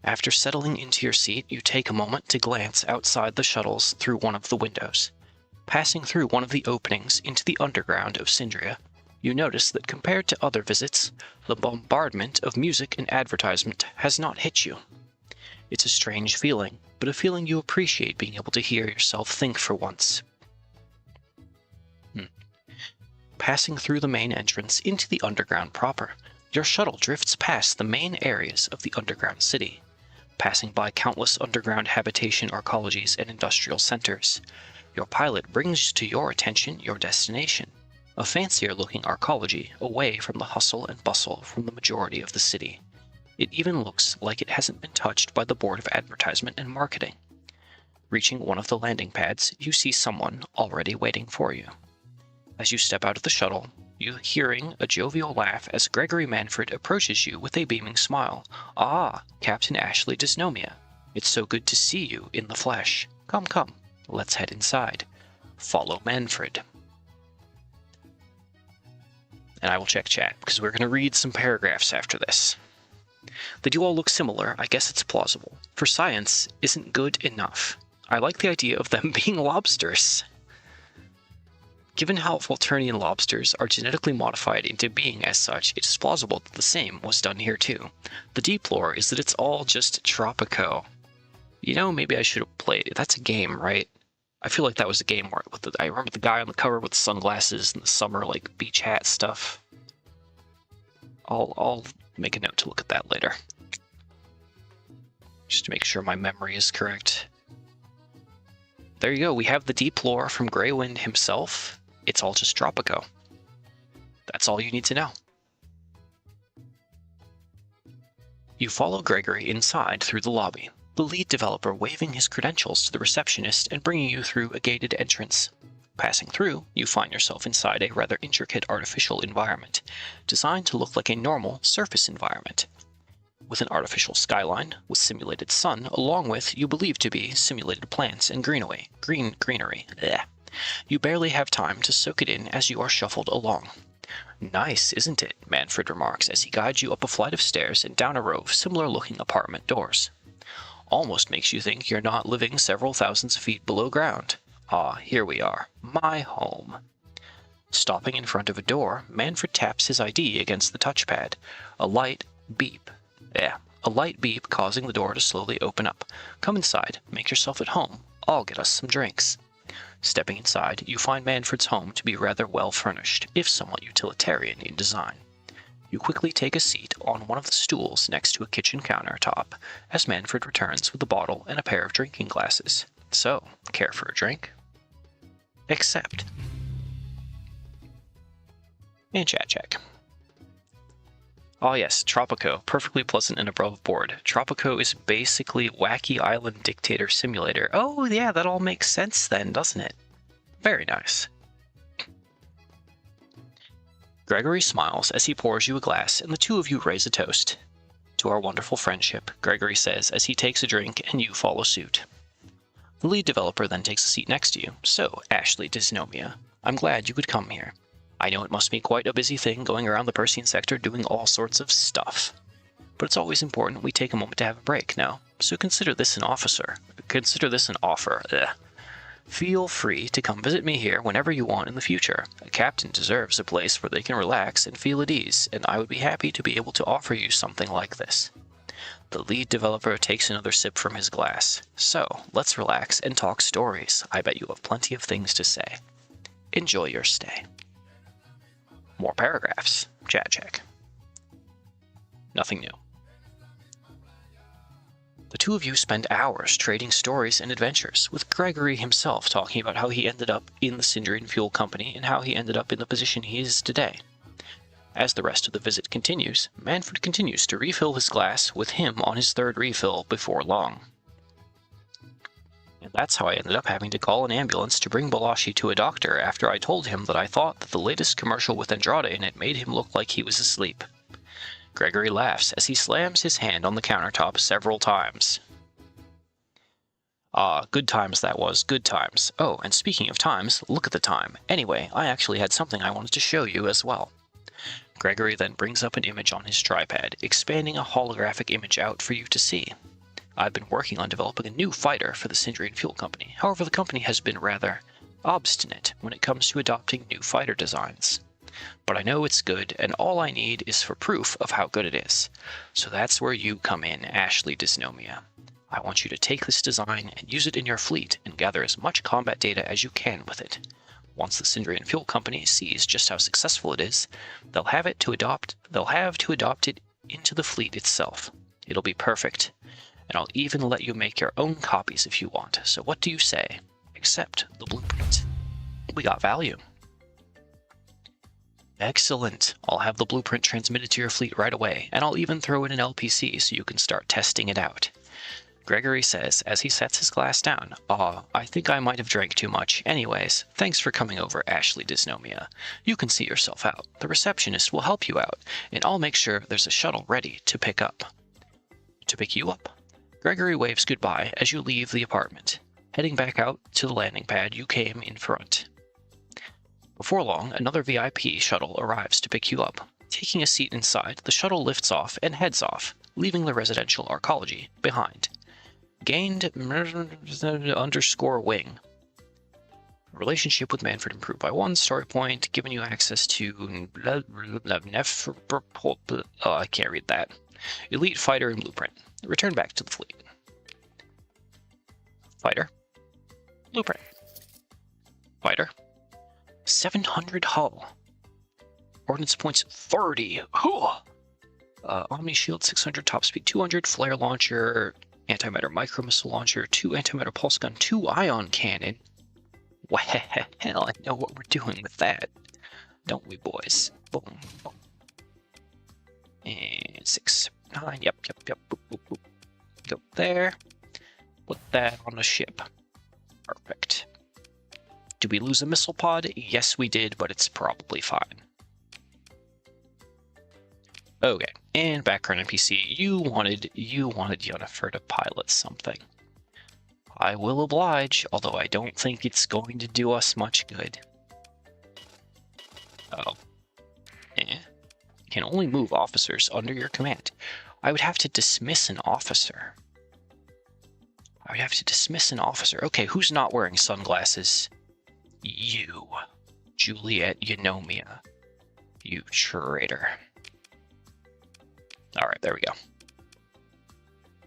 After settling into your seat, you take a moment to glance outside the shuttles through one of the windows. Passing through one of the openings into the underground of Syndria, you notice that compared to other visits, the bombardment of music and advertisement has not hit you. It's a strange feeling, but a feeling you appreciate being able to hear yourself think for once. Passing through the main entrance into the underground proper, your shuttle drifts past the main areas of the underground city, passing by countless underground habitation arcologies and industrial centers. Your pilot brings to your attention your destination, a fancier-looking arcology away from the hustle and bustle from the majority of the city. It even looks like it hasn't been touched by the Board of Advertisement and Marketing. Reaching one of the landing pads, you see someone already waiting for you. As you step out of the shuttle, you hearing a jovial laugh as Gregory Manfred approaches you with a beaming smile. "Ah, Captain Ashley Dysnomia. It's so good to see you in the flesh. Come, come, let's head inside. Follow Manfred." And I will check chat, because we're going to read some paragraphs after this. They do all look similar. I guess it's plausible. For science isn't good enough. I like the idea of them being lobsters. Given how Volturnian lobsters are genetically modified into being as such, it is plausible that the same was done here too. The deep lore is that it's all just Tropico. You know, maybe I should have played it. That's a game, right? I feel like that was a game where I remember the guy on the cover with the sunglasses and the summer like beach hat stuff. I'll make a note to look at that later, just to make sure my memory is correct. There you go. We have the deep lore from Greywind himself. It's all just Tropico. That's all you need to know. You follow Gregory inside through the lobby, the lead developer waving his credentials to the receptionist and bringing you through a gated entrance. Passing through, you find yourself inside a rather intricate artificial environment, designed to look like a normal surface environment, with an artificial skyline with simulated sun, along with you believe to be simulated plants and greenery. Blech. You barely have time to soak it in as you are shuffled along. "Nice, isn't it?" Manfred remarks as he guides you up a flight of stairs and down a row of similar-looking apartment doors. "Almost makes you think you're not living several thousands of feet below ground. Ah, here we are. My home." Stopping in front of a door, Manfred taps his ID against the touchpad. A light beep causing the door to slowly open up. "Come inside. Make yourself at home. I'll get us some drinks." Stepping inside, you find Manfred's home to be rather well furnished, if somewhat utilitarian in design. You quickly take a seat on one of the stools next to a kitchen countertop, as Manfred returns with a bottle and a pair of drinking glasses. "So, care for a drink?" "Accept." And chat check. Oh yes, Tropico, perfectly pleasant and above board. Tropico is basically Wacky Island Dictator Simulator. Oh yeah, that all makes sense then, doesn't it? Very nice. Gregory smiles as he pours you a glass, and the two of you raise a toast. "To our wonderful friendship," Gregory says as he takes a drink and you follow suit. The lead developer then takes a seat next to you. "So, Ashley Dysnomia, I'm glad you could come here. I know it must be quite a busy thing going around the Persian sector doing all sorts of stuff. But it's always important we take a moment to have a break, no? So consider this an offer. Feel free to come visit me here whenever you want in the future. A captain deserves a place where they can relax and feel at ease, and I would be happy to be able to offer you something like this." The lead developer takes another sip from his glass. "So, let's relax and talk stories. I bet you have plenty of things to say. Enjoy your stay." More paragraphs. Chat check. Nothing new. The two of you spend hours trading stories and adventures, with Gregory himself talking about how he ended up in the Syndrian Fuel Company and how he ended up in the position he is today. As the rest of the visit continues, Manfred continues to refill his glass, with him on his third refill before long. "And that's how I ended up having to call an ambulance to bring Balashi to a doctor after I told him that I thought that the latest commercial with Andrade in it made him look like he was asleep." Gregory laughs as he slams his hand on the countertop several times. "Ah, good times that was, good times. Oh, and speaking of times, look at the time. Anyway, I actually had something I wanted to show you as well." Gregory then brings up an image on his tripod, expanding a holographic image out for you to see. I've been working on developing a new fighter for the Syndrian Fuel Company. However, the company has been rather obstinate when it comes to adopting new fighter designs. But I know it's good, and all I need is for proof of how good it is. So that's where you come in, Ashley Dysnomia. I want you to take this design and use it in your fleet and gather as much combat data as you can with it. Once the Syndrian Fuel Company sees just how successful it is, they'll have to adopt it into the fleet itself. It'll be perfect. And I'll even let you make your own copies if you want. So what do you say? Accept the blueprint. We got value. Excellent. I'll have the blueprint transmitted to your fleet right away, and I'll even throw in an LPC so you can start testing it out. Gregory says as he sets his glass down, I think I might have drank too much. Anyways, thanks for coming over, Ashley Dysnomia. You can see yourself out. The receptionist will help you out, and I'll make sure there's a shuttle ready to pick up. To pick you up? Gregory waves goodbye as you leave the apartment. Heading back out to the landing pad, you came in front. Before long, another VIP shuttle arrives to pick you up. Taking a seat inside, the shuttle lifts off and heads off, leaving the residential arcology behind. Gained _wing. Relationship with Manfred improved by 1 story point, giving you access to I can't read that. Elite fighter and blueprint. Return back to the fleet. Fighter. Blueprint. Fighter. 700 hull. Ordnance points 30. Omni shield 600, top speed 200, flare launcher, antimatter micro missile launcher, 2 antimatter pulse gun, 2 ion cannon. Well, I know what we're doing with that, don't we, boys? Boom, boom. And 6, 9. Yep. Boop, boop, boop. Go there. Put that on the ship. Perfect. Did we lose a missile pod? Yes, we did, but it's probably fine. Okay, and background NPC, you wanted Yunifer to pilot something. I will oblige, although I don't think it's going to do us much good. Oh. You can only move officers under your command. I would have to dismiss an officer. Okay, who's not wearing sunglasses? You, Juliet Eunomia. You traitor. Alright, there we go.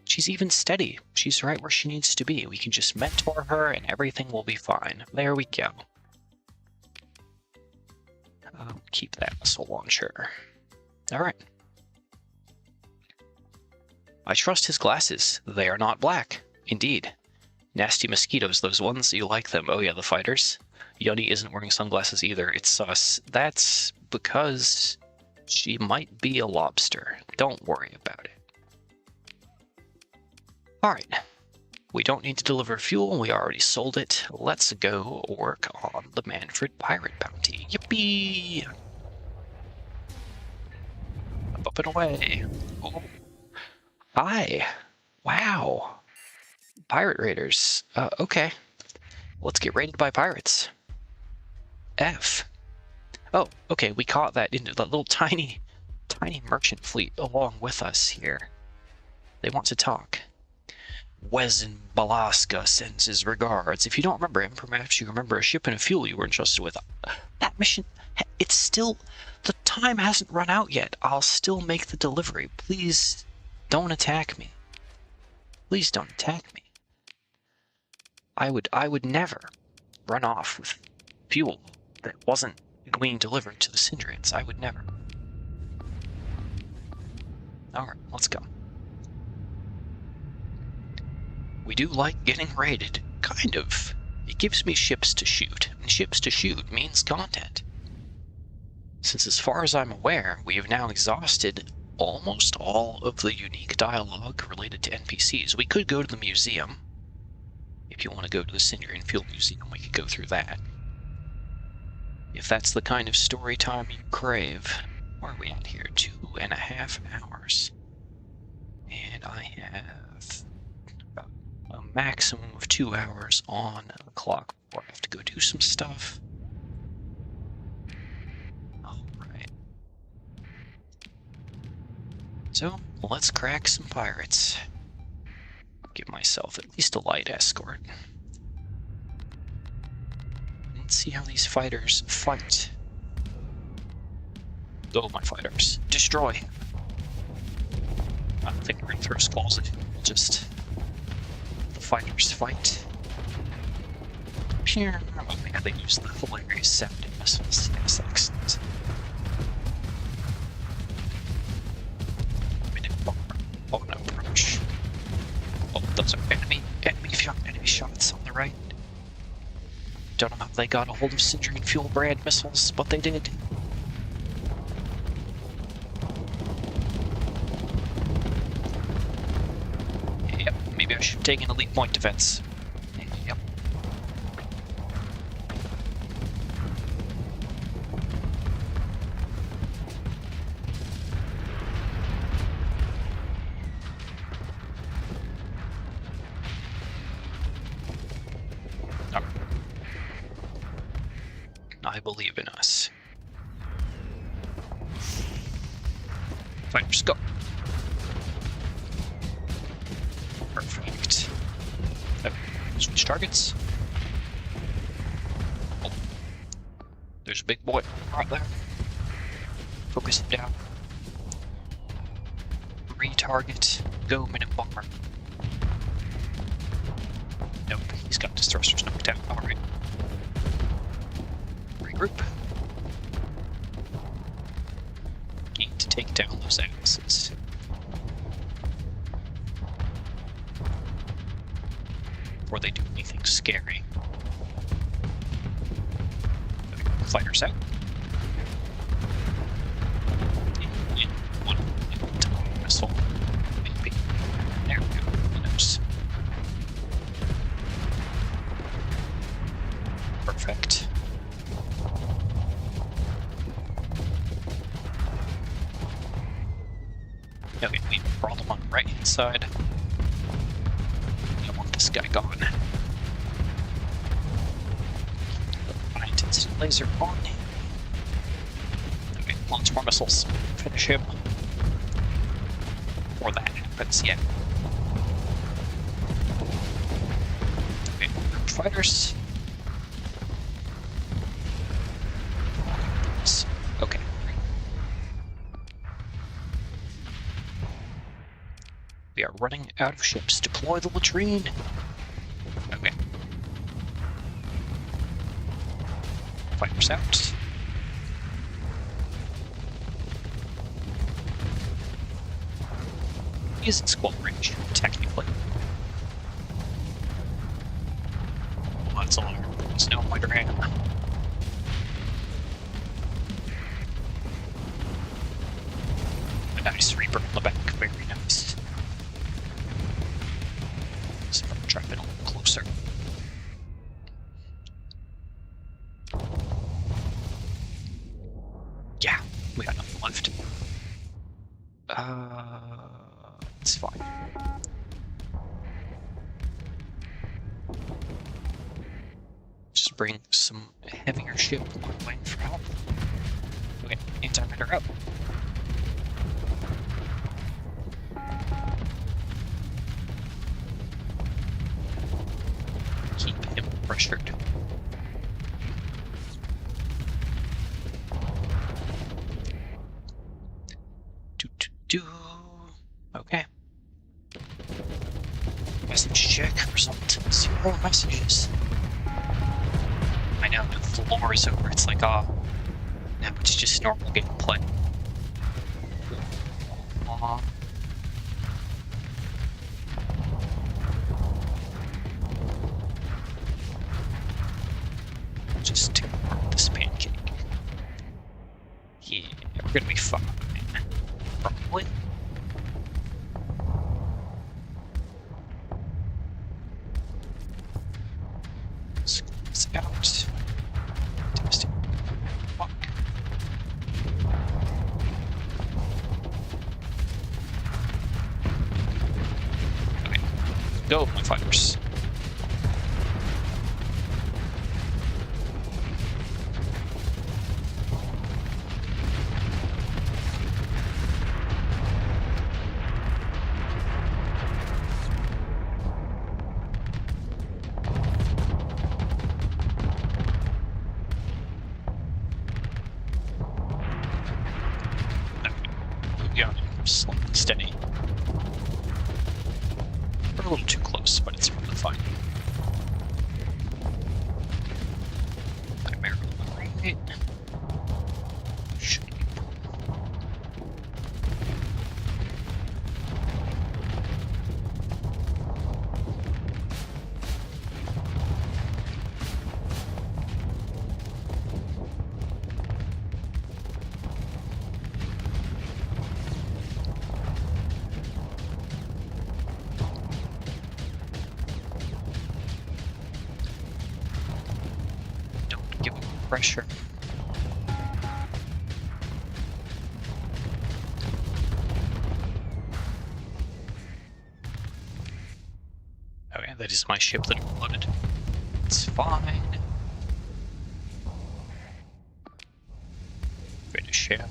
She's even steady. She's right where she needs to be. We can just mentor her and everything will be fine. There we go. Keep that missile launcher. Alright. I trust his glasses. They are not black. Indeed. Nasty mosquitoes, those ones. You like them. Oh yeah, the fighters. Yoni isn't wearing sunglasses either. It's sus. That's because she might be a lobster. Don't worry about it. Alright. We don't need to deliver fuel. We already sold it. Let's go work on the Manfred pirate bounty. Yippee! Up and away. Oh. Hi. Wow. Pirate raiders. Okay. Let's get raided by pirates. F. Oh, okay, we caught that into that little tiny merchant fleet along with us here. They want to talk. Wezin Balaska sends his regards. If you don't remember him, perhaps you remember a ship and a fuel you were entrusted with. That mission, it's still, the time hasn't run out yet. I'll still make the delivery. Please don't attack me. Please don't attack me. I would never run off with fuel that wasn't being delivered to the Syndrians. I would never. Alright, let's go. We do like getting raided. Kind of. It gives me ships to shoot, and ships to shoot means content. Since as far as I'm aware, we have now exhausted almost all of the unique dialogue related to NPCs. We could go to the museum. If you want to go to the Syndrian Fuel Museum, we could go through that. If that's the kind of story time you crave. Where are we at here? 2.5 hours. And I have about a maximum of 2 hours on the clock before I have to go do some stuff. Alright. So, let's crack some pirates. Give myself at least a light escort. Let's see how these fighters fight. Go, my fighters. Destroy. I don't think we're gonna throw skulls at you. Just the fighters fight. Pure. Oh man, they use the hilarious sounding missiles. Yes, excellent. Oh, no approach. Oh, those are enemy shots on the right. Don't know how they got a hold of Syndrome fuel brand missiles, but they did. Yep, maybe I should take an elite point defense. Yep. I believe in us. Fighters, go. Perfect. Okay, switch targets. Oh. There's a big boy right there. Focus him down. Retarget. Go, minute bomber. Nope, he's got his thrusters knocked out. Alright. Regroup. Need to take down those axes. Before they do anything scary. Fighters out. And one missile. Maybe. There we go. Nice. Perfect. Okay, we have a problem on the right hand side. I want this guy gone. High intensity laser on. Okay, launch more missiles. Finish him. Before that happens, yeah. Okay, fighters. Okay. We are running out of ships. Deploy the latrine. Okay. Fighters out. He is in squall range, technically. Well, that's all. There's no lighter hand. A nice Reaper on the back, very nice. So I'm dropping a little closer. Yeah, we got nothing left. It's fine. Just bring some heavier ship one way for help. Okay, anti-matter up. Keep him pressured. Okay. Message check. Result 0 messages. I know the floor is over. It's like, now it's just normal gameplay. Just to this pancake. Yeah, we're gonna be fine. Probably. Squeeze out. Testing. Fuck. Okay. Go, my fighters. right. Should be. Don't give it pressure. Okay, that is my ship that exploded. It's fine. Finish him.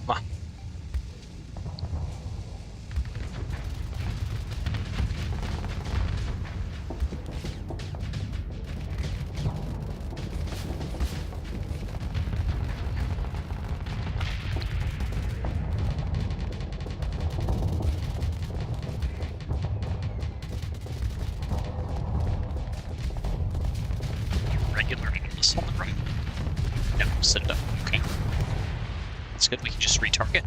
Regular missile on the right. No, set it up. Okay. That's good, we can just retarget.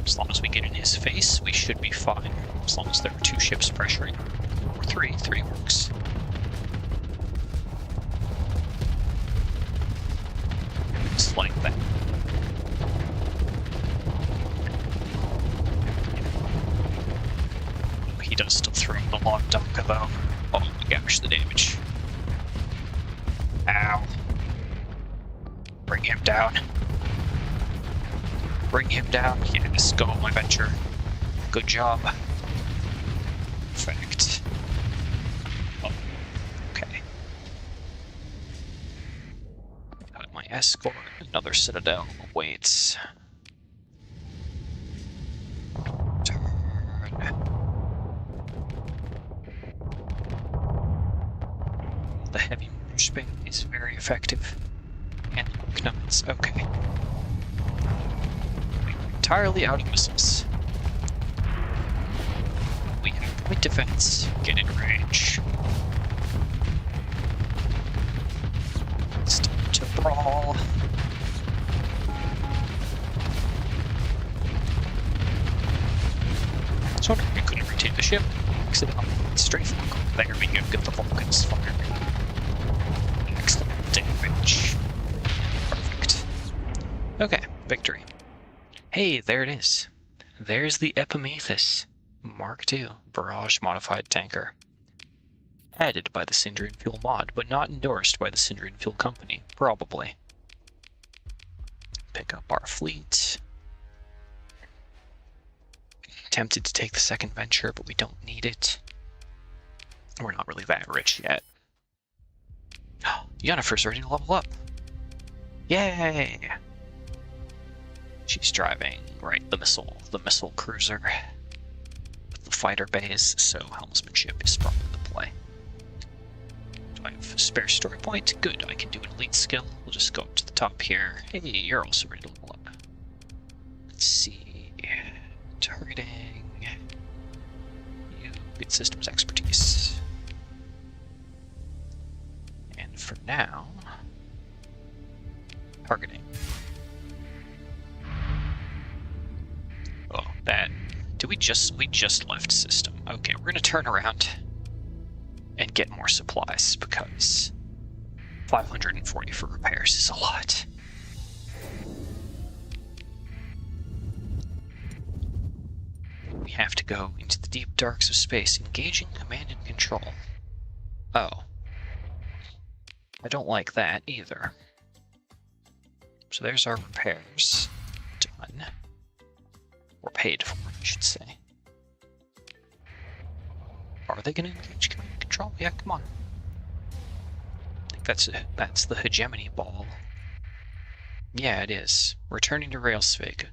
As long as we get in his face, we should be fine. As long as there are 2 ships pressuring. Or 3. 3 works. Just like that. He does still throw the log dunker though. Oh my gosh, the damage. Ow. Bring him down. Bring him down. Yes, go on my venture. Good job. Perfect. Oh, okay. Got my escort. Another citadel awaits. Turn. The heavy mortar spin is very effective. And nuts. Okay. Entirely out of missiles. We have point defense. Get in range. Start to brawl. So we couldn't rotate the ship. Exit on strafe. There we go. Get the Vulcans firing. Excellent damage. Perfect. Okay, victory. Hey, there it is. There's the Epimetheus Mark II barrage modified tanker. Added by the Syndrian Fuel mod, but not endorsed by the Syndrian Fuel Company, probably. Pick up our fleet. Tempted to take the second venture, but we don't need it. We're not really that rich yet. Yunifer's ready to level up. Yay! She's driving, right, the missile cruiser. With the fighter bays, so helmsmanship is probably the play. Do I have a spare story point? Good, I can do an elite skill. We'll just go up to the top here. Hey, you're also ready to level up. Let's see. Targeting. You get systems expertise. And for now, targeting. Oh, that. We just left system. Okay, we're gonna turn around and get more supplies because 540 for repairs is a lot. We have to go into the deep darks of space, engaging command and control. Oh. I don't like that either. So there's our repairs. Done. Or paid for, I should say. Are they going to engage command and control? Yeah, come on. I think that's the hegemony ball. Yeah, it is. Returning to Railsvig.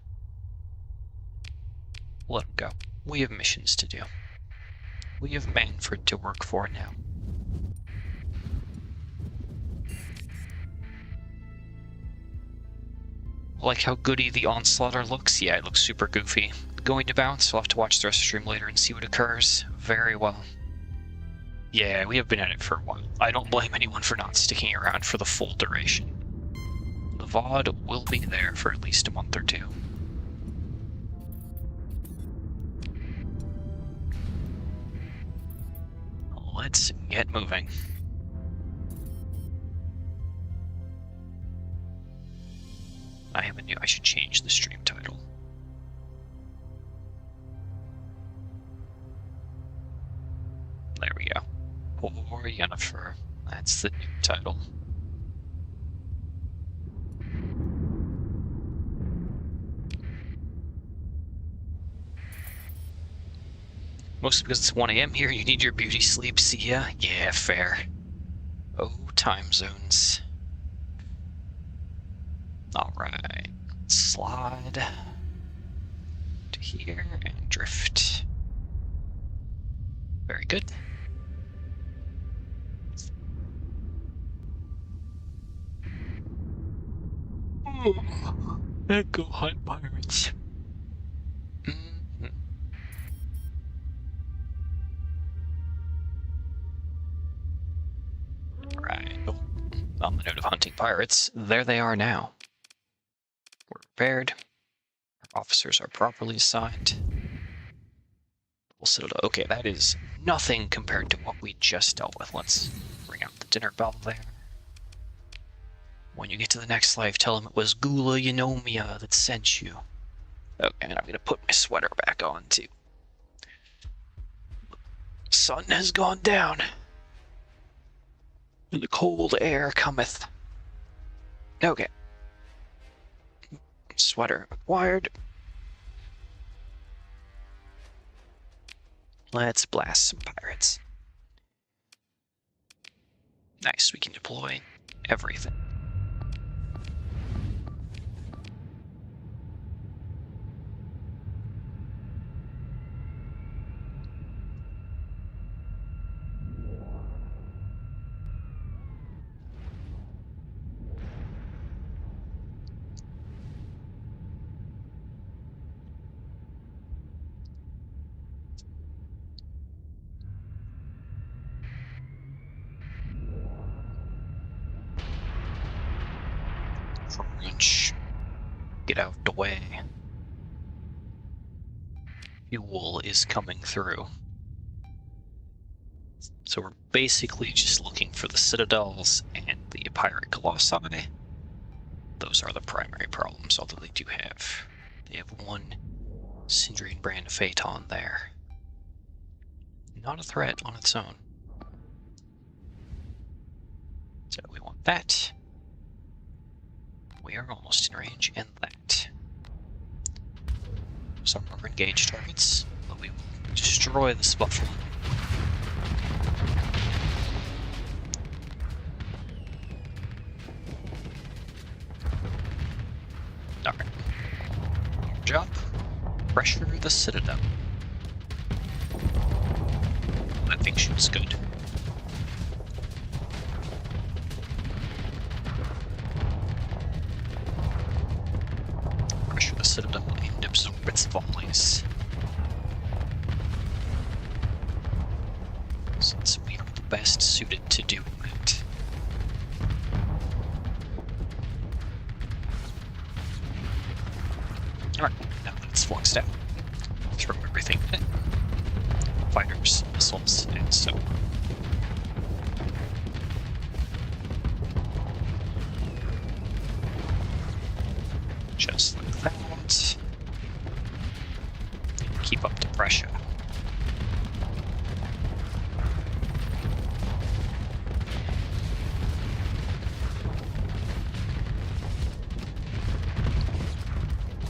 Let them go. We have missions to do. We have Manfred to work for now. Like how goody the Onslaughter looks? Yeah, it looks super goofy. Going to bounce, we'll have to watch the rest of the stream later and see what occurs. Very well. Yeah, we have been at it for a while. I don't blame anyone for not sticking around for the full duration. The VOD will be there for at least a month or two. Let's get moving. I should change the stream title. There we go. Poor Yunifer. That's the new title. Mostly because it's 1 a.m. here, you need your beauty sleep, see ya? Yeah, fair. Oh, time zones. Alright, slide to here and drift. Very good. Let's go hunt pirates. Right. Oh, on the note of hunting pirates, there they are now. We're prepared. Our officers are properly assigned. Okay, that is nothing compared to what we just dealt with. Let's bring out the dinner bell there. When you get to the next life, tell him it was Gula Yanomia that sent you. Okay, and I'm gonna put my sweater back on too. Sun has gone down, and the cold air cometh. Okay. Sweater acquired. Let's blast some pirates. Nice, we can deploy everything. Get out the way. Fuel is coming through. So we're basically just looking for the citadels and the pirate colossi. Those are the primary problems, although they have one Syndrian brand Phaeton there. Not a threat on its own. So we want that. We are almost in range, and that. Some are engaged targets, but we will destroy this buffalo. Alright. Job. Pressure the citadel. That thing shoots good. Pressure the citadel and absorb its volleys. Since we are the best suited to do that. Alright, now that it's fluxed out, throw everything in it. Fighters, missiles, and so on. Just like that. Keep up the pressure.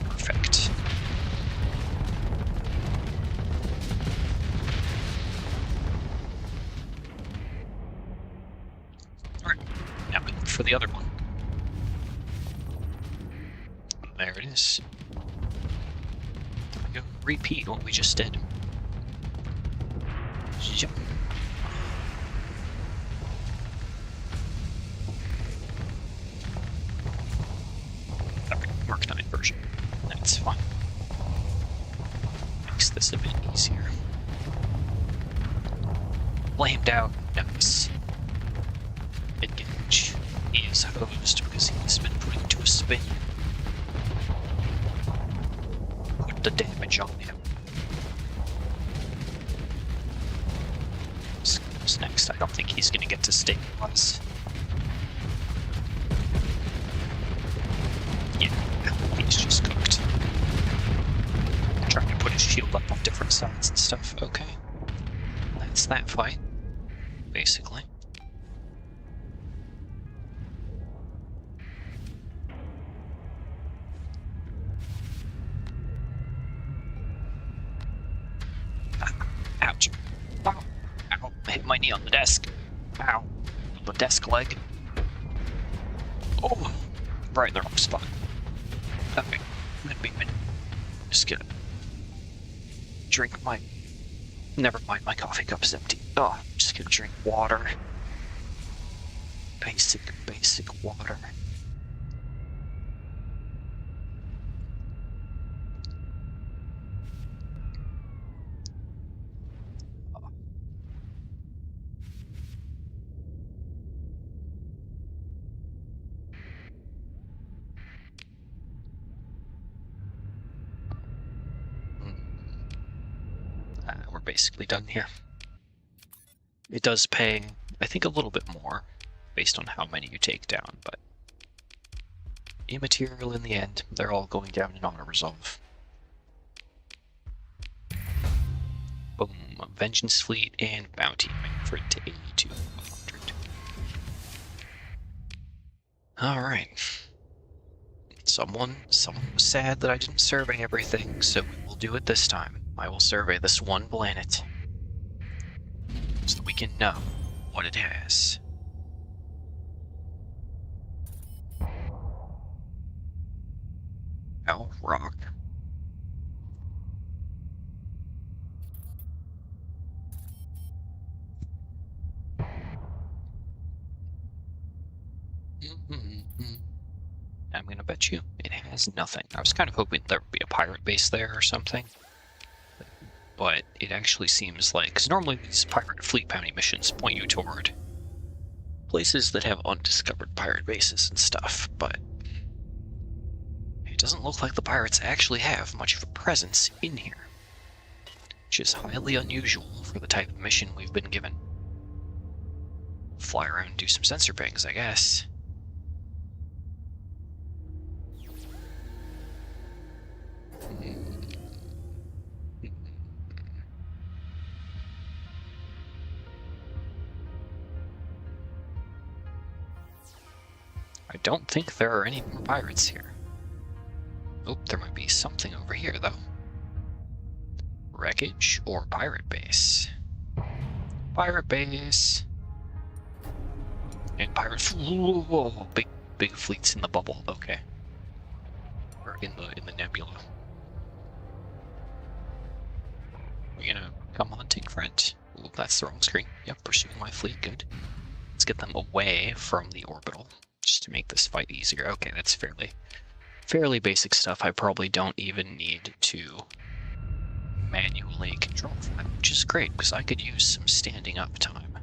Perfect. Alright, now we look for the other one. There it is. We're going to repeat what we just did. Yep. Alright, Mark 9 version. That's fine. Makes this a bit easier. flamed out. Nice. Engage. He is hosed because he's been put into a spin. Put the damage on him. What's next? I don't think he's gonna get to stabilize. Yeah, he's just cooked. Trying to put his shield up on different sides and stuff. Okay. That's that fight, basically. Ouch. Ow. Ow. I hit my knee on the desk. Ow. The desk leg. Oh! Right in the wrong spot. Okay. Let me just gonna drink my... Never mind, my coffee cup is empty. Oh, I'm just gonna drink water. Basic water. We're basically done here. It does pay, I think, a little bit more based on how many you take down, but immaterial in the end. They're all going down in auto resolve. Boom. Vengeance Fleet and Bounty for it to 82 100. Alright. Someone was sad that I didn't survey everything, so we will do it this time. I will survey this one planet so that we can know what it has. Oh, rock. I'm gonna bet you it has nothing. I was kind of hoping there would be a pirate base there or something. But it actually seems like, because normally these pirate fleet bounty missions point you toward places that have undiscovered pirate bases and stuff, but it doesn't look like the pirates actually have much of a presence in here, which is highly unusual for the type of mission we've been given. Fly around and do some sensor pings, I guess. I don't think there are any more pirates here. Oh, there might be something over here, though. Wreckage or pirate base? Pirate base. And pirate... Whoa, big fleets in the bubble. Okay. Or in the nebula. You gonna come hunting, friend? Ooh, that's the wrong screen. Yep, pursuing my fleet. Good. Let's get them away from the orbital, just to make this fight easier. Okay, that's fairly basic stuff. I probably don't even need to manually control that, which is great, because I could use some standing up time.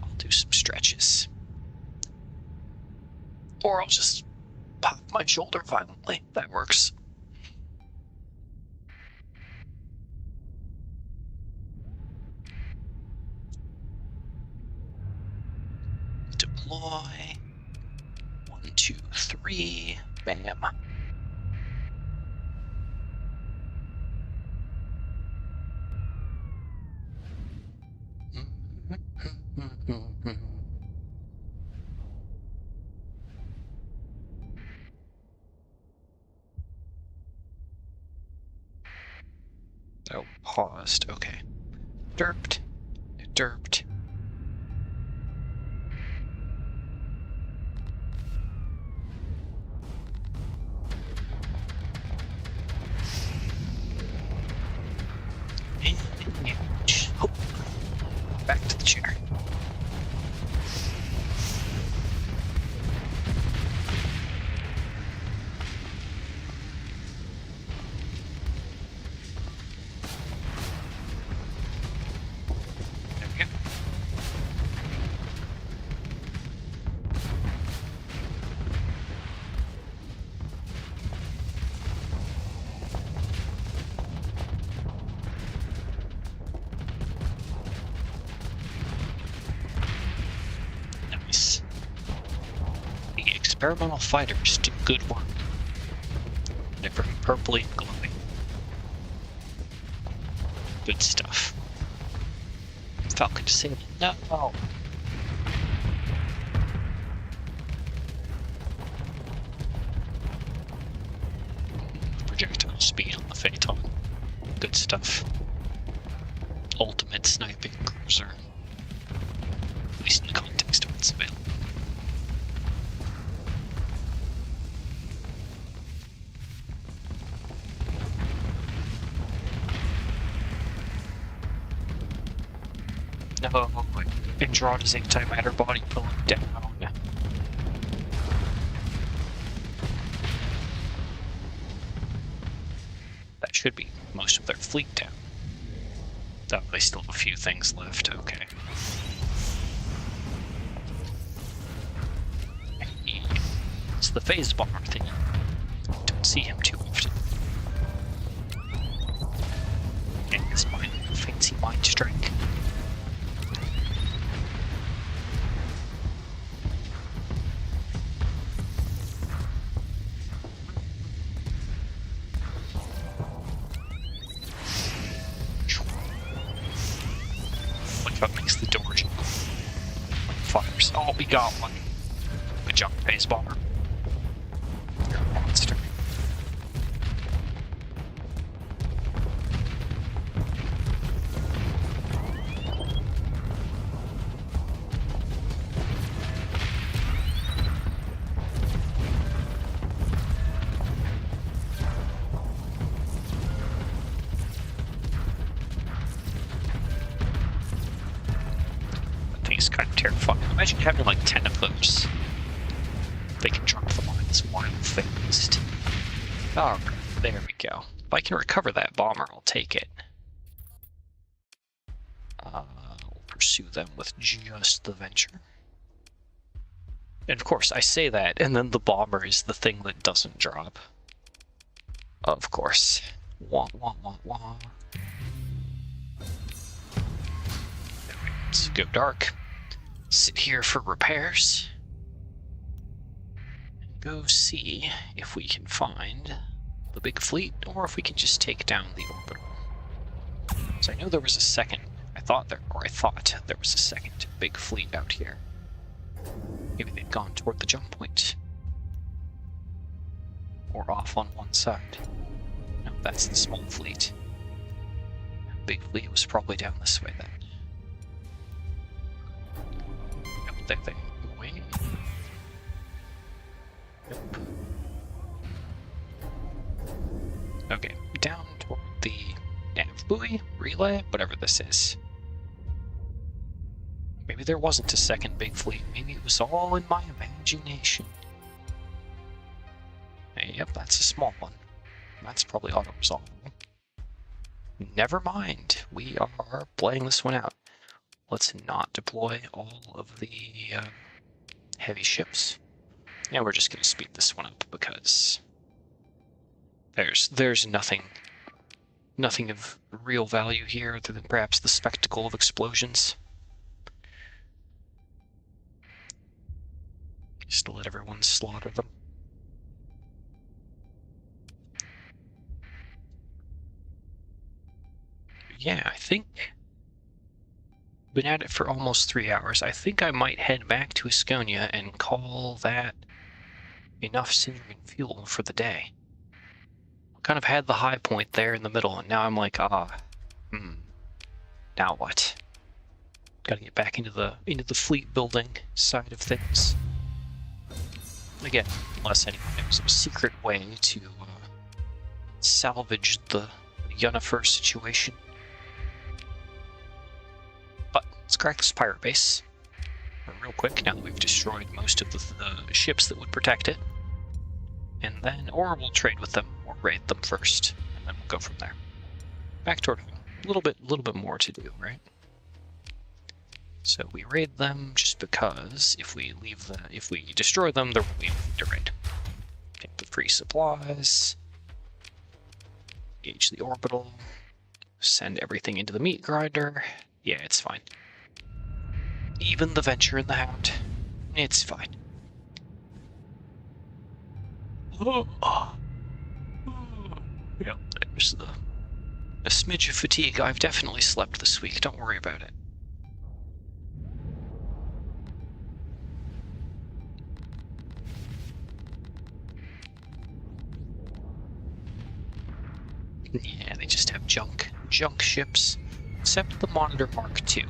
I'll do some stretches. Or I'll just pop my shoulder violently. That works. Deploy. 1, 2, 3. Bam. Oh, paused. Okay. Derped. Derped. Oh. Back to the chair. Experimental fighters do good work. They're very purpley and glowing. Good stuff. Falcon disabled. No! Projectile speed on the Phaeton. Good stuff. Ultimate sniping cruiser. At least in the context of what's available. No, Androida's antimatter body pulling down. That should be most of their fleet down. Oh, they still have a few things left, okay. It's the phase bomber thing. Don't see him too often. And this fancy mind strike. What makes the door jump? Fires. Oh, we got one. Good job, phase bomber. You're a monster. Is kind of terrifying. Imagine having like 10 of those. They can drop them on this wild phased. Oh, there we go. If I can recover that bomber, I'll take it. We'll pursue them with just the Venture. And of course, I say that, and then the bomber is the thing that doesn't drop. Of course. Wah, wah, wah, wah. Let's go dark. Sit here for repairs. Go see if we can find the big fleet, or if we can just take down the orbital. So I know there was a second. I thought there was a second big fleet out here. Maybe they'd gone toward the jump point, or off on one side. No, that's the small fleet. The big fleet was probably down this way then. They wait. Nope. Okay, down toward the nav buoy, relay, whatever this is. Maybe there wasn't a second big fleet. Maybe it was all in my imagination. Yep, that's a small one. That's probably auto-resolvable. Never mind. We are playing this one out. Let's not deploy all of the heavy ships. Yeah, we're just going to speed this one up because there's nothing of real value here other than perhaps the spectacle of explosions. Just to let everyone slaughter them. Yeah, I think been at it for almost 3 hours. I think I might head back to Asconia and call that enough Syrian fuel for the day. Kind of had the high point there in the middle, and now I'm like, now what? Gotta get back into the fleet building side of things. Again, unless anyone knows a secret way to salvage the Yunifer situation. But let's crack this pirate base real quick now that we've destroyed most of the ships that would protect it. And then, or we'll trade with them, or raid them first, and then we'll go from there. Back toward home. A little bit more to do, right? So we raid them just because if we destroy them, there will be nothing to raid. Take the free supplies, engage the orbital, send everything into the meat grinder. Yeah, it's fine. Even the Venture and the Hound, it's fine. Yeah, there's a smidge of fatigue. I've definitely slept this week. Don't worry about it. Yeah, they just have junk ships, except the Monitor Mark II.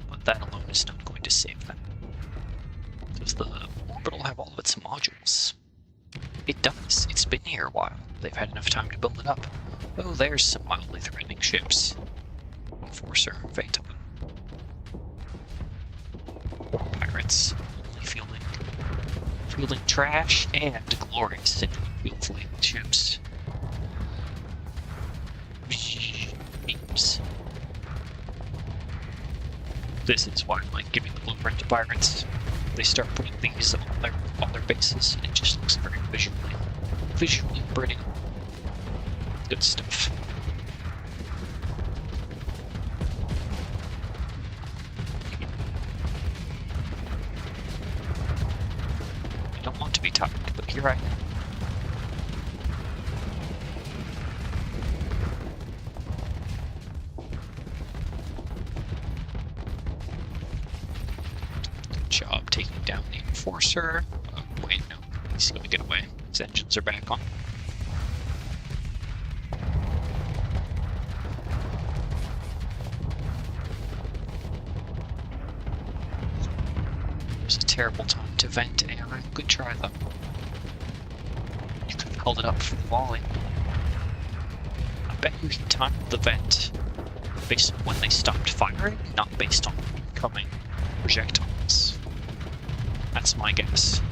But that alone is not going to save them. Does the orbital have all of its modules? It does. It's been here a while. They've had enough time to build it up. Oh, there's some mildly threatening ships. Enforcer, Phantom. Pirates, only fielding trash and glorious and beautifully ships. Beams. This is why I like giving the blueprint to pirates. They start putting these on their bases, and it just looks very visually pretty. Good stuff. I don't want to be tired, but here I am. Good job taking down the Enforcer. Oh, wait, no. He's going to get away. His engines are back on. It was a terrible time to vent AI. Good try, though. You could have held it up for the volley. I bet you he timed the vent based on when they stopped firing, not based on incoming projectiles. That's my guess.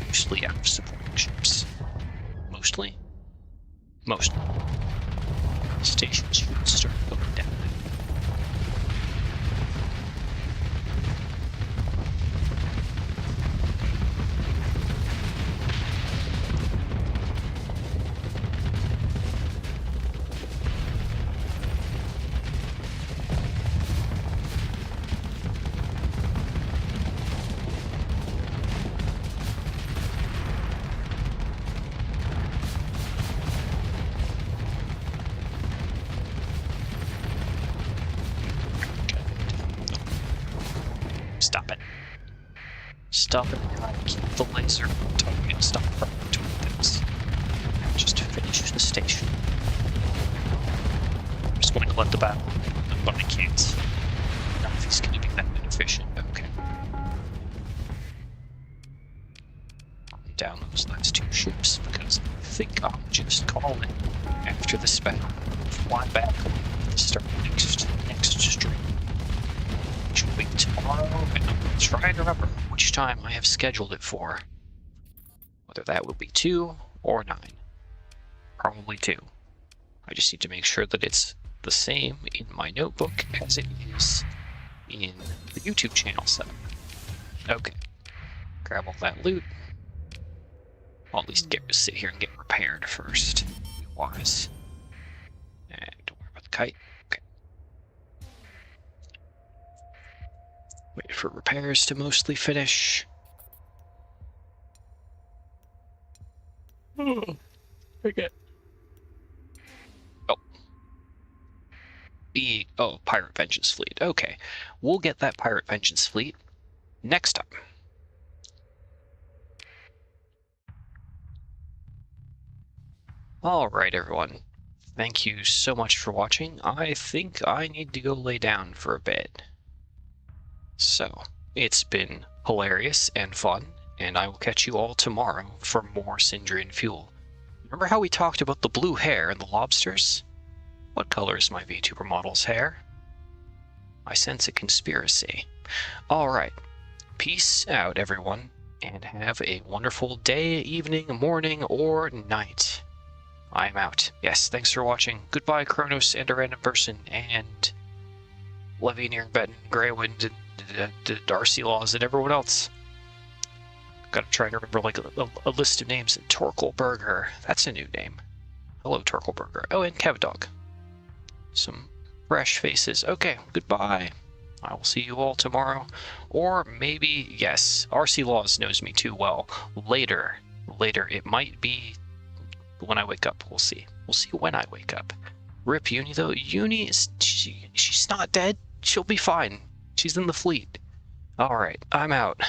Mostly out of supporting ships. Mostly? Mostly. Stations should start going down. Stop it. Stop it. Keep the laser target. Stop from doing things. Just finish the station. I'm just going to let the battle, but I can't. Not if he's going to be that inefficient. Okay. Down those last two ships because I think I'll just call it after this battle. Fly back to start next stream. Which will be tomorrow, and I'm going to try to remember which time I have scheduled it for. Whether that will be 2 or 9. Probably 2. I just need to make sure that it's the same in my notebook as it is in the YouTube channel setup. Okay. Grab all that loot. I'll at least sit here and get repaired first. Be wise. And don't worry about the kite. Okay. Wait for repairs to mostly finish. Okay. Oh. Pirate Vengeance Fleet. Okay. We'll get that Pirate Vengeance Fleet next time. Alright, everyone. thank you so much for watching. I think I need to go lay down for a bit. So, it's been hilarious and fun, and I will catch you all tomorrow for more Syndrian Fuel. Remember how we talked about the blue hair and the lobsters? What color is my VTuber model's hair? I sense a conspiracy. Alright, peace out everyone, and have a wonderful day, evening, morning, or night. I'm out. Yes, thanks for watching. Goodbye, Kronos and a random person, and Levineer, Betten, Greywind, and Darcy Laws, and everyone else. Gotta try to remember like a list of names. Torkelberger. That's a new name. Hello, Torkelberger. Oh, and Kevdog. Some fresh faces. Okay, goodbye. I will see you all tomorrow. Or maybe, yes, RC Laws knows me too well. Later. It might be when I wake up. We'll see. We'll see when I wake up. Rip Uni, though. Uni, she's not dead. She'll be fine. She's in the fleet. Alright, I'm out.